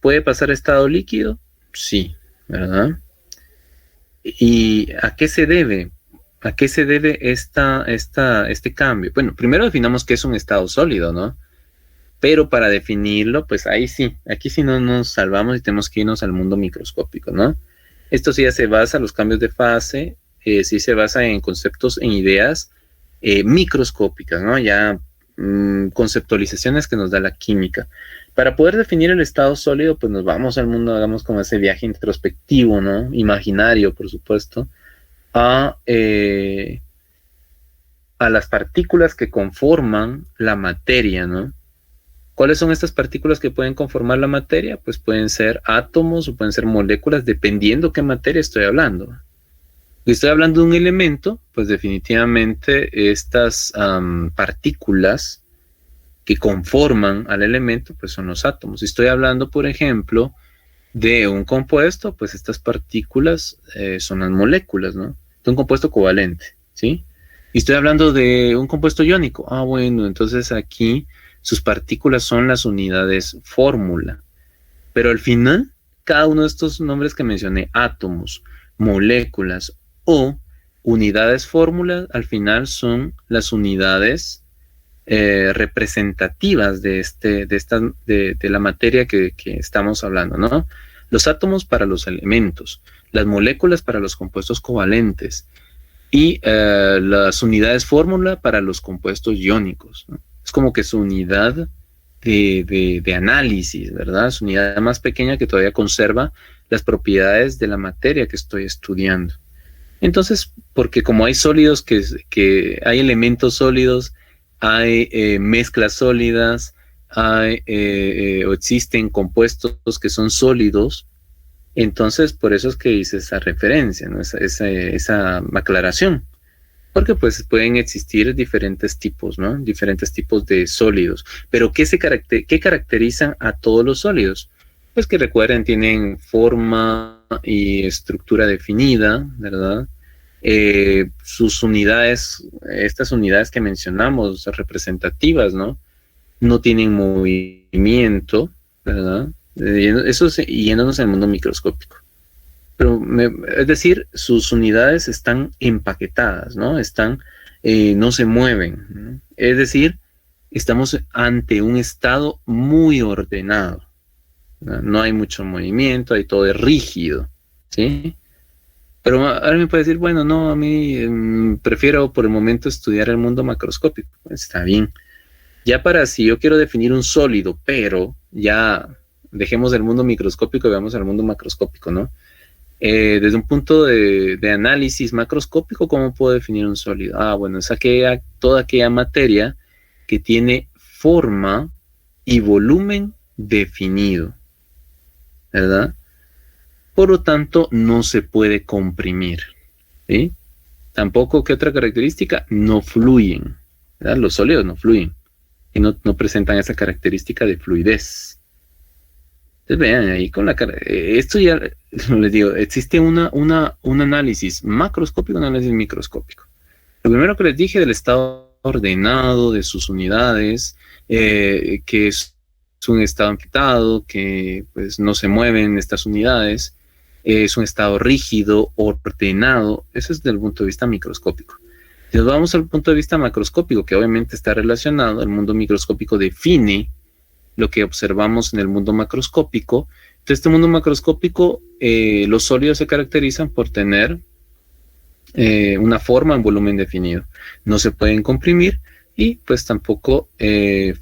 ¿Puede pasar a estado líquido? Sí, ¿verdad? ¿Y a qué se debe? ¿A qué se debe este cambio? Bueno, primero definamos qué es un estado sólido, ¿no? Pero para definirlo, pues ahí sí, aquí sí no nos salvamos y tenemos que irnos al mundo microscópico, ¿no? Esto sí ya se basa, los cambios de fase, sí se basa en conceptos, en ideas microscópicas, ¿no? Ya conceptualizaciones que nos da la química. Para poder definir el estado sólido, pues nos vamos al mundo, hagamos como ese viaje introspectivo, ¿no? Imaginario, por supuesto, a las partículas que conforman la materia, ¿no? ¿Cuáles son estas partículas que pueden conformar la materia? Pues pueden ser átomos o pueden ser moléculas, dependiendo qué materia estoy hablando. Si estoy hablando de un elemento, pues definitivamente estas partículas que conforman al elemento, pues son los átomos. Si estoy hablando, por ejemplo, de un compuesto, pues estas partículas son las moléculas, ¿no? De un compuesto covalente, ¿sí? Y estoy hablando de un compuesto iónico. Bueno, entonces aquí sus partículas son las unidades fórmula. Pero al final, cada uno de estos nombres que mencioné, átomos, moléculas o unidades fórmula, al final son las unidades representativas de la materia que estamos hablando, ¿no? Los átomos para los elementos, las moléculas para los compuestos covalentes y las unidades fórmula para los compuestos iónicos, ¿no? Es como que su unidad de análisis, ¿verdad? Su unidad más pequeña que todavía conserva las propiedades de la materia que estoy estudiando. Entonces, porque como hay sólidos, que hay elementos sólidos, hay mezclas sólidas, o existen compuestos que son sólidos, entonces por eso es que hice esa referencia, ¿no? esa aclaración. Porque pues pueden existir diferentes tipos, ¿no? Diferentes tipos de sólidos. Pero ¿qué caracterizan a todos los sólidos? Pues que recuerden, tienen forma y estructura definida, ¿verdad? Sus unidades, estas unidades que mencionamos, representativas, ¿no? No tienen movimiento, ¿verdad? Eso yéndonos al mundo microscópico. Pero, es decir, sus unidades están empaquetadas, ¿no? No se mueven, ¿no? Es decir, estamos ante un estado muy ordenado, ¿no? No hay mucho movimiento, hay todo es rígido, ¿sí? Pero ahora me puede decir, bueno, no, a mí prefiero por el momento estudiar el mundo macroscópico. Está bien. Ya si yo quiero definir un sólido, pero ya dejemos el mundo microscópico y veamos al mundo macroscópico, ¿no? Desde un punto de análisis macroscópico, ¿cómo puedo definir un sólido? Bueno, es toda aquella materia que tiene forma y volumen definido, ¿verdad? Por lo tanto, no se puede comprimir, ¿sí? Tampoco, ¿qué otra característica? No fluyen, ¿verdad? Los sólidos no fluyen y no presentan esa característica de fluidez. Entonces vean ahí con esto ya les digo, existe un análisis macroscópico y un análisis microscópico. Lo primero que les dije del estado ordenado de sus unidades, que es un estado ampliado, que pues no se mueven estas unidades, es un estado rígido, ordenado. Eso es desde el punto de vista microscópico. Si nos vamos al punto de vista macroscópico, que obviamente está relacionado, el mundo microscópico define lo que observamos en el mundo macroscópico. Entonces, este mundo macroscópico, los sólidos se caracterizan por tener una forma en volumen definido. No se pueden comprimir y pues tampoco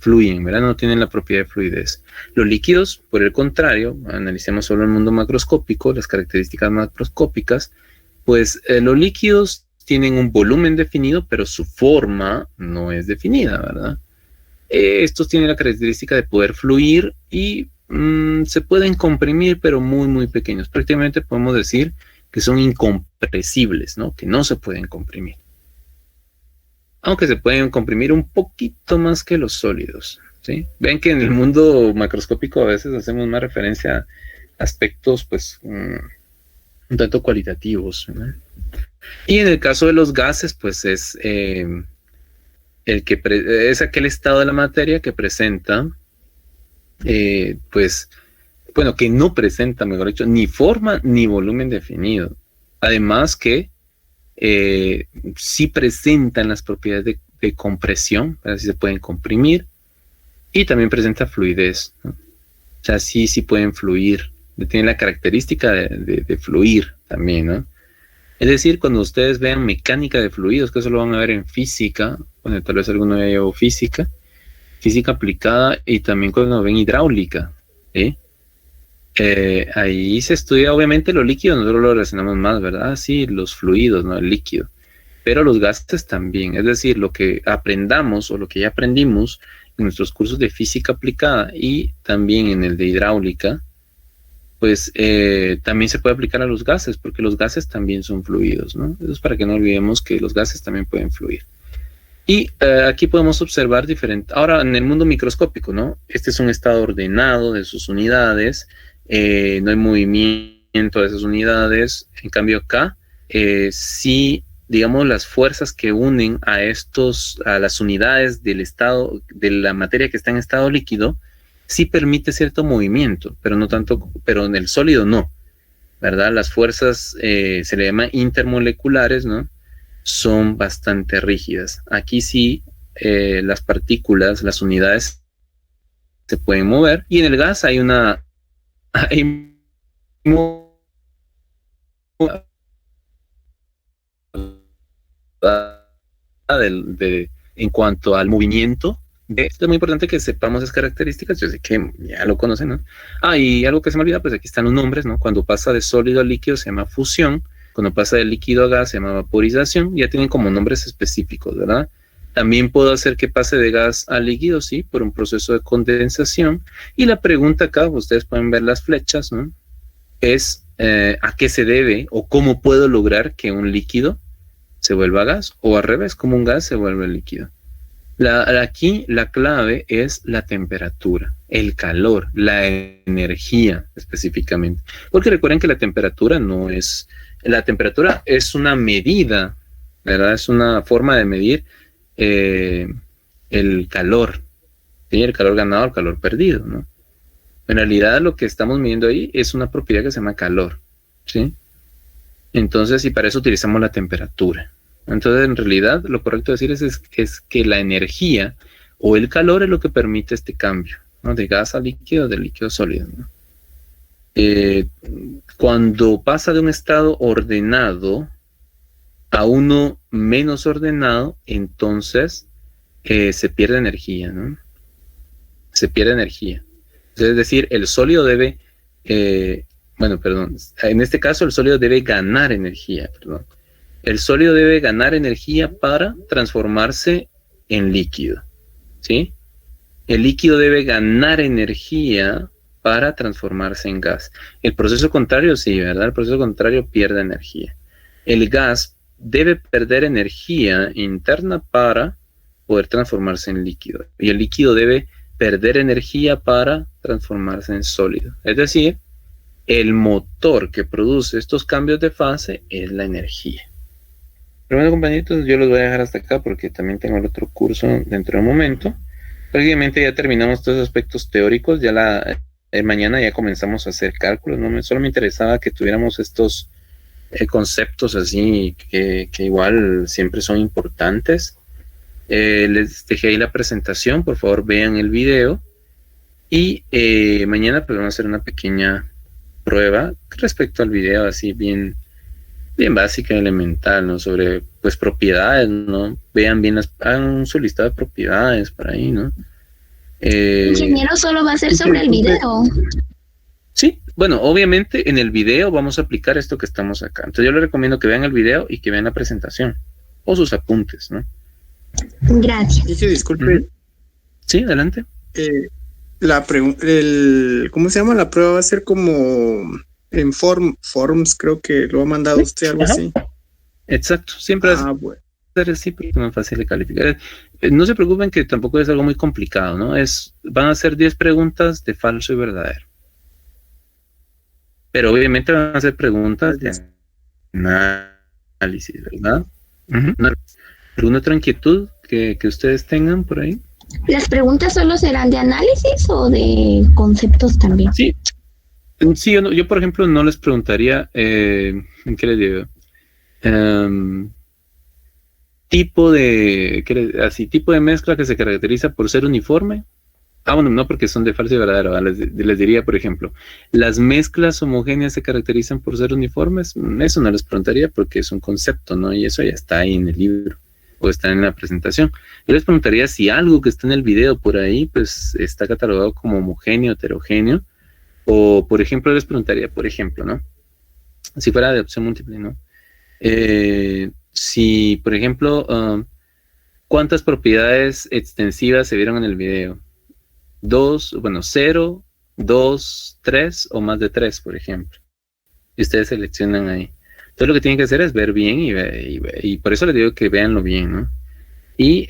fluyen, ¿verdad? No tienen la propiedad de fluidez. Los líquidos, por el contrario, analicemos solo el mundo macroscópico, las características macroscópicas, pues los líquidos tienen un volumen definido, pero su forma no es definida, ¿verdad? Estos tienen la característica de poder fluir y se pueden comprimir, pero muy, muy pequeños. Prácticamente podemos decir que son incompresibles, ¿no? Que no se pueden comprimir. Aunque se pueden comprimir un poquito más que los sólidos, ¿sí? Ven que en el mundo macroscópico a veces hacemos más referencia a aspectos, pues, un tanto cualitativos, ¿no? Y en el caso de los gases, pues es es aquel estado de la materia que presenta, pues, bueno, que no presenta, mejor dicho, ni forma ni volumen definido. Además que sí presentan las propiedades de compresión, así se pueden comprimir, y también presenta fluidez, ¿no? O sea, sí pueden fluir, tienen la característica de fluir también, ¿no? Es decir, cuando ustedes vean mecánica de fluidos, que eso lo van a ver en física, bueno, tal vez alguno haya llevado física aplicada, y también cuando ven hidráulica, ¿sí? Ahí se estudia obviamente los líquidos, nosotros lo relacionamos más, ¿verdad? Sí, los fluidos, ¿no? El líquido. Pero los gases también, es decir, lo que aprendamos o lo que ya aprendimos en nuestros cursos de física aplicada y también en el de hidráulica, pues también se puede aplicar a los gases, porque los gases también son fluidos, ¿no? Eso es para que no olvidemos que los gases también pueden fluir. Y aquí podemos observar ahora en el mundo microscópico, ¿no? Este es un estado ordenado de sus unidades, no hay movimiento de esas unidades. En cambio acá, sí, digamos, las fuerzas que unen a las unidades del estado, de la materia que está en estado líquido, sí permite cierto movimiento, pero no tanto, pero en el sólido no, ¿verdad? Las fuerzas se le llaman intermoleculares, ¿no? Son bastante rígidas. Aquí sí, las partículas, las unidades se pueden mover, y en el gas hay en cuanto al movimiento. Esto es muy importante que sepamos esas características. Yo sé que ya lo conocen, ¿no? Y algo que se me olvida, pues aquí están los nombres, ¿no? Cuando pasa de sólido a líquido se llama fusión. Cuando pasa de líquido a gas se llama vaporización. Ya tienen como nombres específicos, ¿verdad? También puedo hacer que pase de gas a líquido, sí, por un proceso de condensación. Y la pregunta acá, ustedes pueden ver las flechas, ¿no? Es ¿a qué se debe o cómo puedo lograr que un líquido se vuelva gas, o al revés, como un gas se vuelve líquido. Aquí la clave es la temperatura, el calor, la energía específicamente. Porque recuerden que la temperatura es una medida, ¿verdad? Es una forma de medir el calor, ¿sí? El calor ganado, el calor perdido, ¿no? En realidad lo que estamos midiendo ahí es una propiedad que se llama calor, ¿sí? Entonces, y para eso utilizamos la temperatura. Entonces, en realidad, lo correcto decir es que la energía o el calor es lo que permite este cambio, ¿no? De gas a líquido, de líquido a sólido, ¿no? Cuando pasa de un estado ordenado a uno menos ordenado, entonces se pierde energía, ¿no? Se pierde energía. Entonces, es decir, el sólido debe, en este caso el sólido debe ganar energía, perdón. El sólido debe ganar energía para transformarse en líquido, ¿sí? El líquido debe ganar energía para transformarse en gas. El proceso contrario, sí, ¿verdad? El proceso contrario pierde energía. El gas debe perder energía interna para poder transformarse en líquido. Y el líquido debe perder energía para transformarse en sólido. Es decir, el motor que produce estos cambios de fase es la energía. Pero bueno, compañeritos, yo los voy a dejar hasta acá porque también tengo el otro curso dentro de un momento. Prácticamente ya terminamos todos los aspectos teóricos. Ya mañana ya comenzamos a hacer cálculos. Solo me interesaba que tuviéramos estos conceptos así que igual siempre son importantes. Les dejé ahí la presentación. Por favor, vean el video. Y mañana pues vamos a hacer una pequeña prueba respecto al video, así bien básica, elemental, ¿no? Sobre, pues, propiedades, ¿no? Vean bien, hagan su listado de propiedades por ahí, ¿no? Ingeniero, solo va a ser sobre el video. Sí, bueno, obviamente en el video vamos a aplicar esto que estamos acá. Entonces yo les recomiendo que vean el video y que vean la presentación o sus apuntes, ¿no? Gracias. Y que disculpe. Sí, adelante. ¿Cómo se llama? La prueba va a ser como en Forms, creo que lo ha mandado usted, algo así. Exacto, siempre bueno. Ser así porque es más fácil de calificar. No se preocupen que tampoco es algo muy complicado, ¿no? Van a ser 10 preguntas de falso y verdadero. Pero obviamente van a ser preguntas de análisis, ¿verdad? ¿Alguna otra inquietud que ustedes tengan por ahí? ¿Las preguntas solo serán de análisis o de conceptos también? Sí, yo por ejemplo no les preguntaría, ¿qué les digo? Tipo de mezcla que se caracteriza por ser uniforme. Bueno, no, porque son de falso y verdadero. Les diría, por ejemplo, ¿las mezclas homogéneas se caracterizan por ser uniformes? Eso no les preguntaría porque es un concepto, ¿no? Y eso ya está ahí en el libro o está en la presentación. Yo les preguntaría si algo que está en el video por ahí, pues está catalogado como homogéneo, heterogéneo. O, por ejemplo, les preguntaría, por ejemplo, ¿no? Si fuera de opción múltiple, ¿no? Si, por ejemplo, ¿cuántas propiedades extensivas se vieron en el video? 0, 2, 3 o más de 3, por ejemplo. Y ustedes seleccionan ahí. Entonces lo que tienen que hacer es ver bien y por eso les digo que véanlo bien, ¿no? Y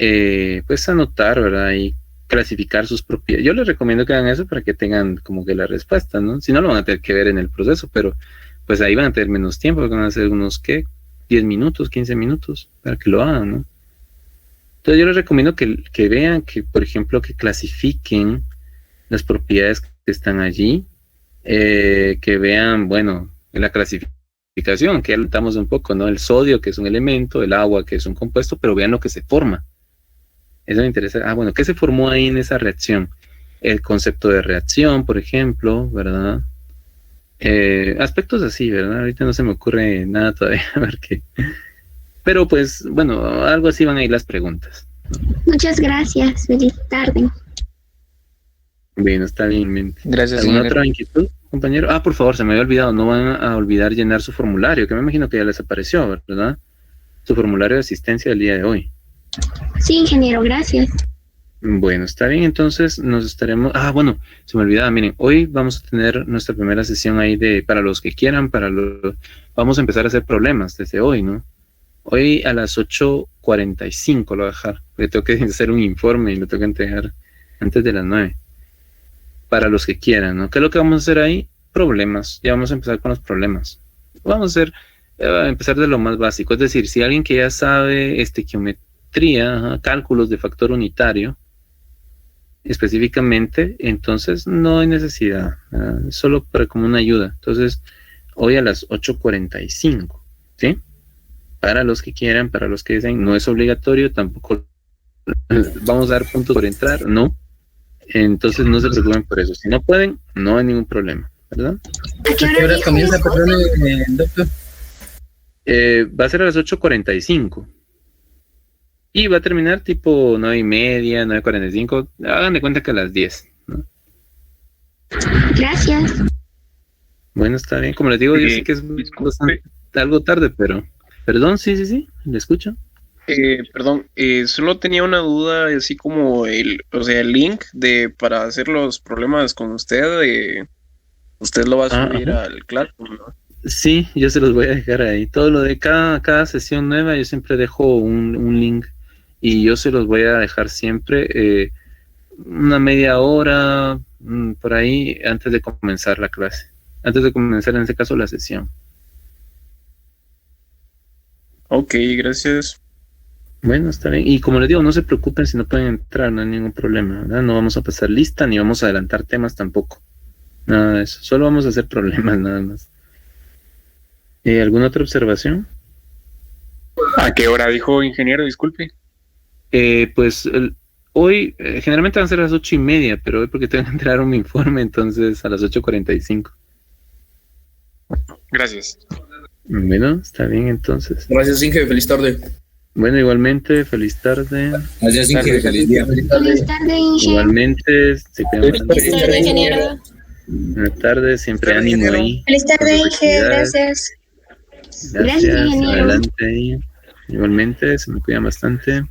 pues anotar, ¿verdad? Y clasificar sus propiedades. Yo les recomiendo que hagan eso para que tengan como que la respuesta, ¿no? Si no, lo van a tener que ver en el proceso, pero pues ahí van a tener menos tiempo, van a hacer unos, ¿qué? 10 minutos, 15 minutos para que lo hagan, ¿no? Entonces yo les recomiendo que vean, que por ejemplo, que clasifiquen las propiedades que están allí, que vean, bueno, la clasificación, que ya hablamos un poco, ¿no? El sodio, que es un elemento, el agua, que es un compuesto, pero vean lo que se forma. Eso me interesa. Bueno, ¿qué se formó ahí en esa reacción? El concepto de reacción, por ejemplo, ¿verdad? Aspectos así, ¿verdad? Ahorita no se me ocurre nada todavía, a ver qué. Pero pues, bueno, algo así van a ir las preguntas. Muchas gracias. Feliz tarde. Bien, está bien. Gracias, ¿Alguna señor. otra inquietud, compañero? Por favor, se me había olvidado. No van a olvidar llenar su formulario, que me imagino que ya les apareció, ¿verdad? Su formulario de asistencia del día de hoy. Sí, ingeniero, gracias. Bueno, está bien, entonces nos estaremos... bueno, se me olvidaba, miren, hoy vamos a tener nuestra primera sesión ahí para los que quieran, vamos a empezar a hacer problemas desde hoy, ¿no? Hoy a las 8:45 lo voy a dejar, porque tengo que hacer un informe y lo tengo que entregar antes de las 9. Para los que quieran, ¿no? ¿Qué es lo que vamos a hacer ahí? Problemas. Ya vamos a empezar con los problemas. Vamos a empezar de lo más básico. Es decir, si alguien que ya sabe estequiometría, cálculos de factor unitario, específicamente, entonces no hay necesidad. Solo para como una ayuda. Entonces, hoy a las 8:45, ¿sí? Para los que quieran, para los que deseen, no es obligatorio, tampoco vamos a dar puntos por entrar, no. Entonces no se preocupen por eso. Si no pueden, no hay ningún problema, ¿verdad? ¿A qué hora comienza, perdón, doctor? Va a ser a las 8:45. Y va a terminar tipo 9:30, 9:45. Hagan de cuenta que a las 10, ¿no? Gracias. Bueno, está bien. Como les digo, yo sé que es bastante, algo tarde, pero... Perdón, sí, le escucho. Perdón, solo tenía una duda, así como el link para hacer los problemas con usted, usted lo va a subir al Classroom, ¿no? Sí, yo se los voy a dejar ahí. Todo lo de cada sesión nueva, yo siempre dejo un link y yo se los voy a dejar siempre una media hora, por ahí, antes de comenzar la clase. Antes de comenzar, en este caso, la sesión. Ok, gracias. Bueno, está bien. Y como les digo, no se preocupen si no pueden entrar, no hay ningún problema, ¿verdad? No vamos a pasar lista ni vamos a adelantar temas tampoco. Nada de eso. Solo vamos a hacer problemas, nada más. ¿Alguna otra observación? ¿A qué hora dijo, ingeniero? Disculpe. Pues hoy, generalmente van a ser a las 8:30, pero hoy porque tengo que entregar un informe, entonces a las 8:45. Gracias. Bueno, está bien entonces. Gracias, Inge. Feliz tarde. Bueno, igualmente, feliz tarde. Gracias, Inge. Feliz día. Feliz tarde, Inge. Igualmente, se cuidan bastante. Feliz tarde, ingeniero. Buenas tardes, siempre ánimo ahí. Feliz tarde, Inge. Gracias. Gracias, ingeniero. Adelante ahí. Igualmente, se me cuidan bastante.